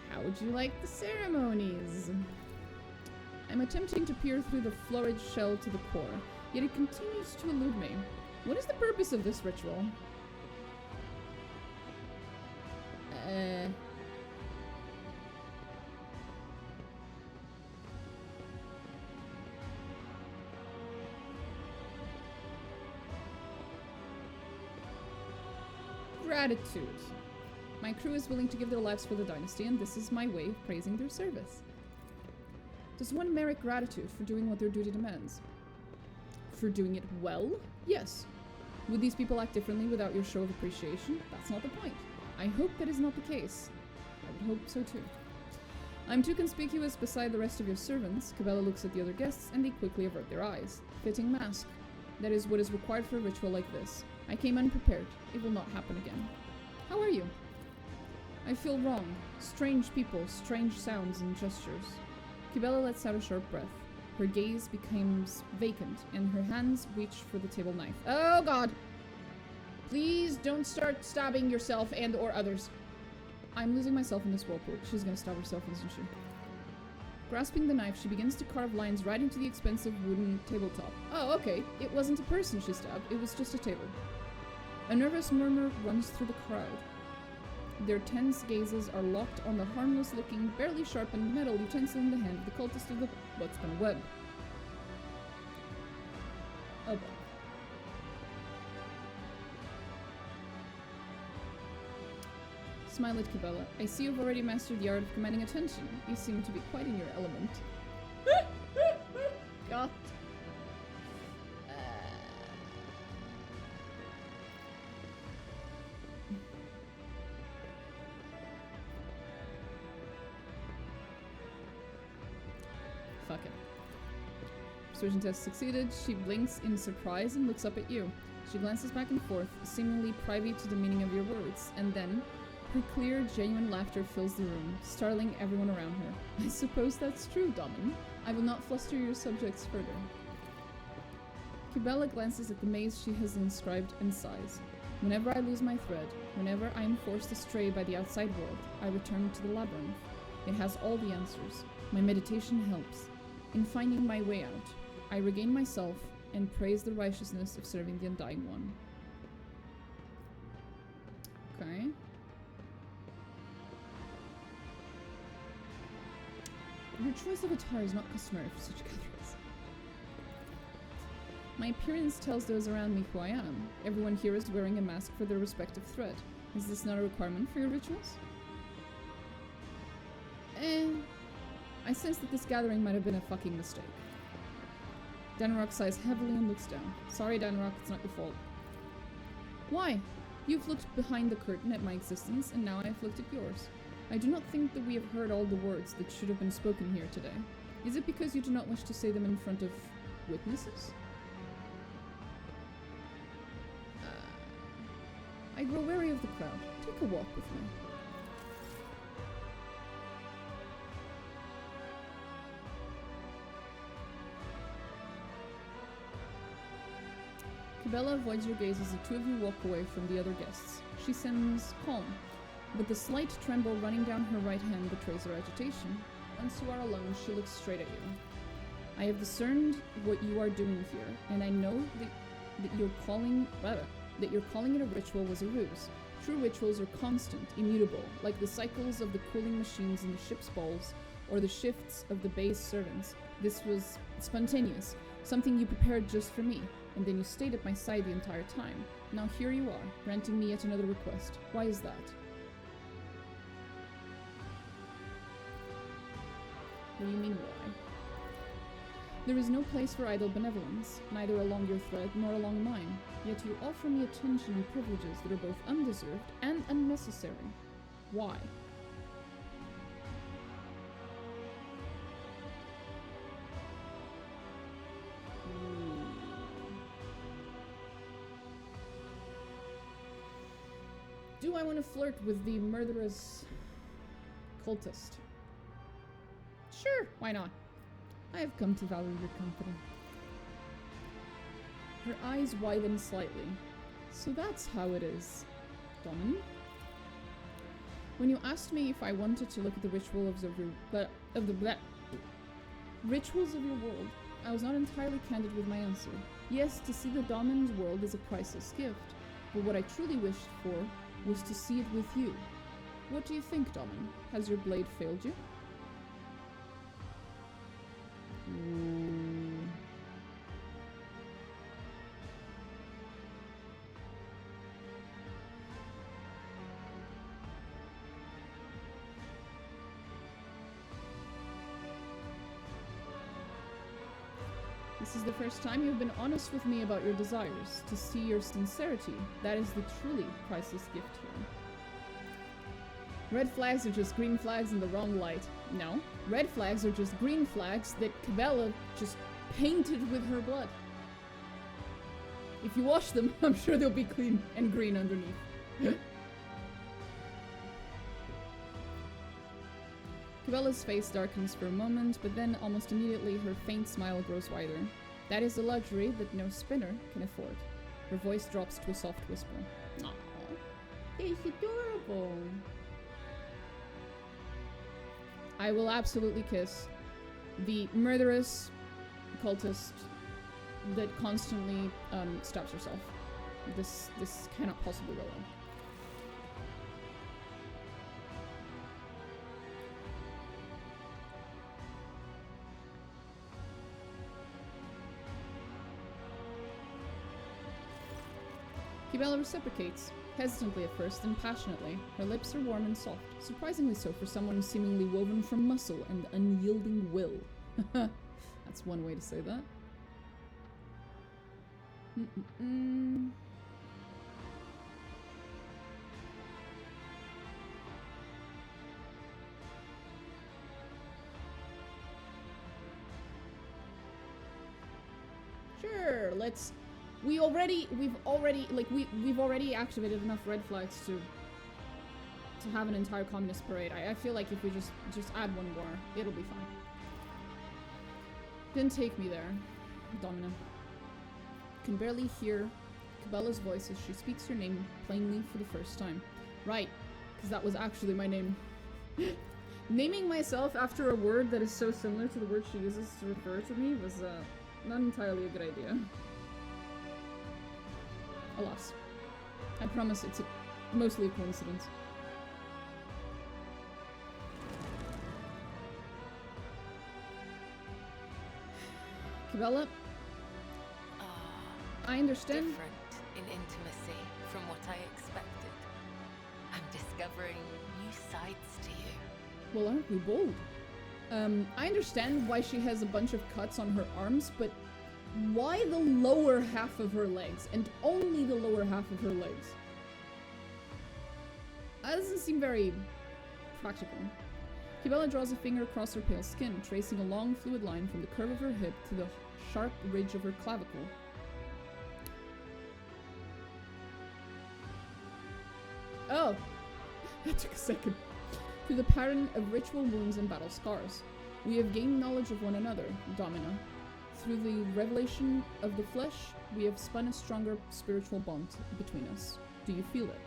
how would you like the ceremonies? I'm attempting to peer through the florid shell to the core, yet it continues to elude me. What is the purpose of this ritual? Gratitude. My crew is willing to give their lives for the dynasty, and this is my way of praising their service. Does one merit gratitude for doing what their duty demands? For doing it well? Yes. Would these people act differently without your show of appreciation? That's not the point. I hope that is not the case. I would hope so too. I'm too conspicuous beside the rest of your servants. Cabela looks at the other guests, and they quickly avert their eyes. Fitting mask. That is what is required for a ritual like this. I came unprepared. It will not happen again. How are you? I feel wrong. Strange people, strange sounds and gestures. Cabela lets out a sharp breath. Her gaze becomes vacant, and her hands reach for the table knife. Oh god! Please don't start stabbing yourself and or others. I'm losing myself in this whirlpool. She's gonna stab herself, isn't she? Grasping the knife, she begins to carve lines right into the expensive wooden tabletop. Oh, okay. It wasn't a person she stabbed. It was just a table. A nervous murmur runs through the crowd. Their tense gazes are locked on the harmless-looking, barely sharpened metal utensil in the hand of the cultist of the Bloodspun Web. Oh boy. Smile at Cabela. I see you've already mastered the art of commanding attention. You seem to be quite in your element. God. Fuck it. Persuasion test succeeded. She blinks in surprise and looks up at you. She glances back and forth, seemingly privy to the meaning of your words, and then her clear, genuine laughter fills the room, startling everyone around her. I suppose that's true, Domin. I will not fluster your subjects further. Cabela glances at the maze she has inscribed and sighs. Whenever I lose my thread, whenever I am forced astray by the outside world, I return to the labyrinth. It has all the answers. My meditation helps. In finding my way out, I regain myself and praise the righteousness of serving the Undying One. Okay. Your choice of attire is not customary for such gatherings. My appearance tells those around me who I am. Everyone here is wearing a mask for their respective thread. Is this not a requirement for your rituals? I sense that this gathering might have been a fucking mistake. Danrock sighs heavily and looks down. Sorry, Danrock, it's not your fault. Why? You've looked behind the curtain at my existence, and now I have looked at yours. I do not think that we have heard all the words that should have been spoken here today. Is it because you do not wish to say them in front of witnesses? I grow wary of the crowd. Take a walk with me. Cabela avoids your gaze as the two of you walk away from the other guests. She seems calm, but the slight tremble running down her right hand betrays her agitation. Once you are alone, she looks straight at you. I have discerned what you are doing here, and I know that you're calling it a ritual was a ruse. True rituals are constant, immutable, like the cycles of the cooling machines in the ship's bowls, or the shifts of the bay's servants. This was spontaneous, something you prepared just for me, and then you stayed at my side the entire time. Now here you are, granting me yet another request. Why is that? What do you mean, why? There is no place for idle benevolence, neither along your thread nor along mine, yet you offer me attention and privileges that are both undeserved and unnecessary. Why? Do I want to flirt with the murderous cultist? Sure, why not? I have come to value your company. Her eyes widen slightly. So that's how it is, Domin. When you asked me if I wanted to look at the rituals of your world, I was not entirely candid with my answer. Yes, to see the Domin's world is a priceless gift, but what I truly wished for was to see it with you. What do you think, Domin? Has your blade failed you? This is the first time you've been honest with me about your desires. To see your sincerity, that is the truly priceless gift here. Red flags are just green flags in the wrong light. No, red flags are just green flags that Cabela just painted with her blood. If you wash them, I'm sure they'll be clean and green underneath. Cabela's face darkens for a moment, but then almost immediately her faint smile grows wider. That is a luxury that no spinner can afford. Her voice drops to a soft whisper. Aww, it's adorable. I will absolutely kiss the murderous cultist that constantly stabs herself. This cannot possibly go wrong. Cabela reciprocates. Hesitantly at first, then passionately. Her lips are warm and soft, surprisingly so for someone seemingly woven from muscle and unyielding will. That's one way to say that. Sure, let's... We've already activated enough red flags to have an entire communist parade. I feel like if we just add one more, it'll be fine. Didn't take me there, Domina. Can barely hear Cabela's voice as she speaks her name plainly for the first time. Right, because that was actually my name. Naming myself after a word that is so similar to the word she uses to refer to me was not entirely a good idea. Alas. I promise it's mostly a coincidence. Cabela, I understand. Different in intimacy from what I expected. I'm discovering new sides to you. Well, aren't we bold? I understand why she has a bunch of cuts on her arms, but why the lower half of her legs? And only the lower half of her legs? That doesn't seem very practical. Cabela draws a finger across her pale skin, tracing a long fluid line from the curve of her hip to the sharp ridge of her clavicle. Oh! That took a second. Through the pattern of ritual wounds and battle scars. We have gained knowledge of one another, Domina. Through the revelation of the flesh, we have spun a stronger spiritual bond between us. Do you feel it?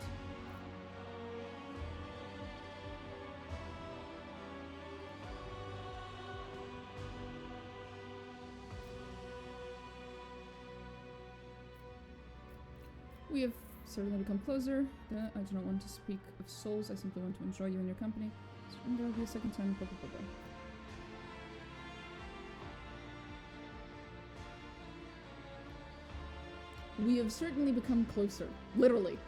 We have certainly become closer. I do not want to speak of souls. I simply want to enjoy you and your company. So there will be a second time. Blah, blah, blah, blah. We have certainly become closer. Literally.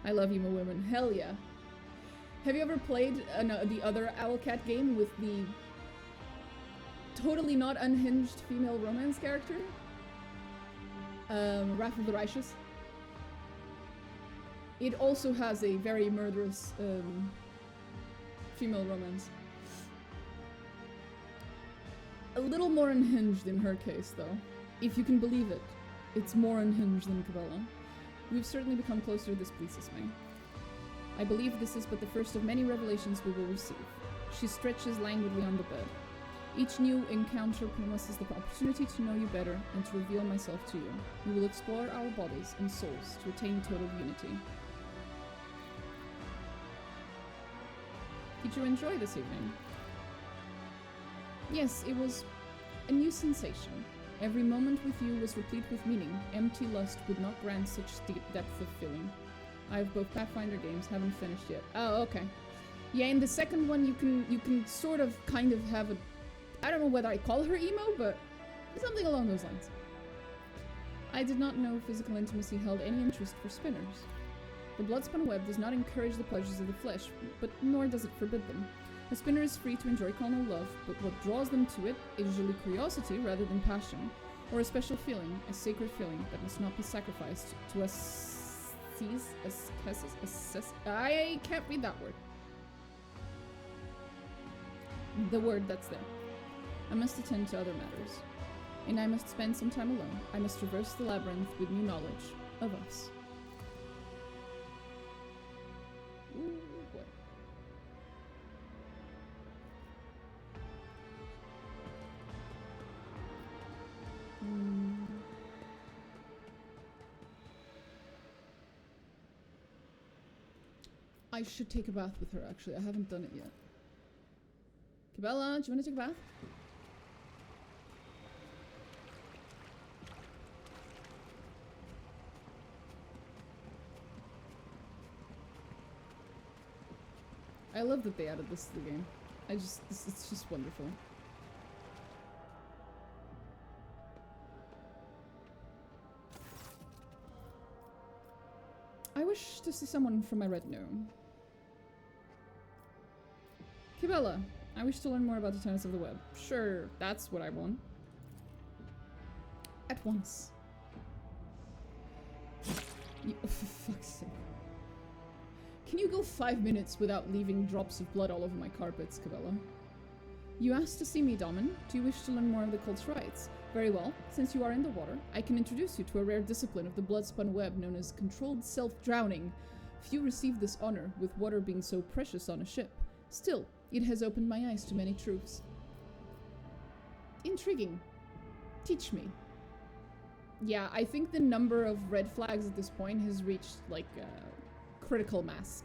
I love emo women. Hell yeah. Have you ever played the other owlcat game with the totally not unhinged female romance character? Wrath of the Righteous? It also has a very murderous female romance. A little more unhinged in her case, though. If you can believe it. It's more unhinged than Cabela. We've certainly become closer, this pleases me. I believe this is but the first of many revelations we will receive. She stretches languidly on the bed. Each new encounter promises the opportunity to know you better and to reveal myself to you. We will explore our bodies and souls to attain total unity. Did you enjoy this evening? Yes, it was a new sensation. Every moment with you was replete with meaning. Empty lust would not grant such deep depth of feeling. I have both Pathfinder games, haven't finished yet. Oh, okay. Yeah, in the second one you can sort of kind of have a... I don't know whether I call her emo, but something along those lines. I did not know physical intimacy held any interest for spinners. The bloodspun web does not encourage the pleasures of the flesh, but nor does it forbid them. A spinner is free to enjoy carnal love, but what draws them to it is usually curiosity rather than passion, or a special feeling, a sacred feeling that must not be sacrificed to I can't read that word. The word that's there. I must attend to other matters, and I must spend some time alone. I must traverse the labyrinth with new knowledge of us. Ooh, boy. I should take a bath with her, actually. I haven't done it yet. Cabela, do you want to take a bath? I love that they added this to the game. It's just wonderful. I wish to see someone from my retinue. Kibella, I wish to learn more about the tenets of the web. Sure, that's what I want. At once. You, oh, for fuck's sake. Can you go 5 minutes without leaving drops of blood all over my carpets, Kibella? You asked to see me, Daman. Do you wish to learn more of the cult's rites? Very well. Since you are in the water, I can introduce you to a rare discipline of the blood-spun web known as controlled self-drowning. Few receive this honor, with water being so precious on a ship. Still, it has opened my eyes to many truths. Intriguing. Teach me. Yeah, I think the number of red flags at this point has reached, like, critical mass.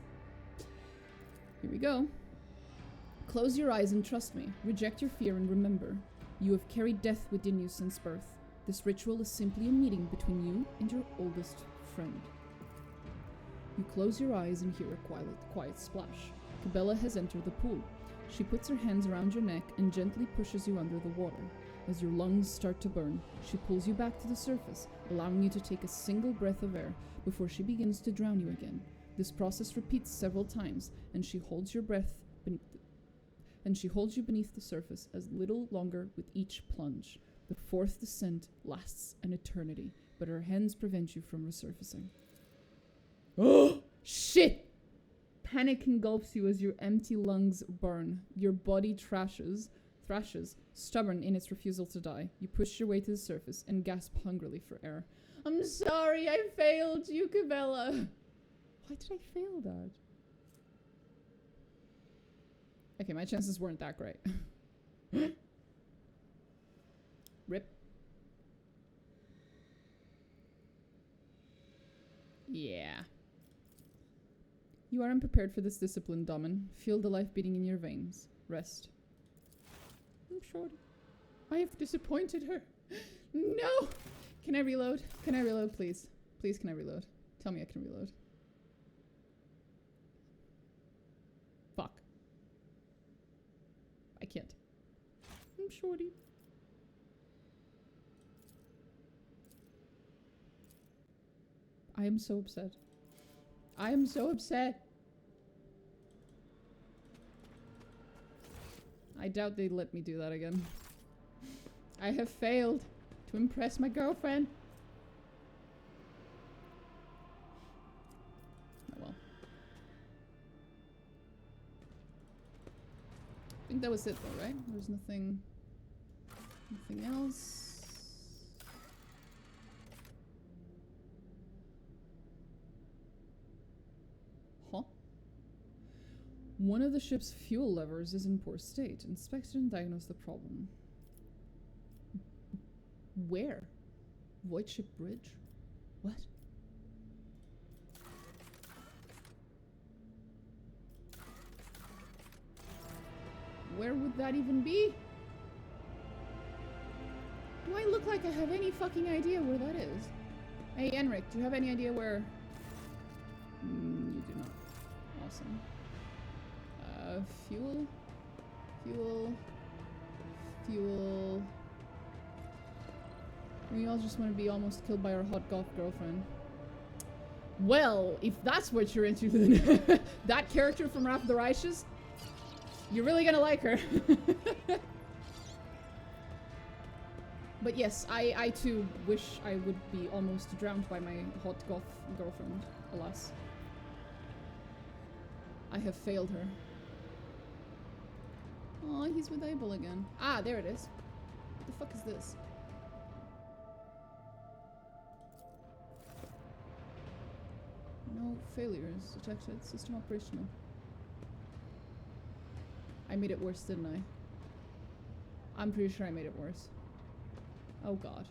Here we go. Close your eyes and trust me. Reject your fear and remember. You have carried death within you since birth. This ritual is simply a meeting between you and your oldest friend. You close your eyes and hear a quiet splash. Kibella has entered the pool. She puts her hands around your neck and gently pushes you under the water. As your lungs start to burn, she pulls you back to the surface, allowing you to take a single breath of air before she begins to drown you again. This process repeats several times, and she holds your breath beneath she holds you beneath the surface as little longer with each plunge. The fourth descent lasts an eternity, but her hands prevent you from resurfacing. Oh, shit! Panic engulfs you as your empty lungs burn. Your body thrashes, stubborn in its refusal to die. You push your way to the surface and gasp hungrily for air. I'm sorry, I failed you, Kibella. Why did I fail that? Okay, my chances weren't that great. Rip. Yeah. You are unprepared for this discipline, Daman. Feel the life beating in your veins. Rest. I'm sorry. I have disappointed her. No! Can I reload? Can I reload, please? Please, can I reload? Tell me I can reload. Fuck. I can't. I'm shorty. I am so upset. I am so upset. I doubt they'd let me do that again. I have failed to impress my girlfriend. Oh well. I think that was it though, right? There's nothing else. Huh? One of the ship's fuel levers is in poor state. Inspect it and diagnose the problem. Where? Void Ship Bridge? What? Where would that even be? Do I look like I have any fucking idea where that is? Hey, Enric, do you have any idea where... you do not. Awesome. Fuel. We all just want to be almost killed by our hot goth girlfriend. Well, if that's what you're interested in, that character from Wrath of the Righteous, you're really gonna like her. But yes, I too wish I would be almost drowned by my hot goth girlfriend, alas. I have failed her. Oh, he's with Abel again. Ah, there it is. What the fuck is this? No failures detected. System operational. I made it worse, didn't I? I'm pretty sure I made it worse. Oh god.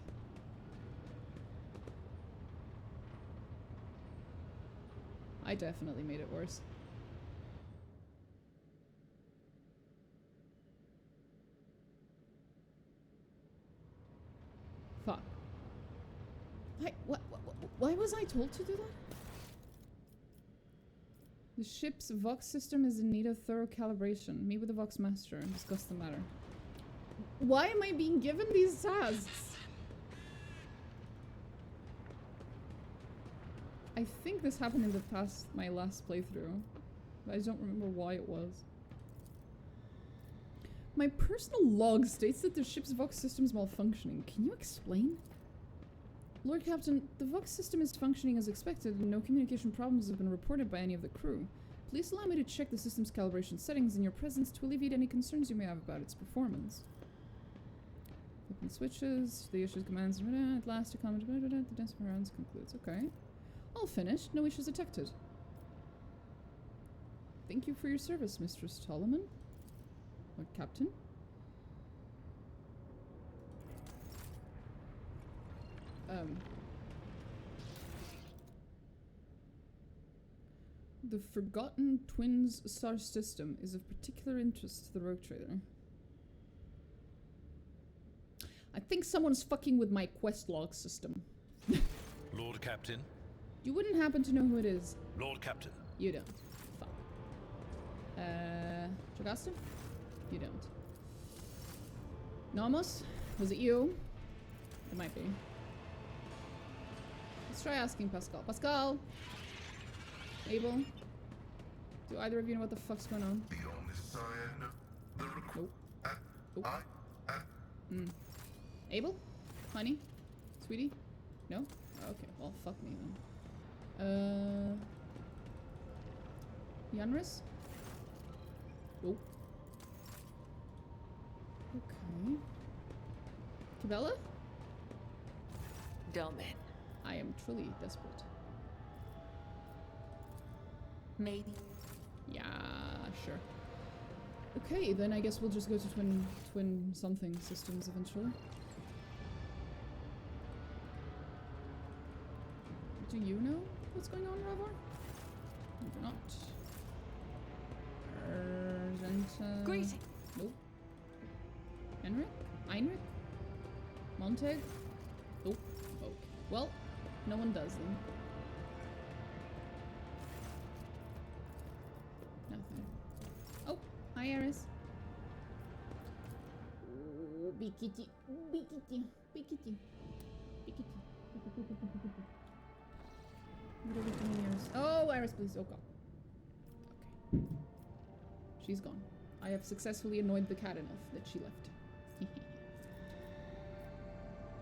I definitely made it worse. Fuck. Why was I told to do that? The ship's Vox system is in need of thorough calibration. Meet with the Vox Master and discuss the matter. Why am I being given these tasks? I think this happened in my last playthrough, but I don't remember why it was. My personal log states that the ship's Vox system is malfunctioning. Can you explain? Lord Captain, the Vox system is functioning as expected and no communication problems have been reported by any of the crew. Please allow me to check the system's calibration settings in your presence to alleviate any concerns you may have about its performance. Open switches, the issues, commands, at last a comment, the dance of rounds concludes. Okay. All finished, no issues detected. Thank you for your service, Mistress Tolleman. Lord Captain. The Forgotten Twins star system is of particular interest to the rogue trader. I think someone's fucking with my quest log system. Lord Captain? You wouldn't happen to know who it is? Lord Captain. You don't. Fuck. Jagasta? You don't. Nomos? Was it you? It might be. Let's try asking Pascal. Pascal! Abel? Do either of you know what the fuck's going on? The Omniscient, the Nope. Nope. Abel? Honey? Sweetie? No? Okay, well, fuck me then. Yanris? Nope. Okay. Cabela? Domin. I am truly desperate. Maybe. Yeah, sure. Okay, then I guess we'll just go to twin something systems eventually. Do you know what's going on, Ravor? You do not. Greeting. Nope. Henrik? Heinrich? Montag? Nope. Okay. Well, no one does then. Nothing. Oh, hi Eris. Oh, big kitty. Big kitty. Big kitty. Big kitty. What are we doing, Eris? Oh, Eris, please. Oh, God. Okay. She's gone. I have successfully annoyed the cat enough that she left.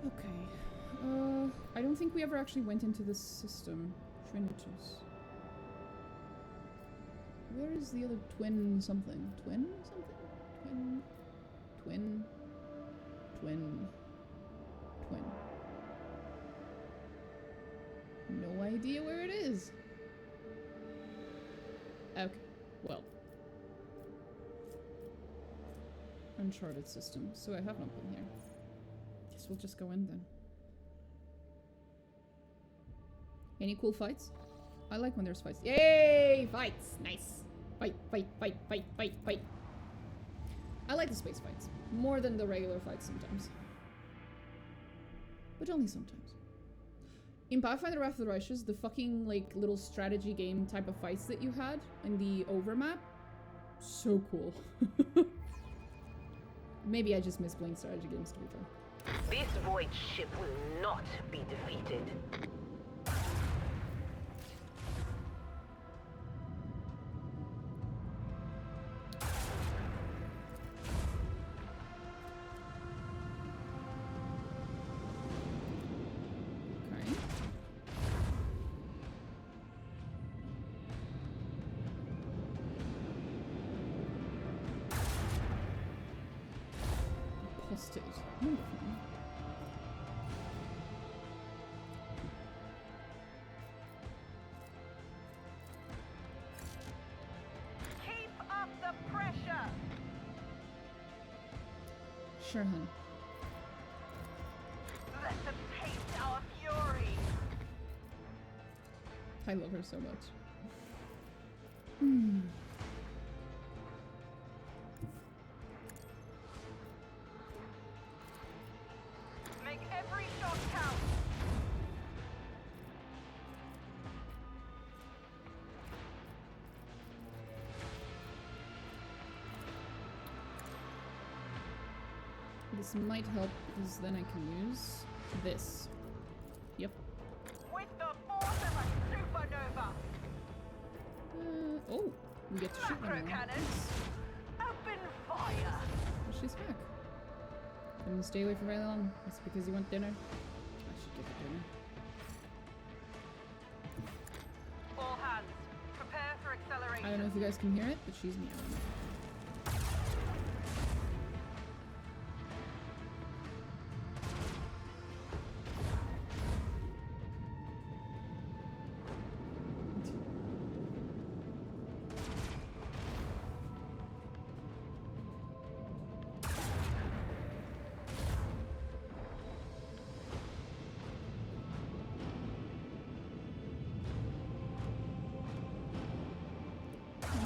Okay. I don't think we ever actually went into this system. Trinitus. Where is the other twin something? Twin something? Twin. No idea where it is. Okay, well. Uncharted system, so I have not been here. Guess we'll just go in then. Any cool fights? I like when there's fights. Yay! Fights! Nice! Fight. I like the space fights. More than the regular fights sometimes. But only sometimes. In Pathfinder Wrath of the Righteous, the fucking, like, little strategy game type of fights that you had in the overmap, so cool. Maybe I just miss playing strategy games, to be fair. This void ship will not be defeated. Sure, hun. Let them taste our fury. I love her so much. Make every shot count. This might help because then I can use this. Yep. With the force of a super Oh, we get to shoot one more. cannons, open fire. Oh, she's back. Didn't stay away for very long. It's because you want dinner. I should get the dinner. All hands, prepare for acceleration. I don't know if you guys can hear it, but she's meowing.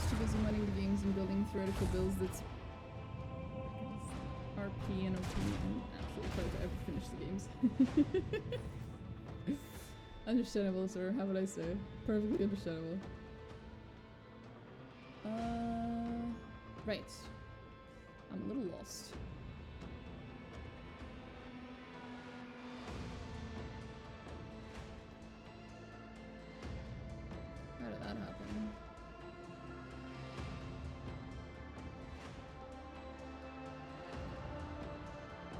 Too busy money the games and building theoretical builds that's RP and OP and absolutely try to ever finish the games. Understandable, sir. How would I say? Perfectly understandable. Right. I'm a little lost. How did that happen?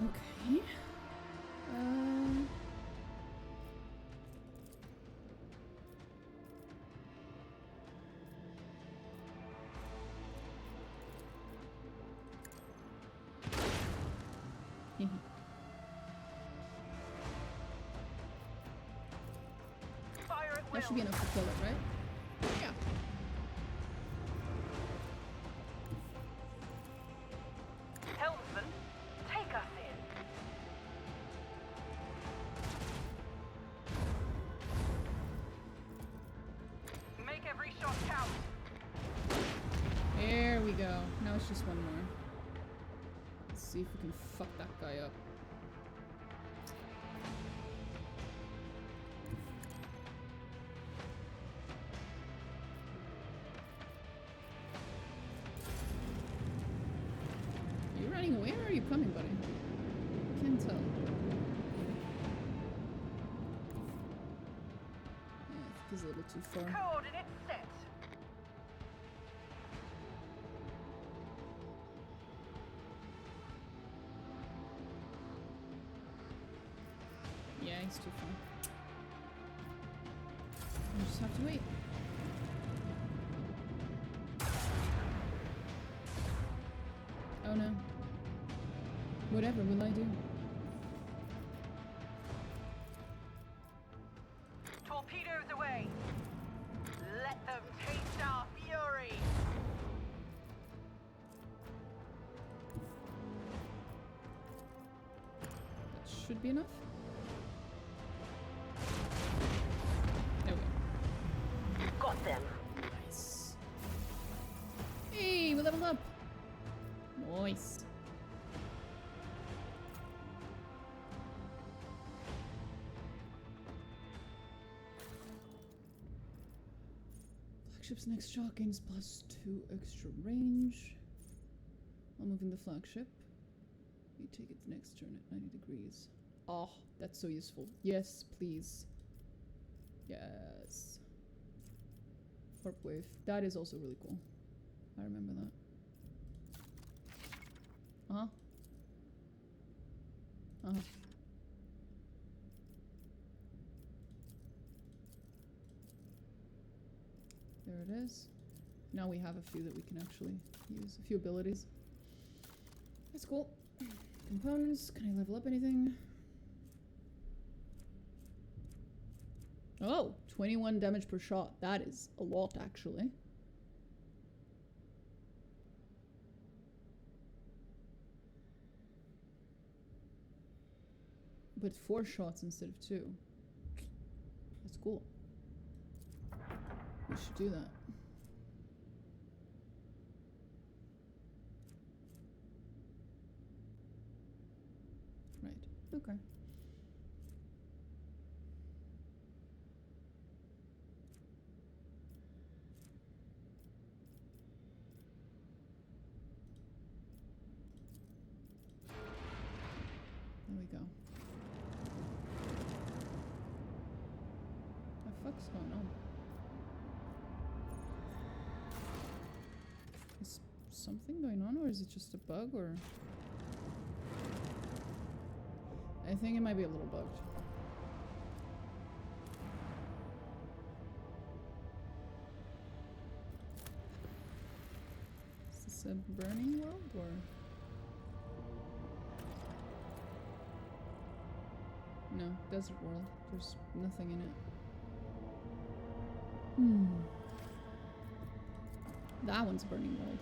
Okay. Fire at will. That should be enough to kill it, right? Yeah. Helmsman, take us in. Make every shot count. There we go. Now it's just one more. Let's see if we can fuck that guy up. Are you running away or are you coming, buddy? Can't tell. Yeah, I think he's a little too far. Coordinates set. Yeah, he's too far. We just have to wait. Oh no. Whatever will I do? Torpedoes away. Let them taste our fury. That should be enough. There we go. Got them. Nice. Hey, we leveled up. Nice. Flagship's next shot gains +2 extra range. While moving the flagship, you take its next turn at 90 degrees. Oh, that's so useful. Yes, please. Yes. Warp wave. That is also really cool. I remember that. Uh-huh. Uh-huh. There it is. Now we have a few that we can actually use. A few abilities. That's cool. Components. Can I level up anything? Oh! 21 damage per shot. That is a lot, actually. But 4 shots instead of 2. That's cool. We should do that. Right. Okay. There we go. What the fuck's going on? something going on, or is it just a bug, or... I think it might be a little bugged. Is this a burning world, or...? No, desert world. There's nothing in it. That one's burning world.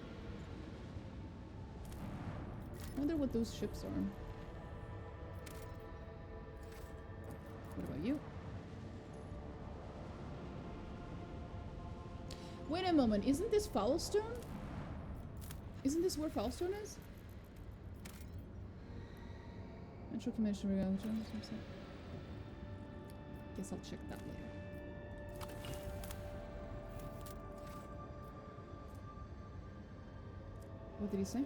I wonder what those ships are. What about you? Wait a moment, isn't this Foulstone? Isn't this where Foulstone is? Natural commission reality. Guess I'll check that later. What did he say?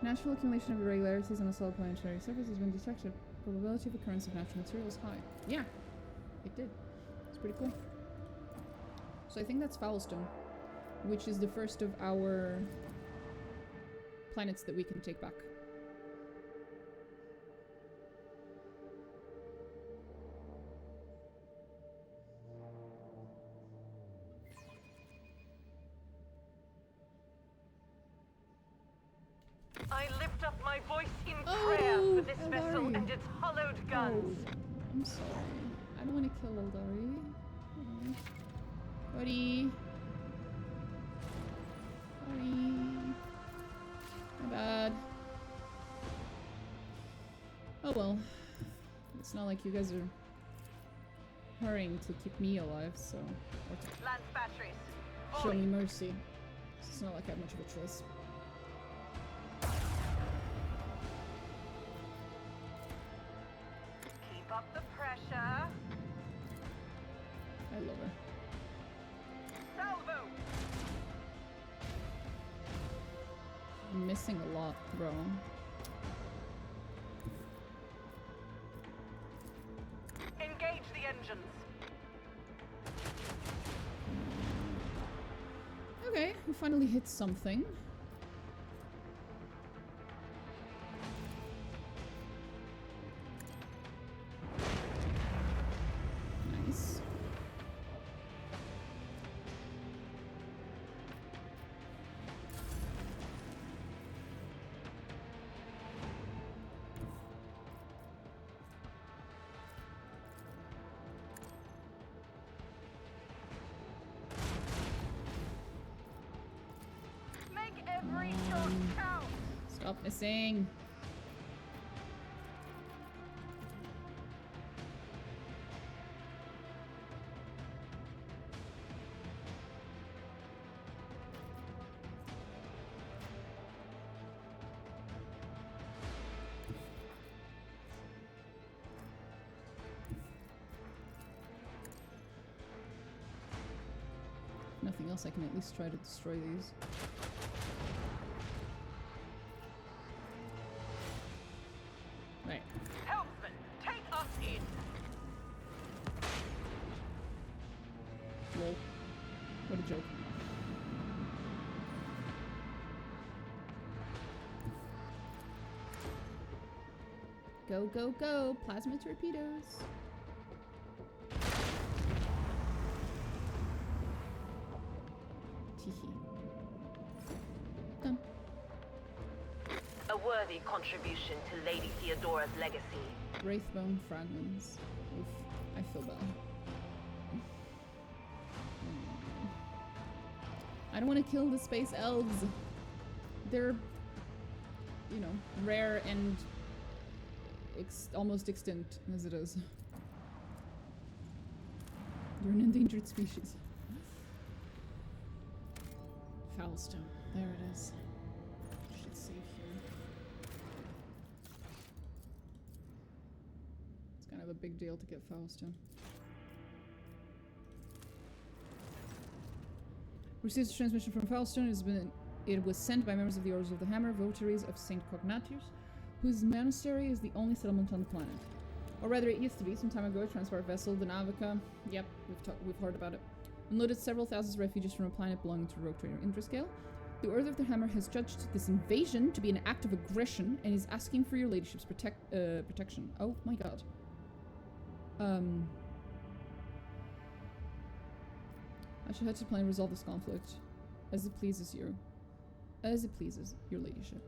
Natural accumulation of irregularities on a solid planetary surface has been detected. Probability of occurrence of natural materials high. Yeah, it did. It's pretty cool. So I think that's Foulstone, which is the first of our planets that we can take back. I lift up my voice in prayer for this vessel and its hollowed guns. Oh, I'm sorry. I don't want to kill Eldari. Buddy. Sorry. My bad. Oh well. It's not like you guys are hurrying to keep me alive, so... Or to Lance batteries. show me mercy. It's not like I have much of a choice. Keep up the pressure. I love her. Salvo. I'm missing a lot, bro. Engage the engines. Okay, we finally hit something. Nice. Make every shot count. Stop missing. Nothing else, I can at least try to destroy these. Right. Helpsman, take us in. Lol. What a joke. Go, go, go! Plasma torpedoes! Teehee. Done. A worthy contribution to Lady Theodora's legacy. Wraithbone fragments. Oof, I feel bad. I don't want to kill the space elves. They're, you know, rare and almost extinct as it is. They're an endangered species. Foulstone. There it is. Should save here. It's kind of a big deal to get Foulstone. Receives a transmission from Foulstone. It was sent by members of the Orders of the Hammer, votaries of Saint Cognatius, whose monastery is the only settlement on the planet. Or rather, it used to be. Some time ago, a transport vessel, the Navica, yep, we've heard about it, unloaded several thousand refugees from a planet belonging to Rogue Trader Interscale. The Order of the Hammer has judged this invasion to be an act of aggression and is asking for your ladyship's protection. Oh my god. I shall head to plan and resolve this conflict as it pleases you. As it pleases your ladyship.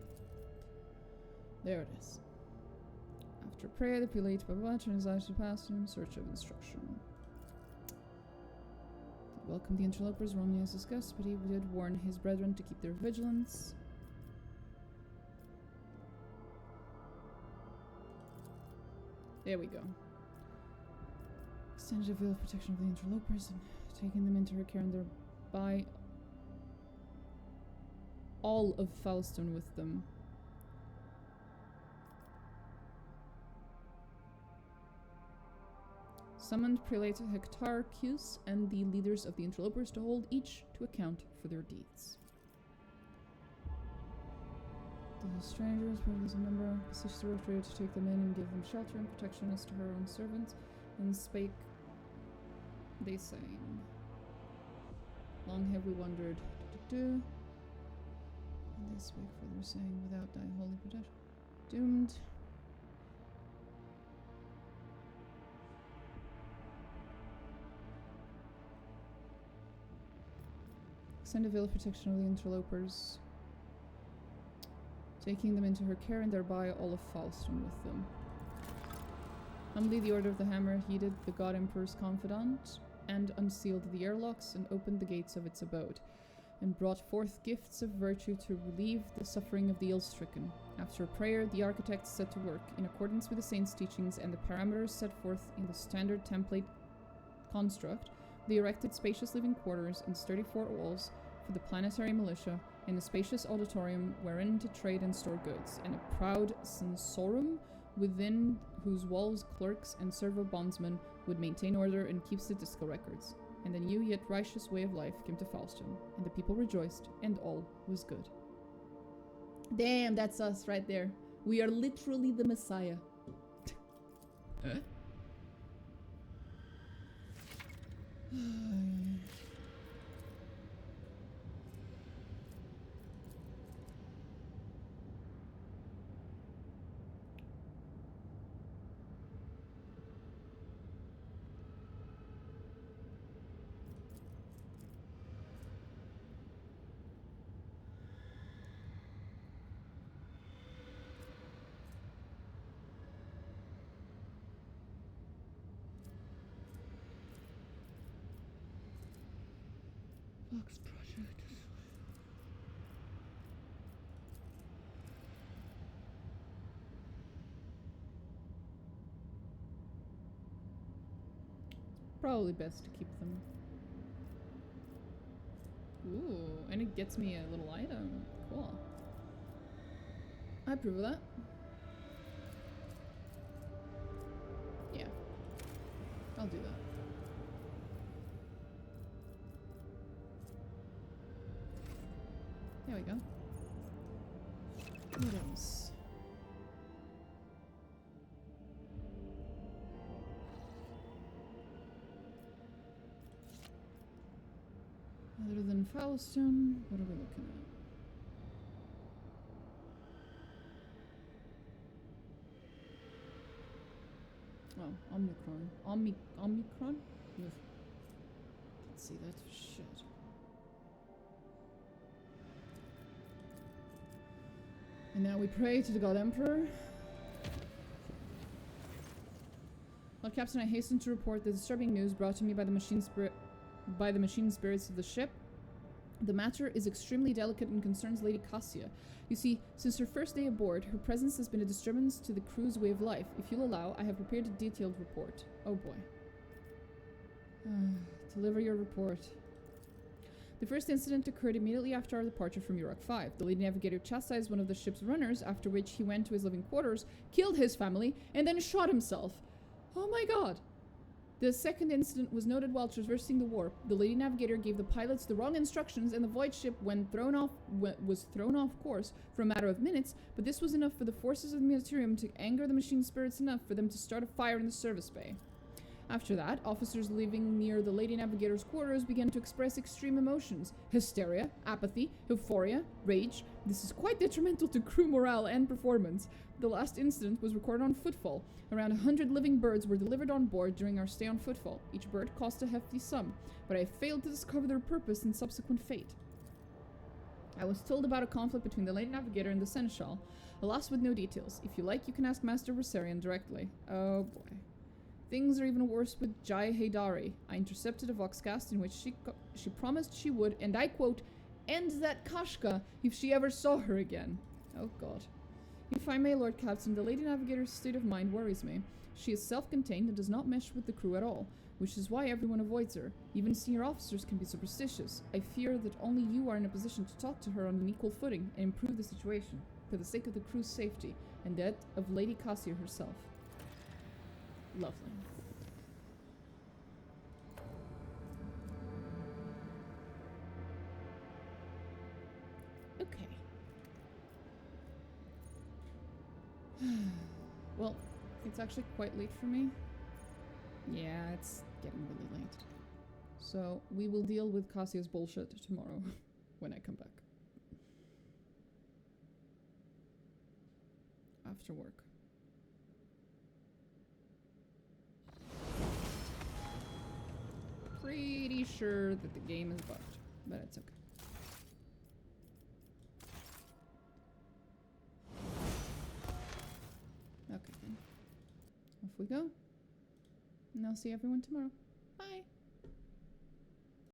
There it is. After prayer, the prelate turns his eyes to the past in search of instruction. He welcomed the interlopers warmly as discussed, but he did warn his brethren to keep their vigilance. There we go. Extended a veil of protection of the interlopers and taking them into her care and thereby all of Falstone with them. Summoned Prelate Hectarchus and the leaders of the interlopers to hold each to account for their deeds. The strangers, but as a member, beseeched the Rogue to take them in and give them shelter and protection as to her own servants, and spake they saying, long have we wondered, and they spake further saying, without thy holy protection, doomed. Extend a veil of protection of the interlopers, taking them into her care and thereby all of Falstone with them. Humbly the Order of the Hammer heeded the God Emperor's confidant and unsealed the airlocks and opened the gates of its abode, and brought forth gifts of virtue to relieve the suffering of the ill-stricken. After a prayer, the architects set to work, in accordance with the saint's teachings and the parameters set forth in the standard template construct. They erected spacious living quarters and sturdy fort walls for the planetary militia, and a spacious auditorium wherein to trade and store goods, and a proud censorum within whose walls clerks and servo bondsmen would maintain order and keep statistical records. And a new yet righteous way of life came to Falstone, and the people rejoiced, and all was good. Damn, that's us right there. We are literally the Messiah. Fox Project. Probably best to keep them. Ooh, and it gets me a little item. Cool. I approve of that. Yeah. I'll do that. There we go. What else? Other than Falstone, what are we looking at? Oh, Omicron. Omicron? Ugh. Can't see that shit. And now we pray to the God Emperor. Lord Captain, I hasten to report the disturbing news brought to me by the machine spirits of the ship. The matter is extremely delicate and concerns Lady Cassia. You see, since her first day aboard, her presence has been a disturbance to the crew's way of life. If you'll allow, I have prepared a detailed report. Oh boy. Deliver your report. The first incident occurred immediately after our departure from Urok 5. The Lady Navigator chastised one of the ship's runners, after which he went to his living quarters, killed his family, and then shot himself. Oh my god. The second incident was noted while traversing the warp. The Lady Navigator gave the pilots the wrong instructions, and the void ship was thrown off course for a matter of minutes, but this was enough for the forces of the Militarium to anger the machine spirits enough for them to start a fire in the service bay. After that, officers living near the Lady Navigator's quarters began to express extreme emotions. Hysteria, apathy, euphoria, rage. This is quite detrimental to crew morale and performance. The last incident was recorded on Footfall. Around 100 living birds were delivered on board during our stay on Footfall. Each bird cost a hefty sum, but I failed to discover their purpose and subsequent fate. I was told about a conflict between the Lady Navigator and the Seneschal, alas with no details. If you like, you can ask Master Rosarian directly. Oh boy. Things are even worse with Jai Haydari. I intercepted a voxcast in which she promised she would, and I quote, end that Kashka if she ever saw her again. Oh god. If I may, Lord Captain, the Lady Navigator's state of mind worries me. She is self-contained and does not mesh with the crew at all, which is why everyone avoids her. Even senior officers can be superstitious. I fear that only you are in a position to talk to her on an equal footing and improve the situation, for the sake of the crew's safety, and that of Lady Cassia herself. Lovely. Okay. Well, it's actually quite late for me. Yeah, it's getting really late. So, we will deal with Cassia's bullshit tomorrow when I come back. After work. Pretty sure that the game is bugged, but it's okay. Okay, then. Off we go. And I'll see everyone tomorrow. Bye!